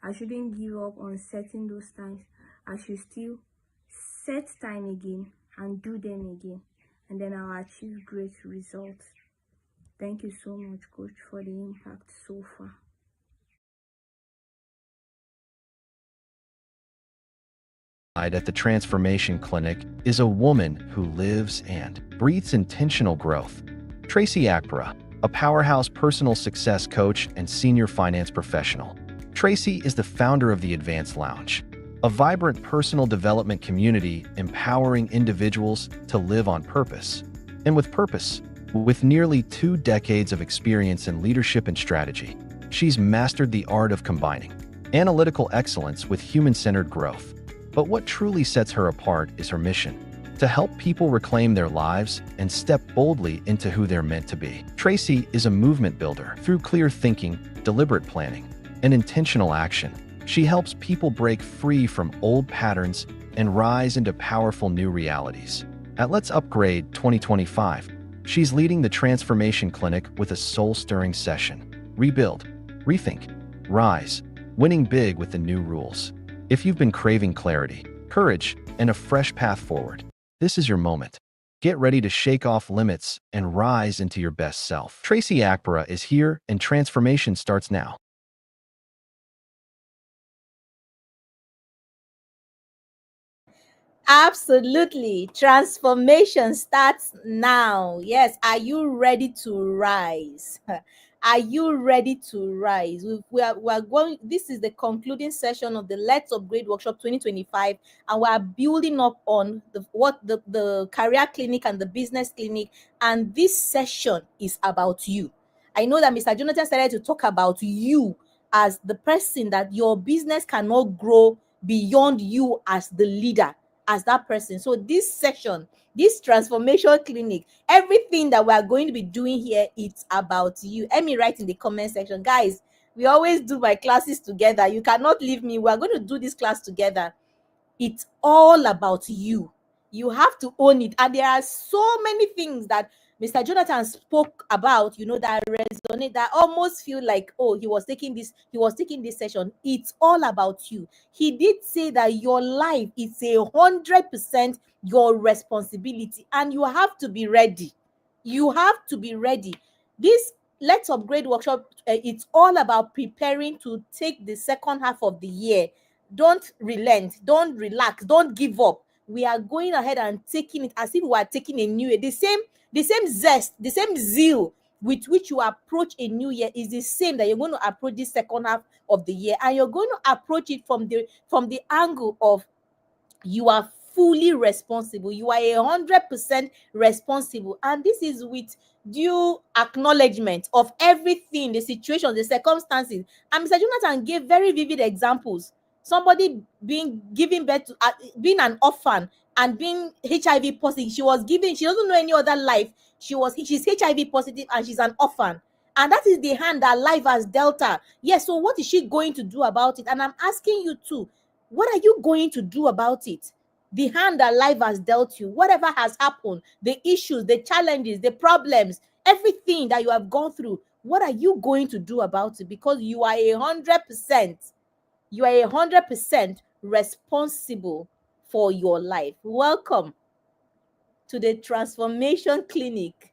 I shouldn't give up on setting those times. I should still set time again and do them again, and then I'll achieve great results. Thank you so much, Coach, for the impact so far. At the Transformation Clinic is a woman who lives and breathes intentional growth. Tracy Akpara, a powerhouse personal success coach and senior finance professional. Tracy is the founder of the Advanced Lounge, a vibrant personal development community empowering individuals to live on purpose. And with purpose, with nearly 2 decades of experience in leadership and strategy, she's mastered the art of combining analytical excellence with human-centered growth. But what truly sets her apart is her mission: to help people reclaim their lives and step boldly into who they're meant to be. Tracy is a movement builder. Through clear thinking, deliberate planning, and intentional action, she helps people break free from old patterns and rise into powerful new realities. At Let's Upgrade 2025, she's leading the Transformation Clinic with a soul-stirring session: Rebuild, Rethink, Rise, winning big with the new rules. If you've been craving clarity, courage, and a fresh path forward, this is your moment. Get ready to shake off limits and rise into your best self. Tracy Akpara is here, and transformation starts now. Absolutely. Transformation starts now. Yes. Are you ready to rise? Are you ready to rise? We are going, this is the concluding session of the Let's Upgrade Workshop 2025, and we are building up on the career clinic and the business clinic. And this session is about you. I know that Mr. Jonathan started to talk about you as the person that your business cannot grow beyond you as the leader, as that person. So this session, this transformation clinic, everything that we are going to be doing here, it's about you. Let me write in the comment section, guys. We always do my classes together. You cannot leave me. We are going to do this class together. It's all about you. You have to own it. And there are so many things that Mr. Jonathan spoke about, that resonate, that almost feel like, oh, he was taking this session. It's all about you. He did say that your life is 100% your responsibility, and you have to be ready. You have to be ready. This Let's Upgrade workshop, it's all about preparing to take the second half of the year. Don't relent, don't relax, don't give up. We are going ahead and taking it as if we are taking a new year. The same zest, the same zeal with which you approach a new year is the same that you're going to approach this second half of the year, and you're going to approach it from the angle of you are fully responsible. You are 100% responsible. And this is with due acknowledgement of everything, the situation, the circumstances. And Mr. Jonathan gave very vivid examples. Somebody giving birth to, being an orphan and being HIV positive. She doesn't know any other life. She's HIV positive and she's an orphan. And that is the hand that life has dealt her. Yes, so what is she going to do about it? And I'm asking you too, what are you going to do about it? The hand that life has dealt you, whatever has happened, the issues, the challenges, the problems, everything that you have gone through, what are you going to do about it? Because you are 100% responsible for your life. Welcome to the Transformation Clinic.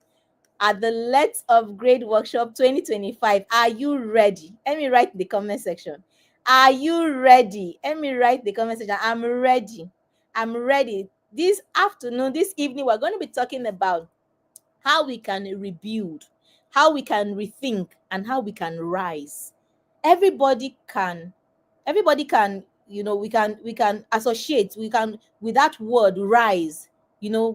at the Let's Upgrade Workshop 2025. Are you ready? Let me write in the comment section. Are you ready? Let me write in the comment section. I'm ready. I'm ready. This afternoon, this evening, we're going to be talking about how we can rebuild, how we can rethink, and how we can rise. Everybody can, everybody can, we can associate, we can, with that word rise.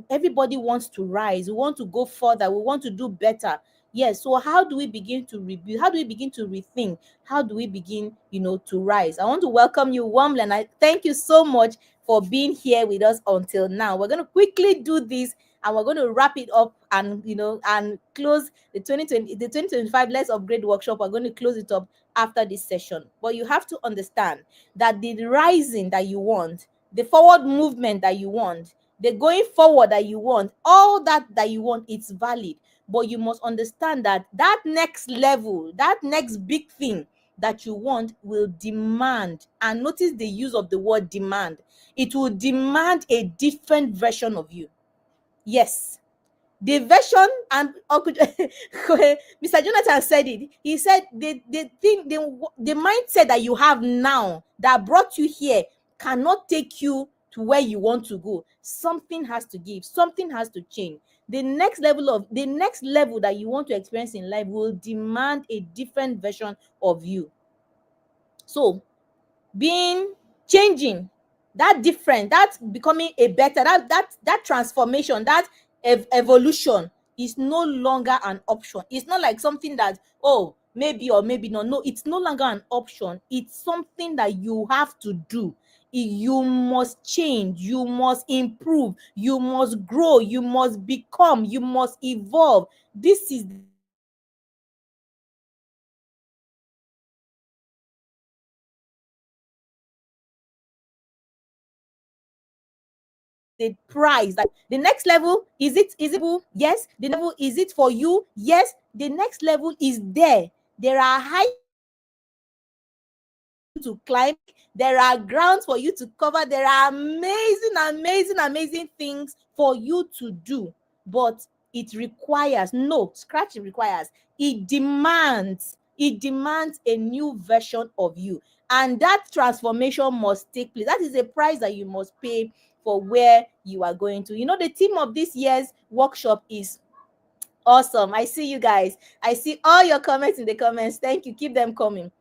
Everybody wants to rise. We want to go further. We want to do better. Yes. So how do we begin to rebuild? How do we begin to rethink? How do we begin, to rise? I want to welcome you warmly, and I thank you so much for being here with us until now. We're going to quickly do this, and we're going to wrap it up, and and close the 2025 Let's Upgrade workshop. We're going to close it up after this session. But you have to understand that the rising that you want, the forward movement that you want, the going forward that you want, all that you want, it's valid. But you must understand that that next level, that next big thing that you want will demand, and notice the use of the word demand, it will demand a different version of you. Yes, the version, and Mr. Jonathan said it. He said the thing, the mindset that you have now that brought you here cannot take you to where you want to go. Something has to give, something has to change. The next level that you want to experience in life will demand a different version of you. So being changing, that different, that becoming a better, that transformation, that evolution is no longer an option. It's not like something that, oh, maybe or maybe not. No, it's no longer an option. It's something that you have to do. You must change, you must improve, you must grow, you must become, you must evolve. This is the price. That the next level, is it yes, the level, is it for you? Yes, the next level is there. There are heights to climb, there are grounds for you to cover, there are amazing things for you to do. But it requires, no, scratch, it requires, it demands a new version of you, and that transformation must take place. That is a price that you must pay for where you are going to. The theme of this year's workshop is awesome. I see you guys. I see all your comments in the comments. Thank you. Keep them coming.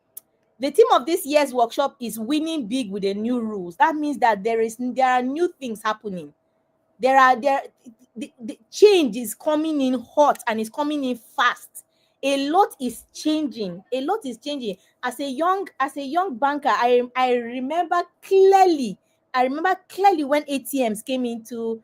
The theme of this year's workshop is winning big with the new rules. That means that there are new things happening. The change is coming in hot, and it's coming in fast. A lot is changing. As a young banker, I remember clearly. When ATMs came into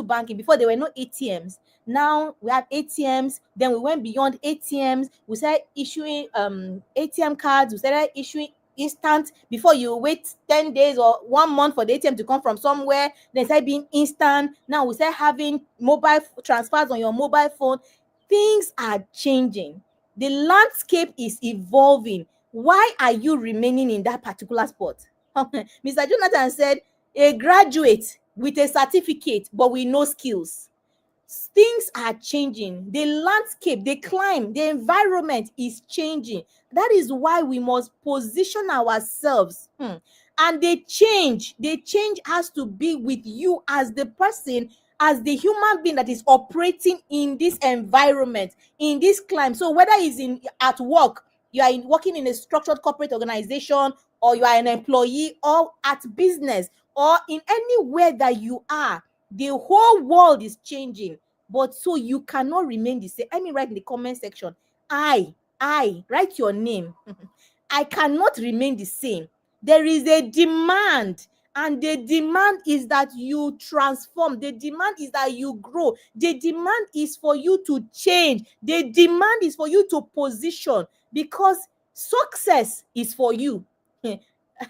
banking. Before, there were no ATMs. Now we have ATMs. Then we went beyond ATMs. We started issuing ATM cards. We started issuing instant. Before, you wait 10 days or 1 month for the ATM to come from somewhere. Then start being instant. Now we start having mobile transfers on your mobile phone. Things are changing. The landscape is evolving. Why are you remaining in that particular spot? Mr. Jonathan said, a graduate with a certificate but with no skills. Things are changing. The landscape, the climate, the environment is changing. That is why we must position ourselves. And the change has to be with you as the person, as the human being that is operating in this environment, in this climate. So whether it's at work, you are working in a structured corporate organization, or you are an employee, or at business, or in anywhere that you are, the whole world is changing. But so you cannot remain the same. Let me write in the comment section, I write your name. I cannot remain the same. There is a demand, and the demand is that you transform. The demand is that you grow. The demand is for you to change. The demand is for you to position, because success is for you.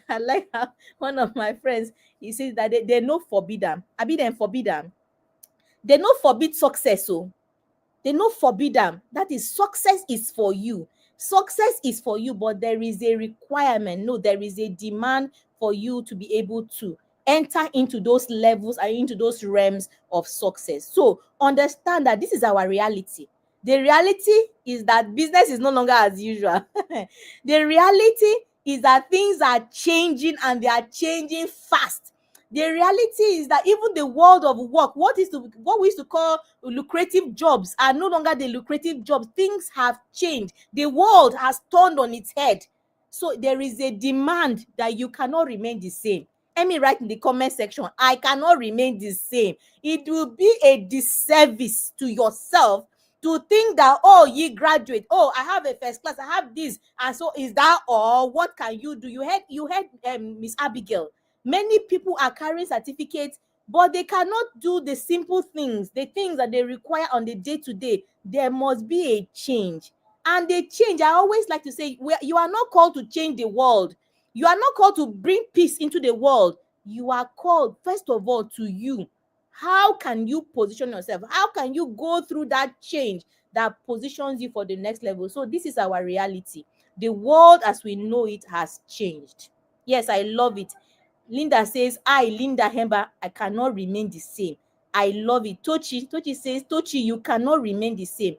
I like how one of my friends, he says that they no forbid them. I be them forbid them. They no forbid success. So they no forbid them. That is, success is for you. Success is for you, but there is a requirement. No, there is a demand for you to be able to enter into those levels and into those realms of success. So understand that this is our reality. The reality is that business is no longer as usual. The reality is that things are changing, and they are changing fast. The reality is that even the world of work, what we used to call lucrative jobs, are no longer the lucrative jobs. Things have changed. The world has turned on its head. So there is a demand that you cannot remain the same. Let me write in the comment section, I cannot remain the same. It will be a disservice to yourself to think that, oh, ye graduate, oh, I have a first class, I have this, and so is that all? What can you do? You heard Miss Abigail. Many people are carrying certificates, but they cannot do the simple things, the things that they require on the day to day. There must be a change. And the change, I always like to say, you are not called to change the world. You are not called to bring peace into the world. You are called, first of all, to you. How can you position yourself? How can you go through that change that positions you for the next level? So this is our reality. The world as we know it has changed. Yes, I love it. Linda says, Linda Hemba, I cannot remain the same. I love it. Tochi says, Tochi, you cannot remain the same.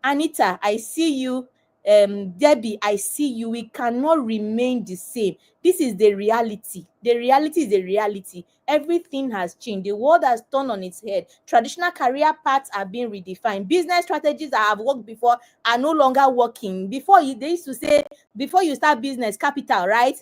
Anita, I see you. Debbie, I see you. We cannot remain the same. This is the reality. The reality is the reality. Everything has changed. The world has turned on its head. Traditional career paths are being redefined. Business strategies that have worked before are no longer working. They used to say, before you start business, capital, right?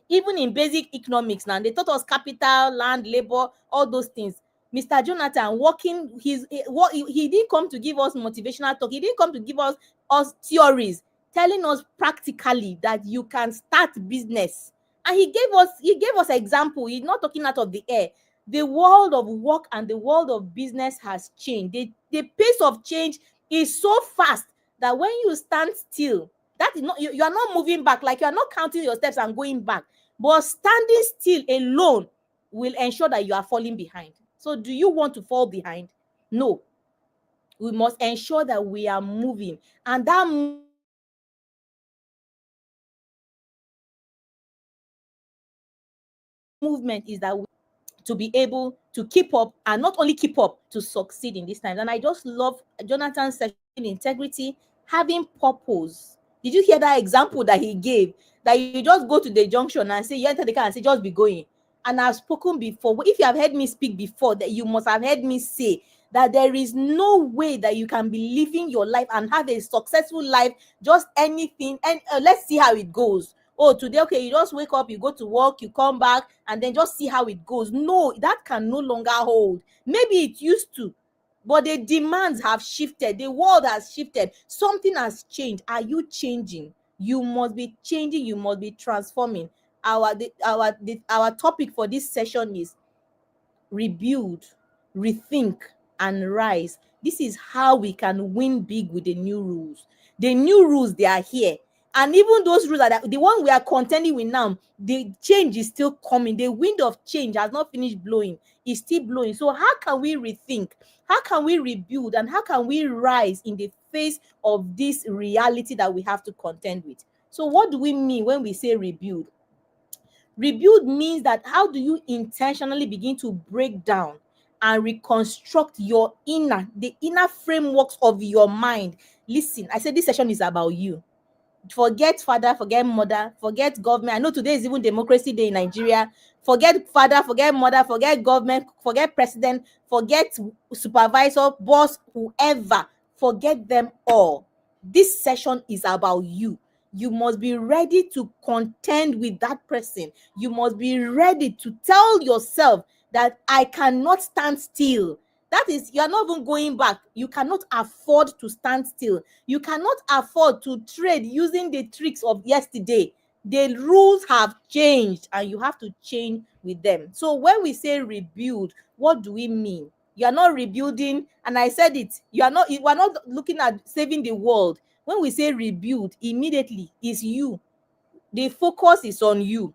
Even in basic economics now, they taught us capital, land, labor, all those things. Mr. Jonathan working, he didn't come to give us motivational talk. He didn't come to give us theories, telling us practically that you can start business. And he gave us example. He's not talking out of the air. The world of work and the world of business has changed. The pace of change is so fast that when you stand still, that is not, you are not moving back, like you are not counting your steps and going back. But standing still alone will ensure that you are falling behind. So do you want to fall behind? No. We must ensure that we are moving. And that movement is that we to be able to keep up, and not only keep up, to succeed in this time. And I just love Jonathan's session, integrity, having purpose. Did you hear that example that he gave? That you just go to the junction and say, you enter the car and say, just be going. And I've spoken before. If you have heard me speak before, that you must have heard me say that there is no way that you can be living your life and have a successful life, just anything. And let's see how it goes. Oh, today, okay, you just wake up, you go to work, you come back, and then just see how it goes. No, that can no longer hold. Maybe it used to, but the demands have shifted. The world has shifted. Something has changed. Are you changing? You must be changing. You must be transforming. Our topic for this session is rebuild, rethink, and rise. This is how we can win big with the new rules. The new rules, they are here. And even those rules are the one we are contending with now, the change is still coming. The wind of change has not finished blowing. It's still blowing. So how can we rethink? How can we rebuild? And how can we rise in the face of this reality that we have to contend with? So what do we mean when we say rebuild? Rebuild means that how do you intentionally begin to break down and reconstruct the inner frameworks of your mind. Listen, I said this session is about you. Forget father, forget mother, forget government. I know today is even Democracy Day in Nigeria. Forget father, forget mother, forget government, forget president, forget supervisor, boss, whoever. Forget them all. This session is about you. You must be ready to contend with that person. You must be ready to tell yourself that I cannot stand still. That is, you are not even going back. You cannot afford to stand still. You cannot afford to trade using the tricks of yesterday. The rules have changed and you have to change with them. So when we say rebuild, what do we mean? You are not rebuilding, and I said it, you are not looking at saving the world. When we say rebuild, immediately is you. The focus is on you.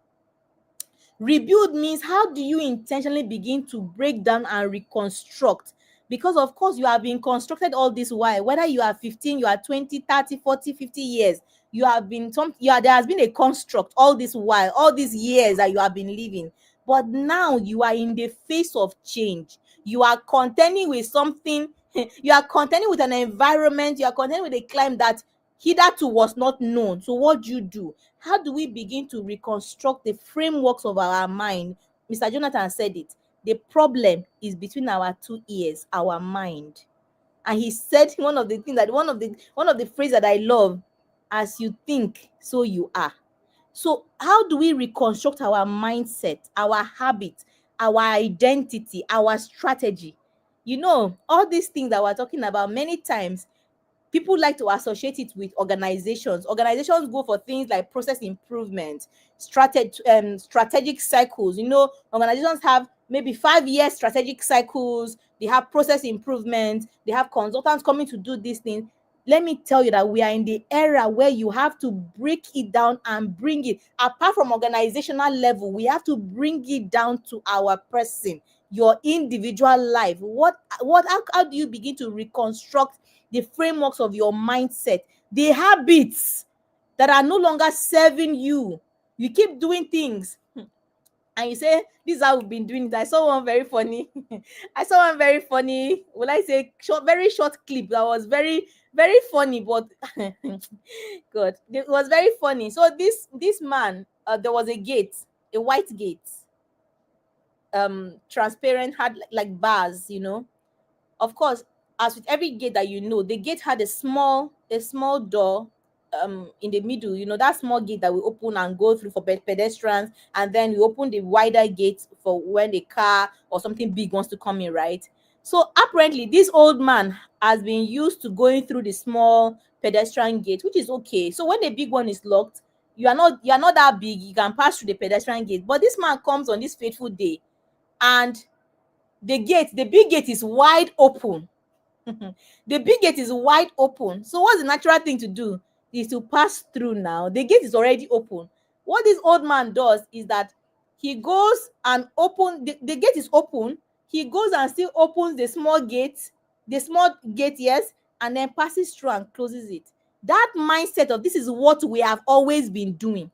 Rebuild means how do you intentionally begin to break down and reconstruct? Because of course you have been constructed all this while, whether you are 15, you are 20, 30, 40, 50 years, there has been a construct all this while, all these years that you have been living. But now you are in the face of change. You are contending with something You are contending with an environment, you are contending with a climate that hitherto was not known. So what do you do? How do we begin to reconstruct the frameworks of our mind? Mr. Jonathan said it. The problem is between our two ears, our mind. And he said one of the phrase that I love, as you think, so you are. So how do we reconstruct our mindset, our habit, our identity, our strategy? All these things that we're talking about, many times people like to associate it with organizations. Organizations go for things like process improvement, strategic cycles. Organizations have maybe 5 year strategic cycles. They have process improvement. They have consultants coming to do these things. Let me tell you that we are in the era where you have to break it down and bring it apart from organizational level. We have to bring it down to our person, your individual life. How do you begin to reconstruct the frameworks of your mindset, the habits that are no longer serving you? You keep doing things and you say, this is how we've been doing it. I saw one very funny will I say very short clip that was very, very funny, but god, it was very funny. So this man, there was a gate, a white gate, transparent, had like bars. Of course, as with every gate that the gate had a small door in the middle. That small gate that we open and go through for pedestrians, and then we open the wider gate for when a car or something big wants to come in, right? So apparently this old man has been used to going through the small pedestrian gate, which is okay. So when the big one is locked, you are not that big, you can pass through the pedestrian gate. But this man comes on this fateful day, and the big gate is wide open. The big gate is wide open. So what's the natural thing to do? Is to pass through now. The gate is already open. What this old man does is that he goes and the gate is open. He goes and still opens the small gate, yes, and then passes through and closes it. That mindset of this is what we have always been doing.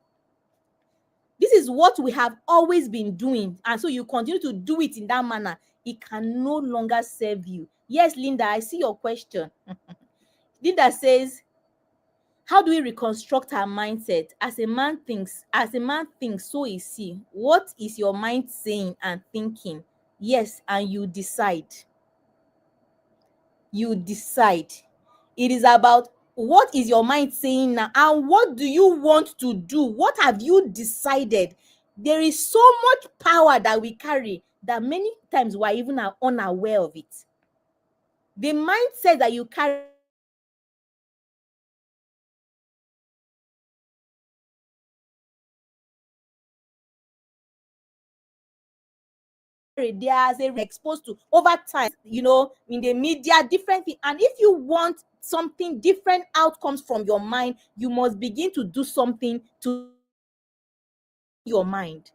This is what we have always been doing. And so you continue to do it in that manner. It can no longer serve you. Yes, Linda, I see your question. Linda says, how do we reconstruct our mindset? As a man thinks, so is he. What is your mind saying and thinking? Yes, and you decide. You decide. It is about what is your mind saying now, and what do you want to do? What have you decided? There is so much power that we carry that many times we are even unaware of it. The mindset that you carry, there's a exposed to over time, in the media, different things. And if you want something different outcomes from your mind, you must begin to do something to your mind.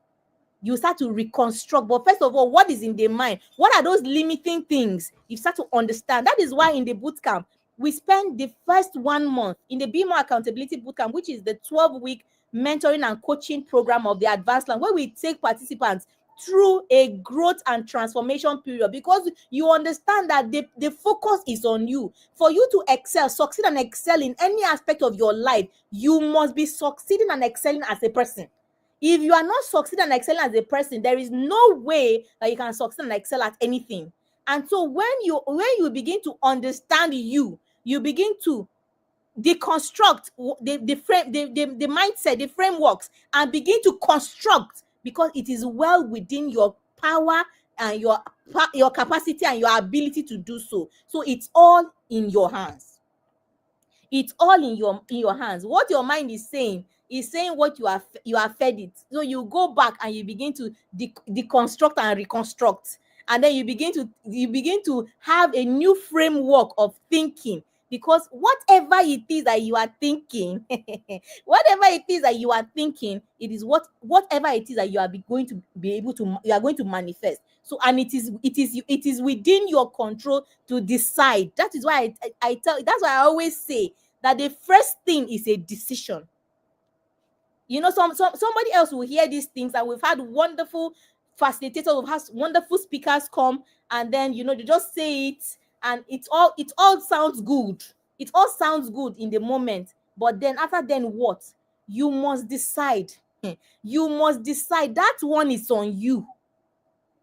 You start to reconstruct. But first of all, what is in the mind? What are those limiting things? You start to understand. That is why in the boot camp, we spend the first 1 month in the Be More Accountability Bootcamp, which is the 12-week mentoring and coaching program of the Advanced Line, where we take participants through a growth and transformation period, because you understand that the focus is on you. For you to excel, succeed and excel in any aspect of your life, you must be succeeding and excelling as a person. If you are not succeeding and excelling as a person, there is no way that you can succeed and excel at anything. And so when you begin to understand you begin to deconstruct the mindset, the frameworks, and begin to construct, because it is well within your power and your capacity and your ability to do so. So it's all in your hands. It's all in your hands. What your mind is saying what you are fed it. So you go back and you begin to deconstruct and reconstruct, and then you begin to have a new framework of thinking, because whatever it is that you are thinking it is whatever it is that you are going to be able to you are going to manifest. So, and it is within your control to decide. That is why that's why I always say that the first thing is a decision. Somebody else will hear these things, and we've had wonderful facilitators, we've had wonderful speakers come, and then they just say it, and it all sounds good. It all sounds good in the moment, but then after then what? You must decide. You must decide. That one is on you.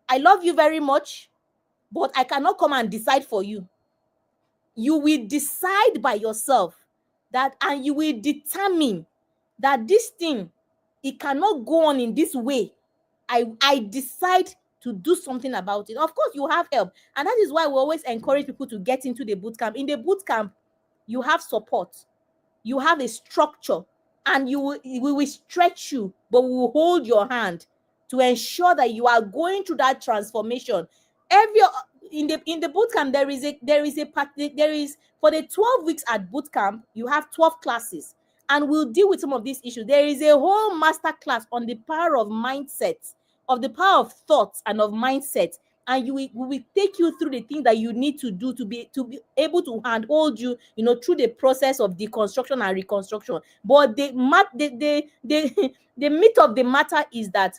I love you very much, but I cannot come and decide for you. You will decide by yourself that, and you will determine that this thing, it cannot go on in this way. I decide to do something about it. Of course, you have help, and that is why we always encourage people to get into the boot camp. In the boot camp, you have support, you have a structure, and we will stretch you, but we will hold your hand to ensure that you are going through that transformation. Every in the boot camp, there is for the 12 weeks at boot camp, you have 12 classes, and we'll deal with some of these issues. There is a whole master class on the power of mindset, of the power of thoughts and of mindset, and we will take you through the things that you need to do to be able to handhold you, through the process of deconstruction and reconstruction. But the myth of the matter is that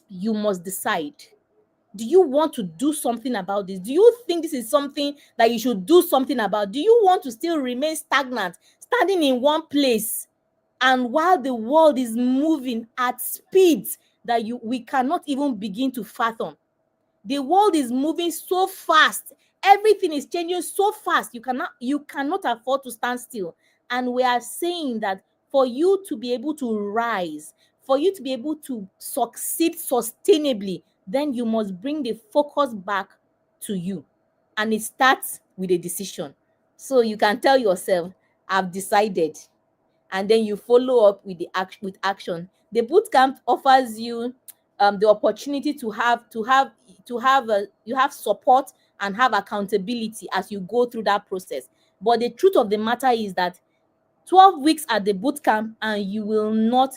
you must decide. Do you want to do something about this? Do you think this is something that you should do something about? Do you want to still remain stagnant, standing in one place, and while the world is moving at speeds that we cannot even begin to fathom? The world is moving so fast. Everything is changing so fast. You cannot afford to stand still. And we are saying that for you to be able to rise, for you to be able to succeed sustainably, then you must bring the focus back to you. And it starts with a decision. So you can tell yourself, I've decided. And then you follow up with action. The boot camp offers you the opportunity to have you have support and have accountability as you go through that process. But the truth of the matter is that 12 weeks at the boot camp, and you will never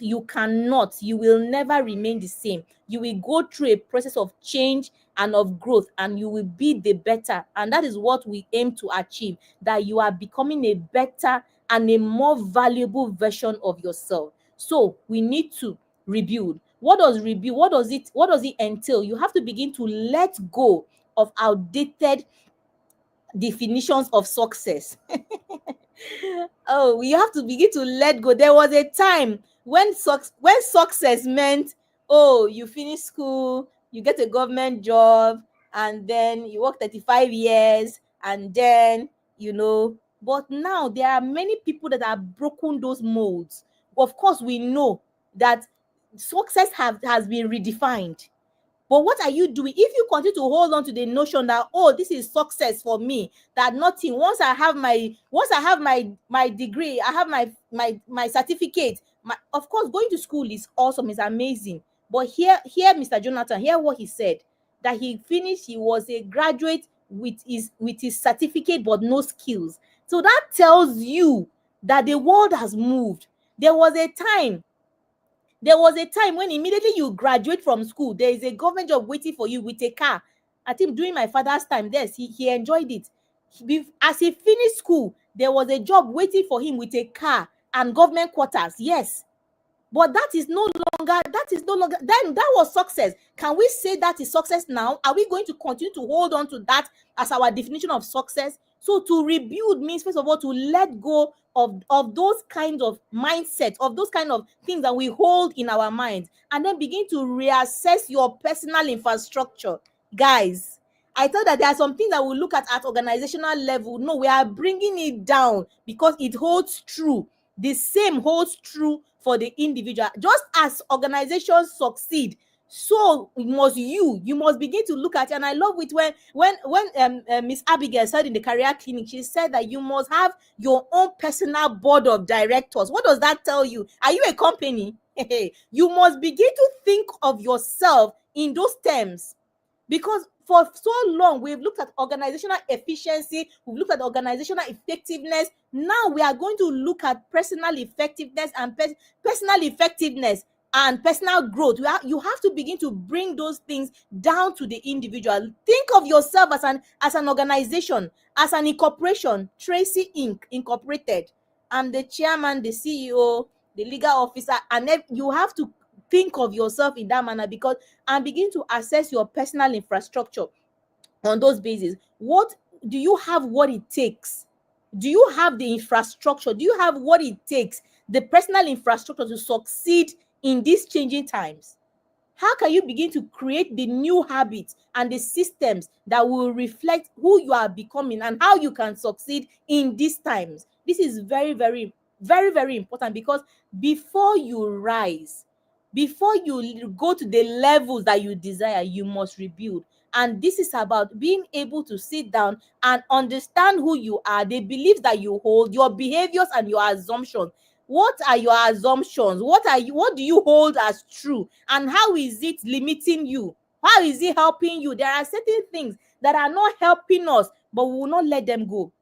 remain the same. You will go through a process of change and of growth, and you will be the better. And that is what we aim to achieve, that you are becoming a better and a more valuable version of yourself. So we need to rebuild. What does rebuild? What does it entail? You have to begin to let go of outdated definitions of success. Oh, we have to begin to let go. There was a time when success meant, oh, you finish school, you get a government job, and then you work 35 years, and then, but now there are many people that have broken those molds. Of course, we know that success has been redefined. But what are you doing if you continue to hold on to the notion that, oh, this is success for me, that nothing, once I have my degree, I have my certificate, of course, going to school is awesome, it's amazing. But here Mr. Jonathan, hear what he said, that he finished, he was a graduate with his certificate but no skills. So that tells you that the world has moved. There was a time when immediately you graduate from school, there is a government job waiting for you with a car. I think during my father's time, yes, he enjoyed it. As he finished school, there was a job waiting for him with a car and government quarters. Yes. But that is no longer, then that was success. Can we say that is success now? Are we going to continue to hold on to that as our definition of success? So to rebuild means, first of all, to let go of those kinds of mindsets, of those kind of things that we hold in our minds, and then begin to reassess your personal infrastructure. Guys, I thought that there are some things that we look at organizational level. No, we are bringing it down because it holds true. The same holds true for the individual. Just as organizations succeed, so must you must begin to look at it. And I love it when Miss Abigail said in the career clinic, she said that you must have your own personal board of directors. What does that tell you? Are you a company? You must begin to think of yourself in those terms, because for so long we've looked at organizational efficiency, we've looked at organizational effectiveness. Now we are going to look at personal effectiveness and personal growth. You have to begin to bring those things down to the individual. Think of yourself as an organization, as an incorporation. Tracy Inc. Incorporated. I'm the chairman, the CEO, the legal officer, and you have to think of yourself in that manner, because and begin to assess your personal infrastructure on those bases. What you have what it takes? Do you have the infrastructure? Do you have what it takes, the personal infrastructure, to succeed in these changing times? How can you begin to create the new habits and the systems that will reflect who you are becoming and how you can succeed in these times? This is very, very, very, very important, because before you rise, before you go to the levels that you desire, you must rebuild. And this is about being able to sit down and understand who you are, the beliefs that you hold, your behaviors and your assumptions. What are your assumptions? What do you hold as true? And how is it limiting you? How is it helping you? There are certain things that are not helping us, but we will not let them go.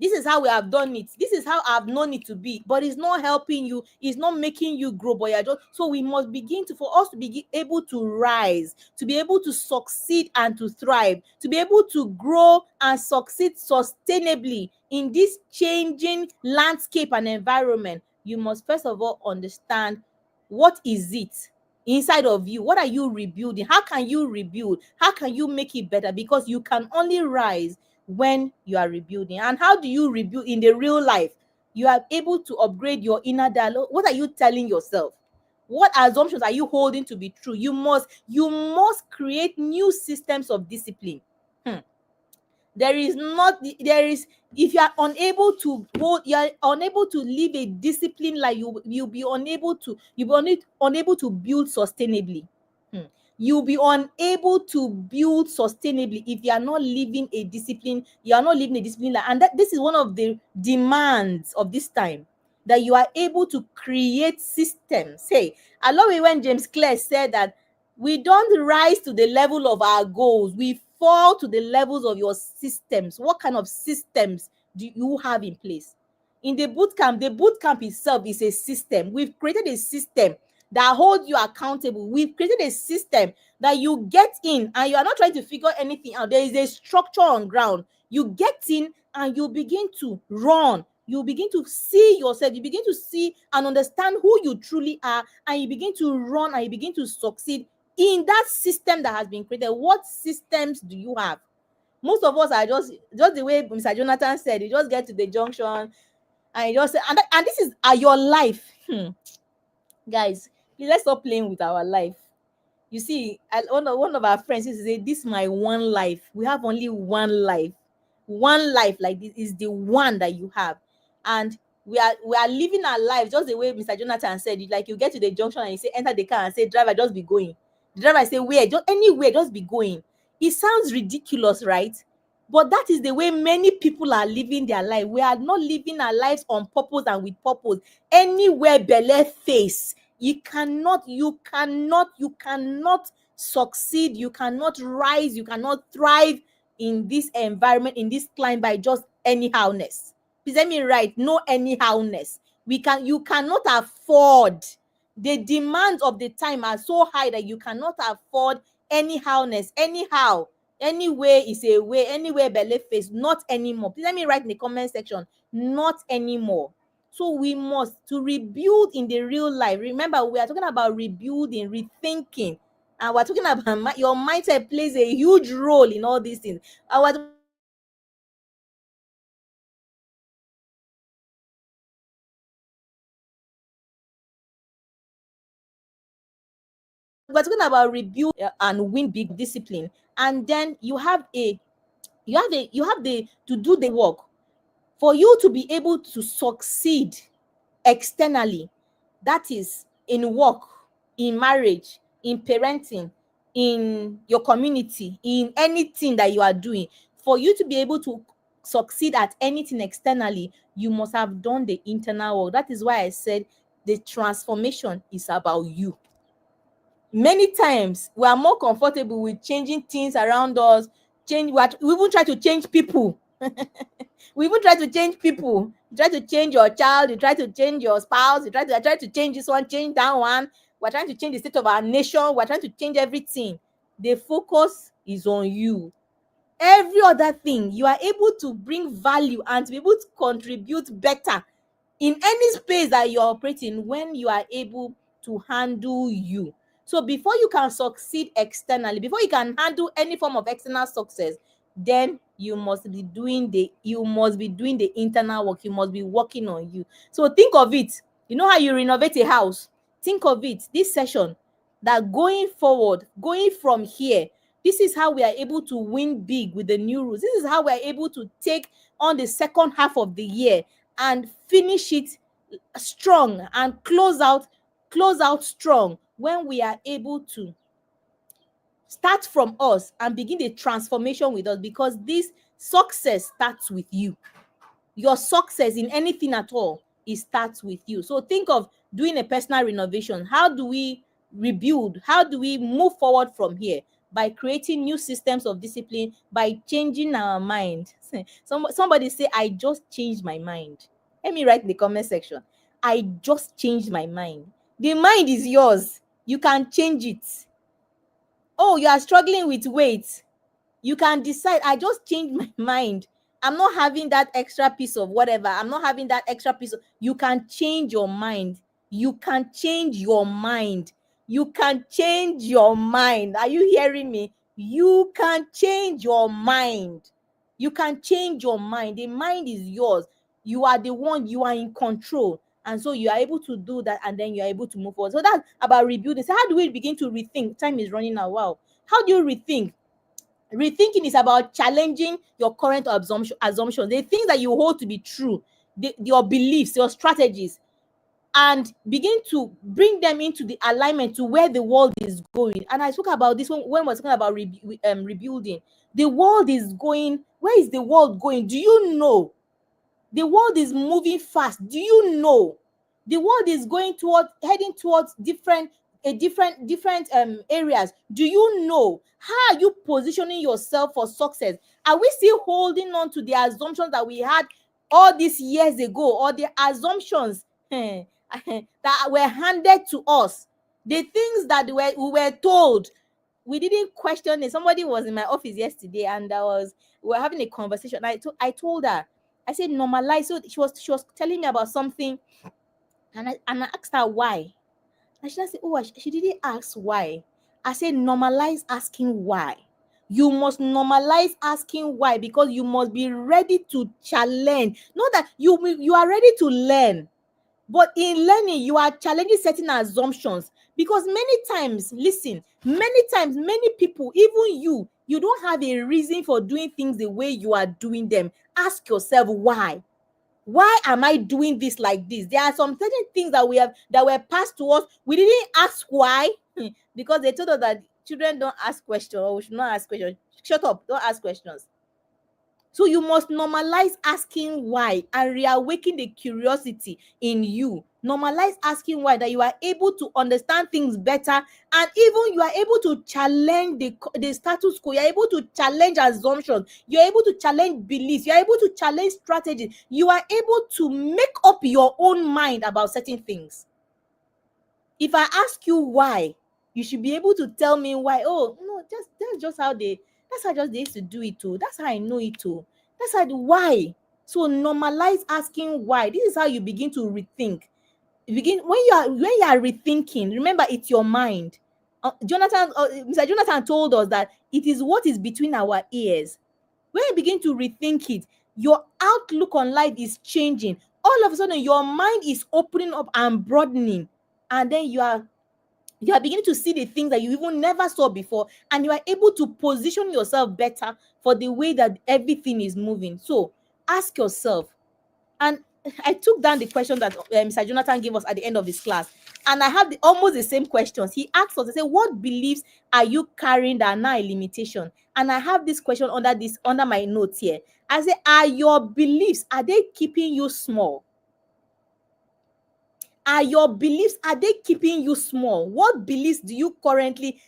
This is how we have done it. This is how I've known it to be, but it's not helping you. It's not making you grow, but you're just, so we must begin to, for us to be able to rise, to be able to succeed and to thrive, to be able to grow and succeed sustainably in this changing landscape and environment. You must first of all understand, what is it inside of you? What are you rebuilding? How can you rebuild? How can you make it better? Because you can only rise when you are rebuilding. And how do you rebuild in the real life? You are able to upgrade your inner dialogue. What are you telling yourself? What assumptions are you holding to be true? You must create new systems of discipline. There is not there is If you are unable to hold, you are unable to live a discipline, like you'll be unable to unable to build sustainably. You'll be unable to build sustainably if you are not living a discipline. You are not living a discipline, and that this is one of the demands of this time, that you are able to create systems. Hey, I love it when James Clear said that we don't rise to the level of our goals, we fall to the levels of your systems. What kind of systems do you have in place? In the boot camp itself is a system. We've created a system that holds you accountable. We've created a system that you get in and you are not trying to figure anything out. There is a structure on ground. You get in and you begin to run. You begin to see yourself. You begin to see and understand who you truly are, and you begin to run and you begin to succeed in that system that has been created. What systems do you have? Most of us are just the way Mr. Jonathan said, you just get to the junction and you just say, and this is your life. Guys, please, let's stop playing with our life. You see, one of our friends used to say, this is my one life. We have only one life. One life, like this, is the one that you have. And we are living our lives just the way Mr. Jonathan said. Like, you get to the junction and you say, enter the car, and say, driver, just be going. The driver say, where? Just anywhere, just be going. It sounds ridiculous, right? But that is the way many people are living their life. We are not living our lives on purpose and with purpose. Anywhere belle face, you cannot succeed, you cannot rise, you cannot thrive in this environment, in this climb, by just anyhowness. Please let me write, no anyhowness. You cannot afford, the demands of the time are so high that you cannot afford anyhowness. Anyhow, anywhere is a way, anywhere belle face, not anymore. Please let me write in the comment section, not anymore. So we must, to rebuild in the real life. Remember, we are talking about rebuilding, rethinking, and we're talking about your mindset plays a huge role in all these things. We're talking about rebuild and win big discipline, and then you have the to do the work for you to be able to succeed externally. That is in work, in marriage, in parenting, in your community, in anything that you are doing. For you to be able to succeed at anything externally, you must have done the internal work. That is why I said the transformation is about you. Many times we are more comfortable with changing things around us. We even try to change people. We even try to change people. You try to change your child, you try to change your spouse, I try to change this one, change that one. We're trying to change the state of our nation. We're trying to change everything. The focus is on you. Every other thing, you are able to bring value and to be able to contribute better in any space that you're operating when you are able to handle you. So before you can succeed externally, before you can handle any form of external success, then you must be doing the internal work. You must be working on you. So think of it. You know how you renovate a house? Think of it, this session, that going forward, going from here, this is how we are able to win big with the new rules. This is how we are able to take on the second half of the year and finish it strong and close out strong, when we are able to start from us and begin the transformation with us, because this success starts with you. Your success in anything at all, it starts with you. So think of doing a personal renovation. How do we rebuild? How do we move forward from here? By creating new systems of discipline, by changing our mind. Somebody say, I just changed my mind. Let me write in the comment section, I just changed my mind. The mind is yours. You can change it. Oh, you are struggling with weight, you can decide, I just changed my mind. I'm not having that extra piece of whatever. I'm not having that extra piece of, you can change your mind. You can change your mind. You can change your mind. Are you hearing me? You can change your mind. You can change your mind. The mind is yours. You are the one, you are in control. And so you are able to do that, and then you are able to move forward. So that's about rebuilding. So how do we begin to rethink? Time is running out. Wow. How do you rethink? Rethinking is about challenging your current assumptions, the things that you hold to be true, your beliefs, your strategies, and begin to bring them into the alignment to where the world is going. And I spoke about this when we're talking about rebuilding. The world is going. Where is the world going? Do you know? The world is moving fast. Do you know? The world is going towards, heading towards different areas. Do you know? How are you positioning yourself for success? Are we still holding on to the assumptions that we had all these years ago, or the assumptions that were handed to us, the things that we were told? We didn't question it. Somebody was in my office yesterday, and we were having a conversation. I told her, I said, normalize. So she was telling me about something, and I asked her why. And she said, oh, she didn't ask why. I said, normalize asking why. You must normalize asking why, because you must be ready to challenge. Not that you are ready to learn, but in learning, you are challenging certain assumptions. Because many times, listen, many people, even you don't have a reason for doing things the way you are doing them. Ask yourself why. Why am I doing this like this? There are some certain things that were passed to us. We didn't ask why, because they told us that children don't ask questions, or we should not ask questions. Shut up, don't ask questions. So you must normalize asking why and reawaken the curiosity in you. Normalize asking why, that you are able to understand things better, and even you are able to challenge the status quo. You are able to challenge assumptions. You are able to challenge beliefs. You are able to challenge strategies. You are able to make up your own mind about certain things. If I ask you why, you should be able to tell me why. Oh, no, that's how just they used to do it too. That's how I know it too. That's how why. So normalize asking why. This is how you begin to rethink. When you are rethinking, remember, it's your mind. Mr. Jonathan told us that it is what is between our ears. When you begin to rethink it, your outlook on life is changing. All of a sudden, your mind is opening up and broadening, and then you are beginning to see the things that you even never saw before, and you are able to position yourself better for the way that everything is moving. So ask yourself, and I took down the question that Mr. Jonathan gave us at the end of his class, and I have almost the same questions. He asked us, he said, what beliefs are you carrying that are now a limitation? And I have this question under my notes here. I say, are your beliefs, are they keeping you small? Are your beliefs, are they keeping you small? What beliefs do you currently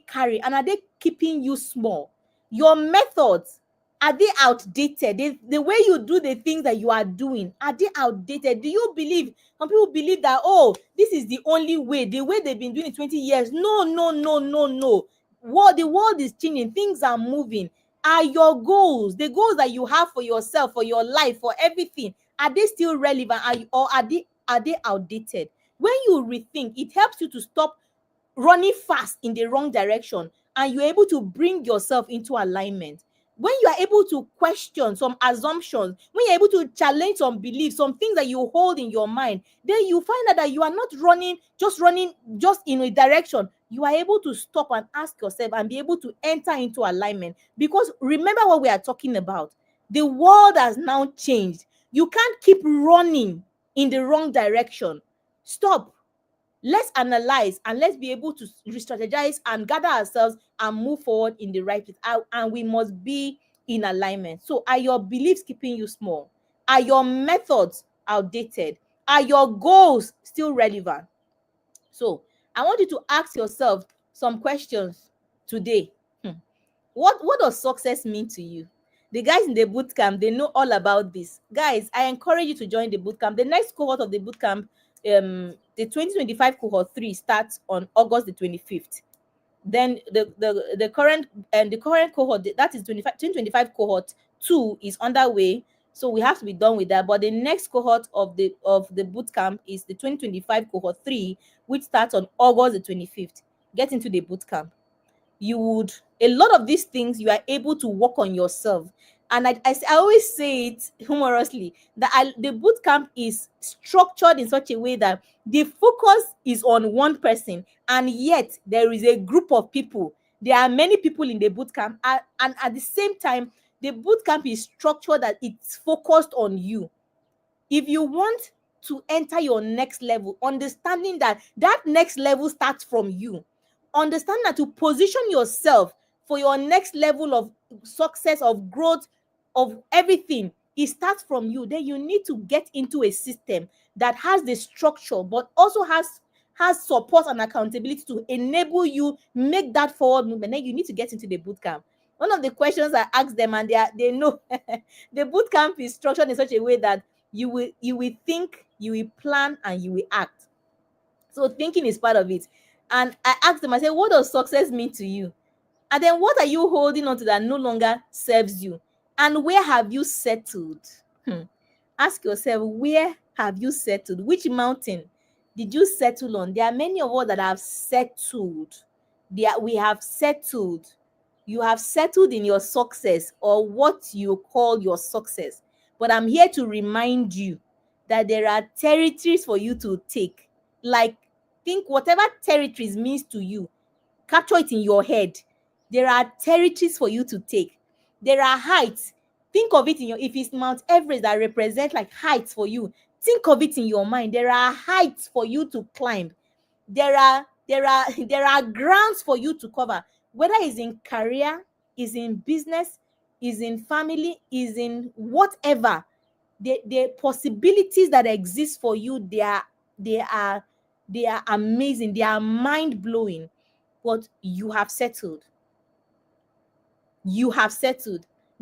carry, and are they keeping you small? Your methods, are they outdated? The way you do the things that you are doing, are they outdated? Do you believe, some people believe that, oh, this is the only way, the way they've been doing it 20 years. No. The world is changing, things are moving. Are your goals, the goals that you have for yourself, for your life, for everything, are they still relevant? Or are they outdated? When you rethink, it helps you to stop running fast in the wrong direction and you're able to bring yourself into alignment, when you are able to question some assumptions, when you're able to challenge some beliefs, some things that you hold in your mind, then you find out that you are not running just in a direction. You are able to stop and ask yourself and be able to enter into alignment. Because remember what we are talking about. The world has now changed. You can't keep running in the wrong direction. Stop. Let's analyze and let's be able to re-strategize and gather ourselves and move forward in the right place. And we must be in alignment. So, are your beliefs keeping you small? Are your methods outdated? Are your goals still relevant? So, I want you to ask yourself some questions today. What does success mean to you? The guys in the boot camp, they know all about this. Guys, I encourage you to join the boot camp. The next cohort of the boot camp, the 2025 cohort 3 starts on August the 25th. Then the current cohort, that is 2025 cohort 2, is underway. So we have to be done with that. But the next cohort of the boot camp is the 2025 cohort 3, which starts on August the 25th. Get into the boot camp. You would, a lot of these things you are able to work on yourself. And I always say it humorously that the boot camp is structured in such a way that the focus is on one person, and yet there is a group of people. There are many people in the boot camp, and at the same time, the boot camp is structured that it's focused on you. If you want to enter your next level, understanding that next level starts from you, understand that to position yourself for your next level of success, of growth, of everything, it starts from you. Then you need to get into a system that has the structure but also has support and accountability to enable you make that forward movement. Then you need to get into the boot camp. One of the questions I ask them, and they know the boot camp is structured in such a way that you will think, you will plan, and you will act. So thinking is part of it. And I asked them, I said, what does success mean to you? And then what are you holding on to that no longer serves you? And where have you settled? Ask yourself, where have you settled? Which mountain did you settle on? There are many of us that have settled. We have settled. You have settled in your success, or what you call your success. But I'm here to remind you that there are territories for you to take. Like, think whatever territories means to you, capture it in your head. There are territories for you to take. There are heights. Think of it if it's Mount Everest that represents like heights for you, think of it in your mind. There are heights for you to climb. There are grounds for you to cover, whether it's in career, is in business, is in family, is in whatever. The possibilities that exist for you, they are amazing, they are mind-blowing. But you have settled.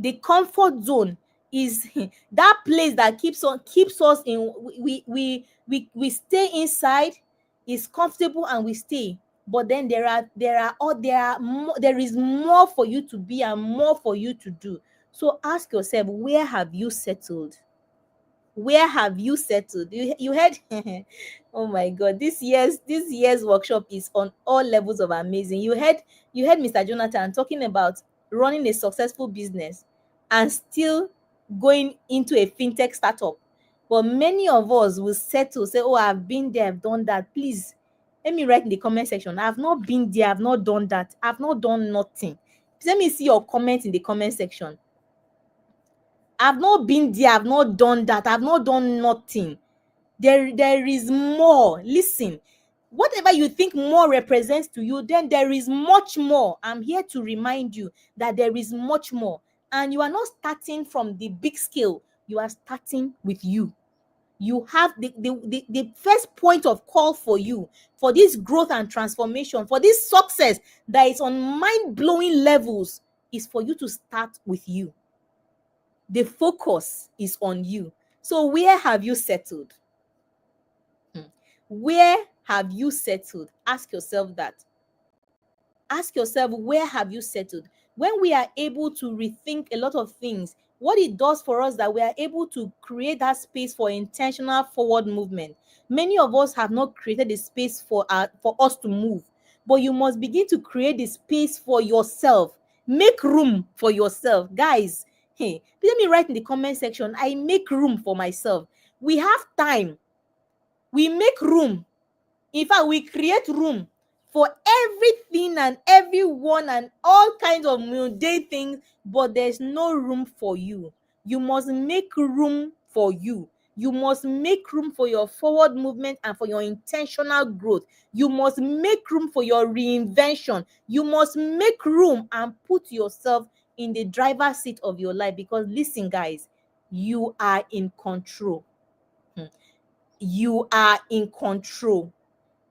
The comfort zone is that place that keeps us in. We stay inside, is comfortable, and we stay. But then there is more for you to be and more for you to do. So ask yourself, where have you settled? Where have you settled? You heard? Oh my God, this year's workshop is on all levels of amazing. You heard Mr. Jonathan talking about running a successful business and still going into a fintech startup. But many of us will settle, say, oh, I've been there, I've done that. Please let me write in the comment section, I've not been there, I've not done that, I've not done nothing. Let me see your comment in the comment section. I've not been there, I've not done that, I've not done nothing. There is more. Listen, whatever you think more represents to you, then there is much more. I'm here to remind you that there is much more. And you are not starting from the big scale, you are starting with you. You have the first point of call for you, for this growth and transformation, for this success that is on mind-blowing levels, is for you to start with you. The focus is on you. So where have you settled? Where have you settled? Ask yourself that. Ask yourself, where have you settled? When we are able to rethink a lot of things, what it does for us, that we are able to create that space for intentional forward movement. Many of us have not created a space for us to move. but you must begin to create the space for yourself. Make room for yourself. Guys, hey, let me write in the comment section, I make room for myself. We have time. We make room. In fact, we create room for everything and everyone and all kinds of mundane things, but there's no room for you. You must make room for you. You must make room for your forward movement and for your intentional growth. You must make room for your reinvention. You must make room and put yourself in the driver's seat of your life, because listen, guys, you are in control. You are in control.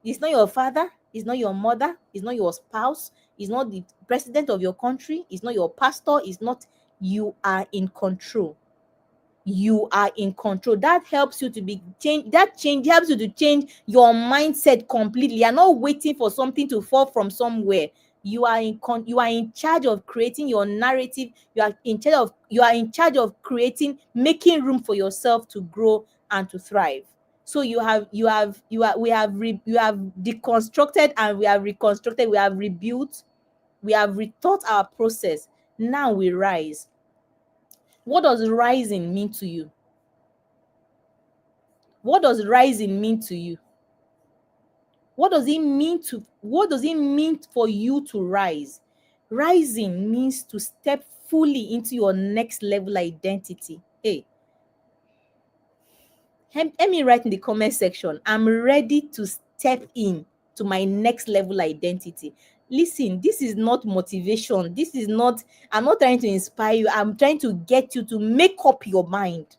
It's not your father, it's not your mother, it's not your spouse, it's not the president of your country, it's not your pastor, it's not. You are in control. You are in control. That helps you to be change. That change helps you to change your mindset completely. You're not waiting for something to fall from somewhere. You are you are in charge of creating your narrative. You are in charge of creating, making room for yourself to grow and to thrive. So we have deconstructed and we have reconstructed, we have rebuilt, we have rethought our process. Now we rise. What does rising mean to you? What does rising mean to you? What does it mean for you to rise? Rising means to step fully into your next level identity. Hey, let me write in the comment section, I'm ready to step in to my next level identity. Listen, this is not motivation. This is not, I'm not trying to inspire you. I'm trying to get you to make up your mind.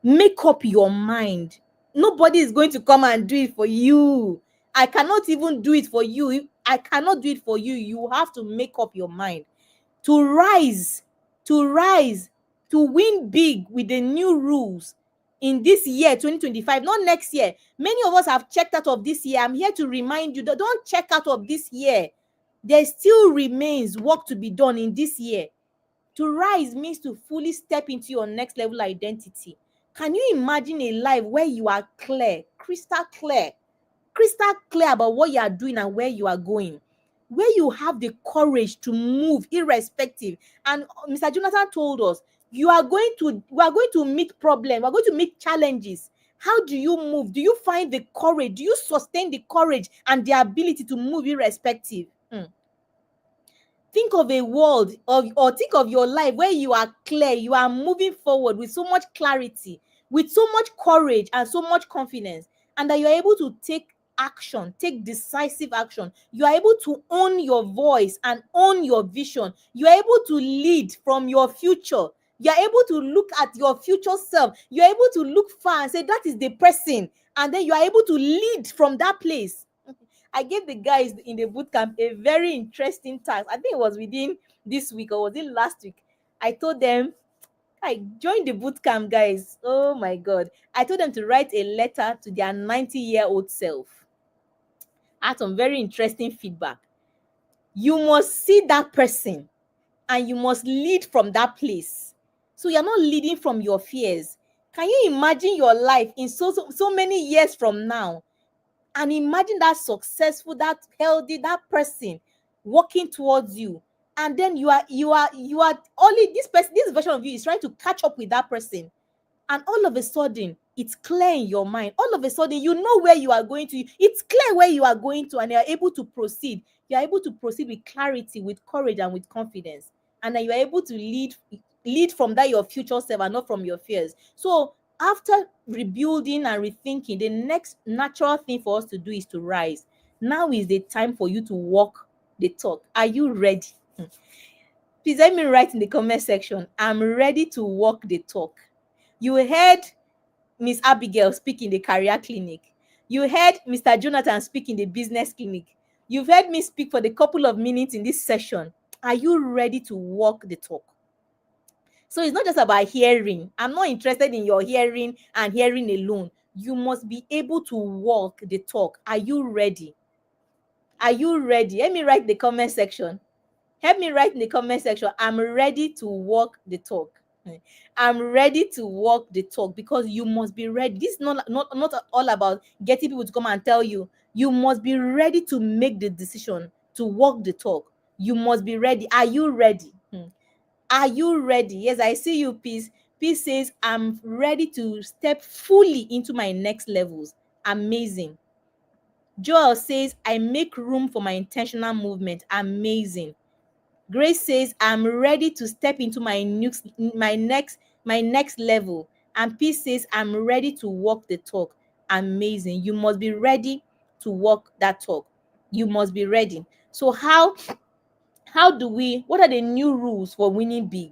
Make up your mind. Nobody is going to come and do it for you. I cannot even do it for you. I cannot do it for you. You have to make up your mind to rise, to rise, to win big with the new rules in this year 2025, not next year. Many of us have checked out of this year. I'm here to remind you that don't check out of this year. There still remains work to be done in this year. To rise means to fully step into your next level identity. Can you imagine a life where you are clear, crystal clear about what you are doing and where you are going, where you have the courage to move irrespective? And Mr. Jonathan told us, we are going to meet problems, we are going to meet challenges. How do you move? Do you find the courage? Do you sustain the courage and the ability to move irrespective? Think of a world or think of your life where you are clear, you are moving forward with so much clarity, with so much courage and so much confidence, and that you're able to take action, take decisive action. You are able to own your voice and own your vision. You are able to lead from your future. You are able to look at your future self. You are able to look far and say, that is the person. And then you are able to lead from that place. I gave the guys in the boot camp a very interesting task. I think it was within this week or was it last week. I told them, I joined the boot camp, guys. Oh my God. I told them to write a letter to their 90-year-old self. I had some very interesting feedback. You must see that person and you must lead from that place. So you're not leading from your fears. Can you imagine your life in so many years from now? And imagine that successful, that healthy, that person walking towards you. And then you are only this person, this version of you is trying to catch up with that person. And all of a sudden, it's clear in your mind. All of a sudden, you know where you are going to. It's clear where you are going to, and you are able to proceed. You are able to proceed with clarity, with courage, and with confidence. And then you are able to lead from that your future self and not from your fears. So after rebuilding and rethinking, the next natural thing for us to do is to rise. Now is the time for you to walk the talk. Are you ready? Please let me write in the comment section, I'm ready to walk the talk. You heard Miss Abigail speak in the career clinic. You heard Mr. Jonathan speak in the business clinic. You've heard me speak for the couple of minutes in this session. Are you ready to walk the talk? So it's not just about hearing. I'm not interested in your hearing and hearing alone. You must be able to walk the talk. Are you ready? Are you ready? Let me write in the comment section. Help me write in the comment section. I'm ready to walk the talk. I'm ready to walk the talk, because you must be ready. This is not all about getting people to come and tell you, You must be ready to make the decision, to walk the talk. You must be ready. Are you ready? Are you ready? Yes, I see you, Peace. Peace says, I'm ready to step fully into my next levels. Amazing. Joel says, I make room for my intentional movement. Amazing. Grace says, I'm ready to step into my next level. And Peace says, I'm ready to walk the talk. Amazing. You must be ready to walk that talk. You must be ready. So what are the new rules for winning big?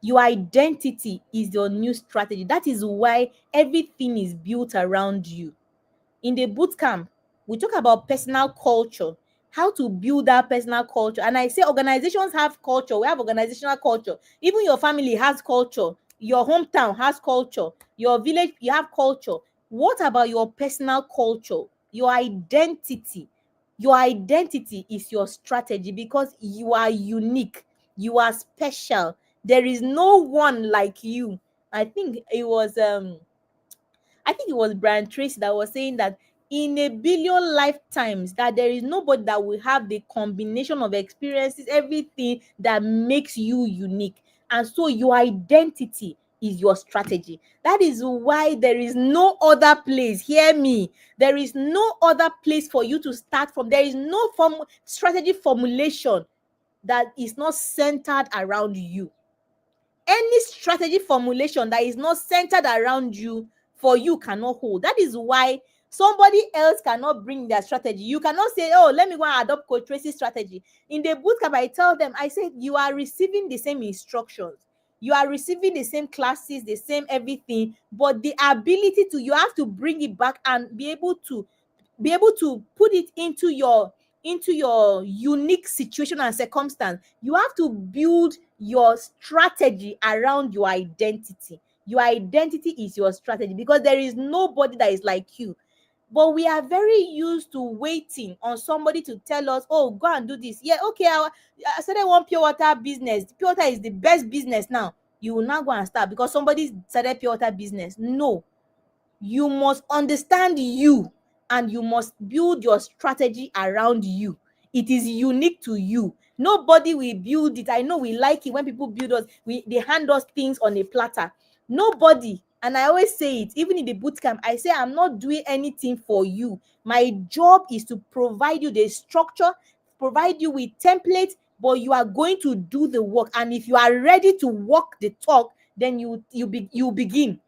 Your identity is your new strategy. That is why everything is built around you. In the boot camp, we talk about personal culture, how to build that personal culture. And I say organizations have culture. We have organizational culture. Even your family has culture. Your hometown has culture. Your village, you have culture. What about your personal culture? Your identity. Your identity is your strategy because you are unique. You are special. There is no one like you. I think it was Brian Tracy that was saying that in a billion lifetimes that there is nobody that will have the combination of experiences, everything that makes you unique. And so your identity is your strategy. That is why there is no other place. Hear me. There is no other place for you to start from. There is no strategy formulation that is not centered around you. Any strategy formulation that is not centered around you, for you, cannot hold. That is why somebody else cannot bring their strategy. You cannot say, oh, let me go and adopt Coach Tracy's strategy. In the bootcamp, I tell them, I said, you are receiving the same instructions. You are receiving the same classes, the same everything, but the ability to, you have to bring it back and be able to put it into your unique situation and circumstance. You have to build your strategy around your identity. Your identity is your strategy because there is nobody that is like you. But we are very used to waiting on somebody to tell us, oh, go and do this. Yeah, okay, I started one pure water business. Pure water is the best business now. You will not go and start because somebody started pure water business. No, you must understand you and you must build your strategy around you. It is unique to you. Nobody will build it. I know we like it when people build us, they hand us things on a platter. Nobody, and I always say it, even in the boot camp, I say I'm not doing anything for you. My job is to provide you the structure, provide you with templates, but you are going to do the work. And if you are ready to walk the talk, then you begin.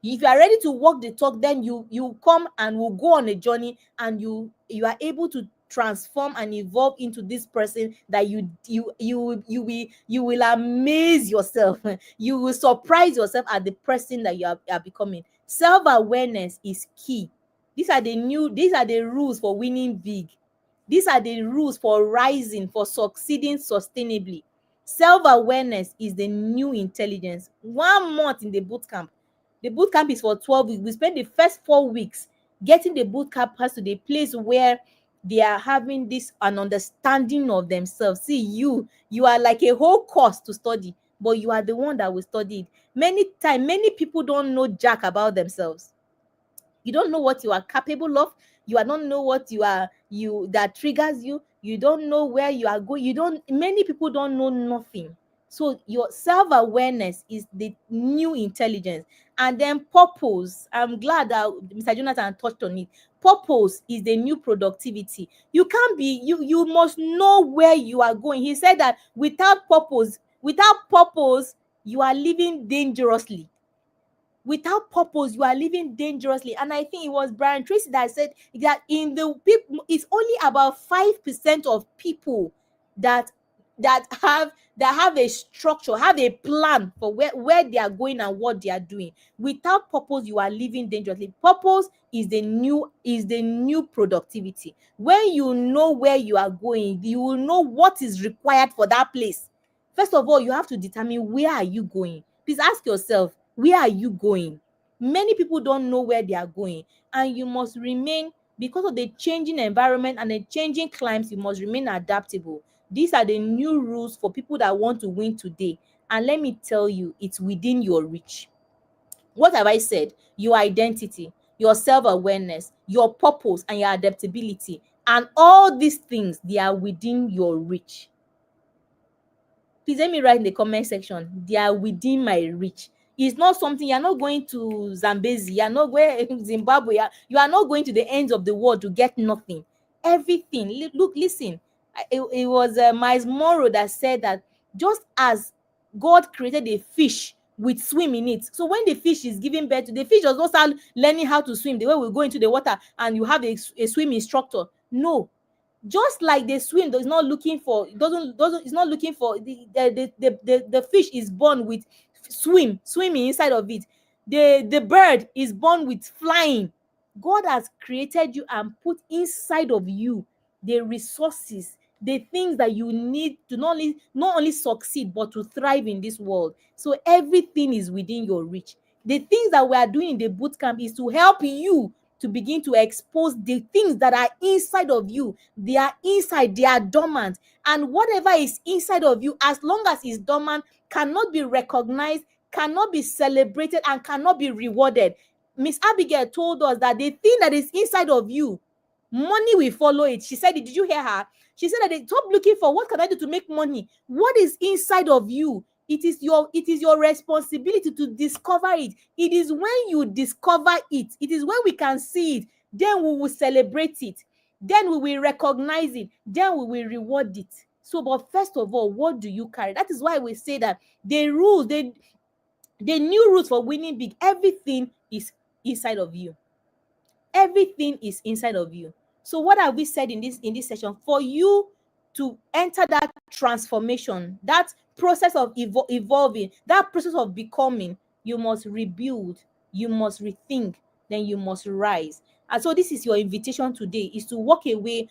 If you are ready to walk the talk, then you come and we'll go on a journey, and you are able to transform and evolve into this person that you will amaze yourself. You will surprise yourself at the person that you are becoming. Self-awareness is key. These are the rules for winning big. These are the rules for rising, for succeeding sustainably. Self-awareness is the new intelligence. 1 month in the boot camp. The boot camp is for 12 weeks. We spend the first 4 weeks getting the boot campers to the place where they are having this an understanding of themselves. See, you are like a whole course to study, but you are the one that will study it. Many people don't know jack about themselves. You don't know what you are capable of. You don't know what you that triggers you. You don't know where you are going. Many people don't know nothing. So your self-awareness is the new intelligence. And then purpose, I'm glad that Mr. Jonathan touched on it. Purpose is the new productivity. You must know where you are going. He said that without purpose you are living dangerously. Without purpose, you are living dangerously. And I think it was Brian Tracy that said that in the people, it's only about 5% of people that have a structure, have a plan for where they are going and what they are doing. Without purpose, you are living dangerously. Purpose is the new productivity. When you know where you are going, you will know what is required for that place. First of all, you have to determine, where are you going? Please ask yourself, where are you going? Many people don't know where they are going, and you must remain, because of the changing environment and the changing climes, you must remain adaptable. These are the new rules for people that want to win today. And let me tell you, it's within your reach. What have I said? Your identity. your self-awareness, your purpose, and your adaptability. And all these things, they are within your reach. Please let me write in the comment section, they are within my reach. It's not something, you're not going to Zambezi, you're not going to Zimbabwe, you are not going to the ends of the world to get nothing. Everything. Look, listen. It was Miles Monroe that said that just as God created a fish with swim in it, so when the fish is giving birth, the fish does not start learning how to swim the way we go into the water and you have a swim instructor. No, just like the swim does not looking for, doesn't it's not looking for the fish is born with swimming inside of it. The bird is born with flying. God has created you and put inside of you the resources, the things that you need to not only succeed but to thrive in this world. So everything is within your reach. The things that we are doing in the boot camp is to help you to begin to expose the things that are inside of you. They are inside, they are dormant. And whatever is inside of you, as long as it's dormant, cannot be recognized, cannot be celebrated, and cannot be rewarded. Miss Abigail told us that the thing that is inside of you, money will follow it. She said it. Did you hear her? She said that they stop looking for what can I do to make money. What is inside of you? It is your responsibility to discover it. It is when you discover it, it is when we can see it, then we will celebrate it, then we will recognize it, then we will reward it. So, but first of all, what do you carry? That is why we say that the rules, the new rules for winning big, everything is inside of you. Everything is inside of you. So what have we said in this session? For you to enter that transformation, that process of evolving, that process of becoming, you must rebuild, you must rethink, then you must rise. And so this is your invitation today, is to walk away,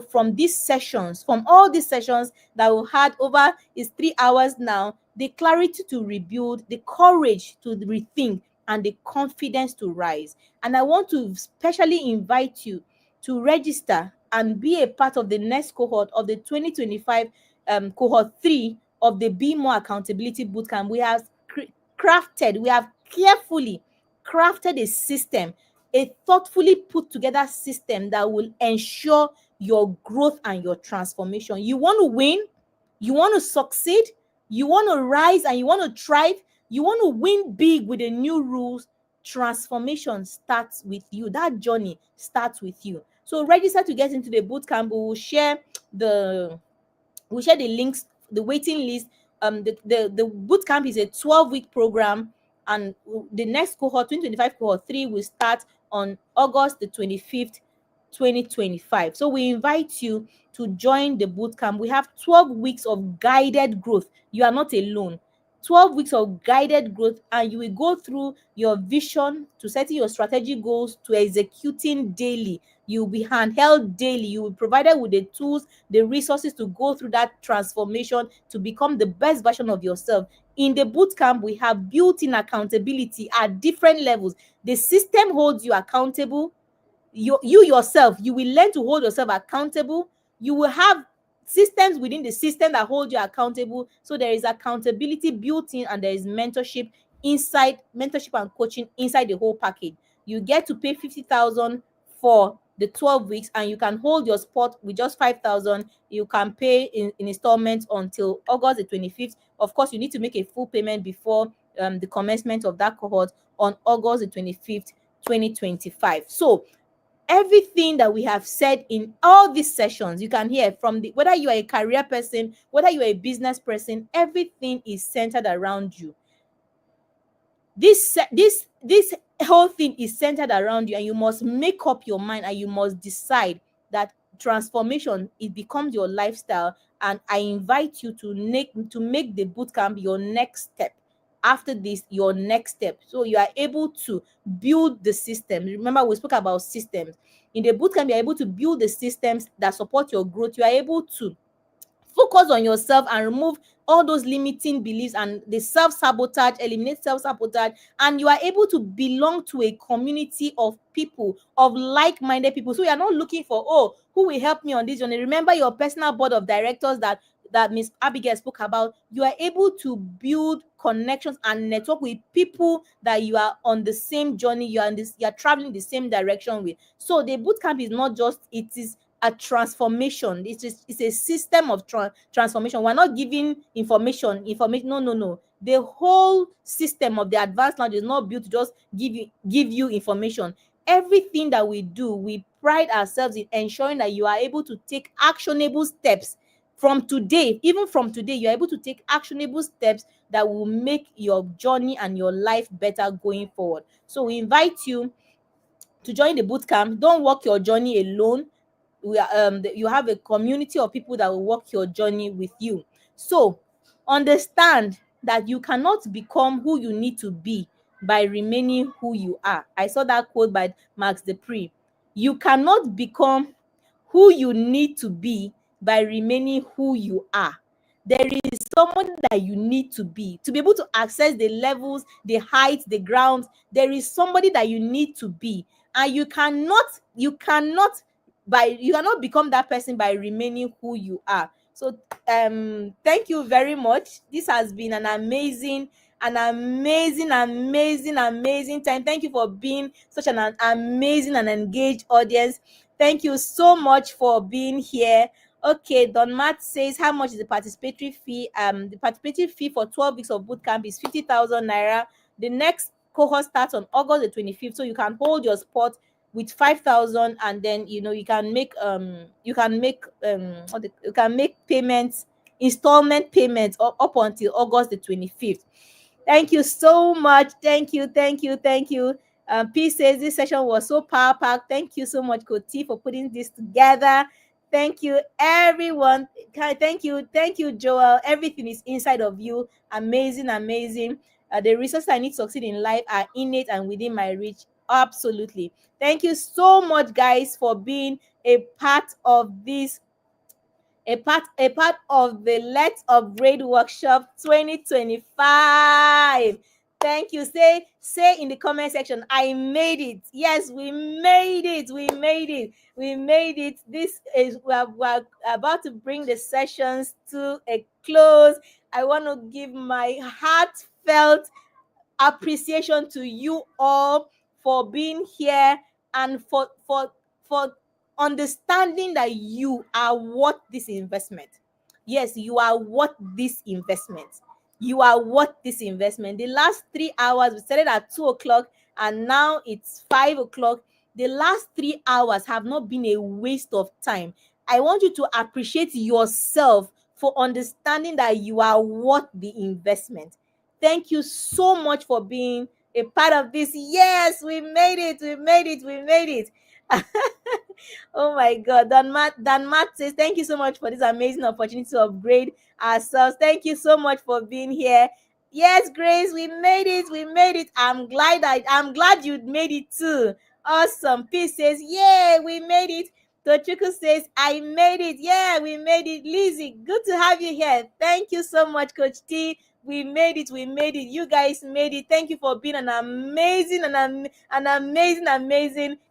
from these sessions, from all these sessions that we had over is 3 hours now, the clarity to rebuild, the courage to rethink, and the confidence to rise. And I want to specially invite you to register and be a part of the next cohort of the 2025 cohort 3 of the Be More Accountability Bootcamp. We have carefully crafted a system, a thoughtfully put together system that will ensure your growth and your transformation. You want to win, you want to succeed, you want to rise, and you want to thrive, you want to win big with the new rules. Transformation starts with you. That journey starts with you. So register to get into the bootcamp. We will share the links, the waiting list. The bootcamp is a 12-week program, and the next cohort, 2025 cohort 3, will start on August the 25th, 2025. So we invite you to join the bootcamp. We have 12 weeks of guided growth. You are not alone. 12 weeks of guided growth, and you will go through your vision to setting your strategy goals to executing daily. You will be handheld daily. You will be provided with the tools, the resources to go through that transformation to become the best version of yourself. In the bootcamp, we have built-in accountability at different levels. The system holds you accountable. You yourself, you will learn to hold yourself accountable. You will have systems within the system that hold you accountable. So there is accountability built in, and there is mentorship and coaching inside the whole package. You get to pay 50,000 for the 12 weeks, and you can hold your spot with just 5,000. You can pay in installments until August the 25th. Of course, you need to make a full payment before the commencement of that cohort on August the 25th, 2025. So everything that we have said in all these sessions, you can hear from whether you are a career person, whether you are a business person, everything is centered around you. This whole thing is centered around you, and you must make up your mind, and you must decide that transformation, it becomes your lifestyle. And I invite you to make the bootcamp your next step. After this, your next step, so you are able to build the system. Remember, we spoke about systems. In the bootcamp, you are able to build the systems that support your growth. You are able to focus on yourself and remove all those limiting beliefs and the self-sabotage, eliminate self-sabotage, and you are able to belong to a community of people, of like-minded people. So you are not looking for, who will help me on this journey. Remember your personal board of directors that that Miss Abigail spoke about, you are able to build connections and network with people that you are on the same journey, you are traveling the same direction with. So the boot camp is not just, it is a transformation. It's a system of transformation. We're not giving information. No, no, no. The whole system of the advanced lounge is not built to just give you information. Everything that we do, we pride ourselves in ensuring that you are able to take actionable steps from today. Even from today, you're able to take actionable steps that will make your journey and your life better going forward. So we invite you to join the boot camp. Don't walk your journey alone. You have a community of people that will walk your journey with you. So understand that you cannot become who you need to be by remaining who you are. I saw that quote by Max Dupree. You cannot become who you need to be by remaining who you are. There is someone that you need to be able to access the levels, the heights, the grounds. There is somebody that you need to be, and you cannot become that person by remaining who you are. So thank you very much. This has been an amazing time. Thank you for being such an amazing and engaged audience. Thank you so much for being here. Okay, Don Matt says, how much is the participatory fee? The participatory fee for 12 weeks of bootcamp is 50,000 naira. The next cohort starts on August the 25th, so you can hold your spot with 5,000, and then you can make payments, installment payments up until August the 25th. Thank you so much. Thank you. P says this session was so power packed. Thank you so much, Koti, for putting this together. Thank you, everyone. Thank you, Joel. Everything is inside of you. Amazing. The resources I need to succeed in life are innate and within my reach. Absolutely. Thank you so much, guys, for being a part of this, a part of the Let's Upgrade Workshop 2025. Thank you. Say in the comment section, I made it. Yes, we made it. This is, we're about to bring the sessions to a close. I want to give my heartfelt appreciation to you all for being here, and for understanding that you are worth this investment. Yes, you are worth this investment. The last 3 hours, we started at 2 o'clock and now it's 5 o'clock. The last 3 hours have not been a waste of time. I want you to appreciate yourself for understanding that you are worth the investment. Thank you so much for being a part of this. Yes, we made it. Oh my God. Dan Matt says, thank you so much for this amazing opportunity to upgrade ourselves. Thank you so much for being here. Yes, Grace, we made it. I'm glad you made it too. Awesome. Peace says, yeah, we made it. Tochuku says, I made it. Yeah, we made it. Lizzie, good to have you here. Thank you so much, Coach T. We made it. You guys made it. Thank you for being an amazing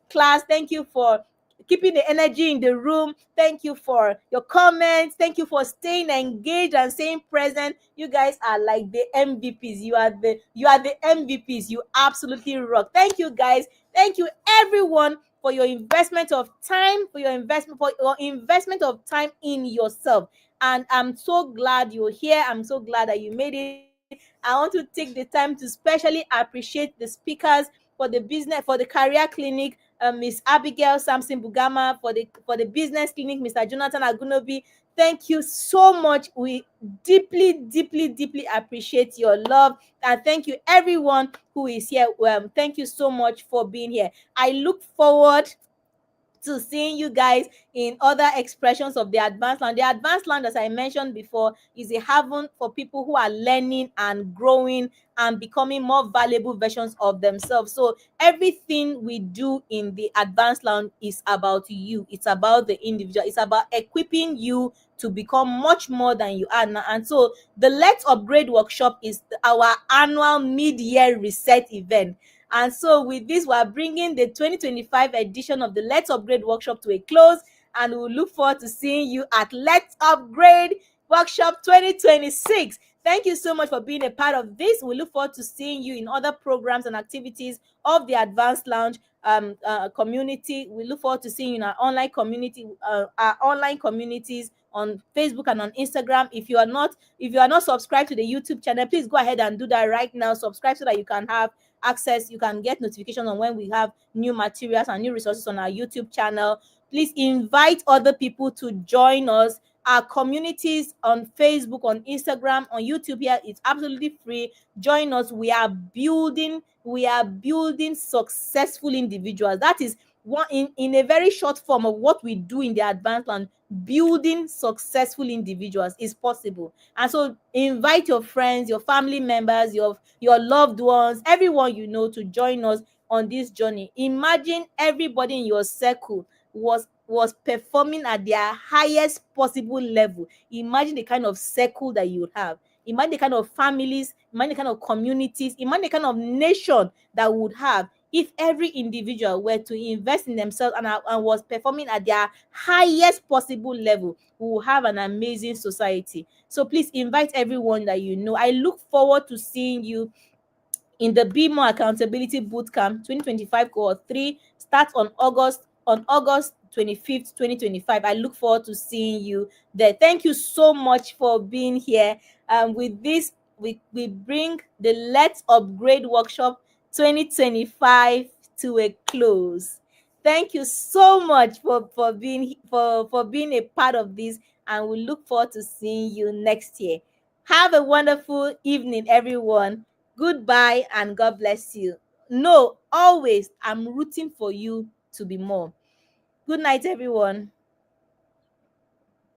class. Thank you for keeping the energy in the room. Thank you for your comments. Thank you for staying engaged and staying present. You guys are like the MVPs. You are the MVPs. You absolutely rock. Thank you, guys. Thank you, everyone, for your investment of time, for your investment of time in yourself. And I'm so glad you're here. I'm so glad that you made it. I want to take the time to specially appreciate the speakers for the career clinic, Miss Abigail Samson Bugama, for the business clinic, Mr. Jonathan Agunobi. Thank you so much. We deeply appreciate your love, and thank you everyone who is here. Thank you so much for being here. I look forward to seeing you guys in other expressions of the advanced land. The advanced land, as I mentioned before, is a haven for people who are learning and growing and becoming more valuable versions of themselves. So everything we do in the advanced land is about you. It's about the individual. It's about equipping you to become much more than you are now. And so the Let's Upgrade workshop is our annual mid-year reset event. And so with this, we're bringing the 2025 edition of the Let's Upgrade workshop to a close, and we'll look forward to seeing you at Let's Upgrade Workshop 2026. Thank you so much for being a part of this. We look forward to seeing you in other programs and activities of the Advanced Lounge community. We look forward to seeing you in our online communities on Facebook and on Instagram. If you are not subscribed to the YouTube channel, please go ahead and do that right now. Subscribe so that you can have access, you can get notifications on when we have new materials and new resources on our YouTube channel. Please invite other people to join us. Our communities on Facebook, on Instagram, on YouTube here, it's absolutely free. Join us. We are building successful individuals. That is one in a very short form of what we do in the advanced plan. Building successful individuals is possible. And so invite your friends, your family members, your loved ones, everyone you know, to join us on this journey. Imagine everybody in your circle was performing at their highest possible level. Imagine the kind of circle that you would have. Imagine the kind of families, imagine the kind of communities, imagine the kind of nation that we would have if every individual were to invest in themselves and was performing at their highest possible level. We will have an amazing society. So please invite everyone that you know. I look forward to seeing you in the Be More Accountability Bootcamp 2025 Cohort 3 starts on August 25th, 2025. I look forward to seeing you there. Thank you so much for being here. With this, we bring the Let's Upgrade Workshop 2025 to a close. Thank you so much for being a part of this, and we look forward to seeing you next year. Have a wonderful evening, everyone. Goodbye and God bless you. No, always, I'm rooting for you to be more. Good night, everyone.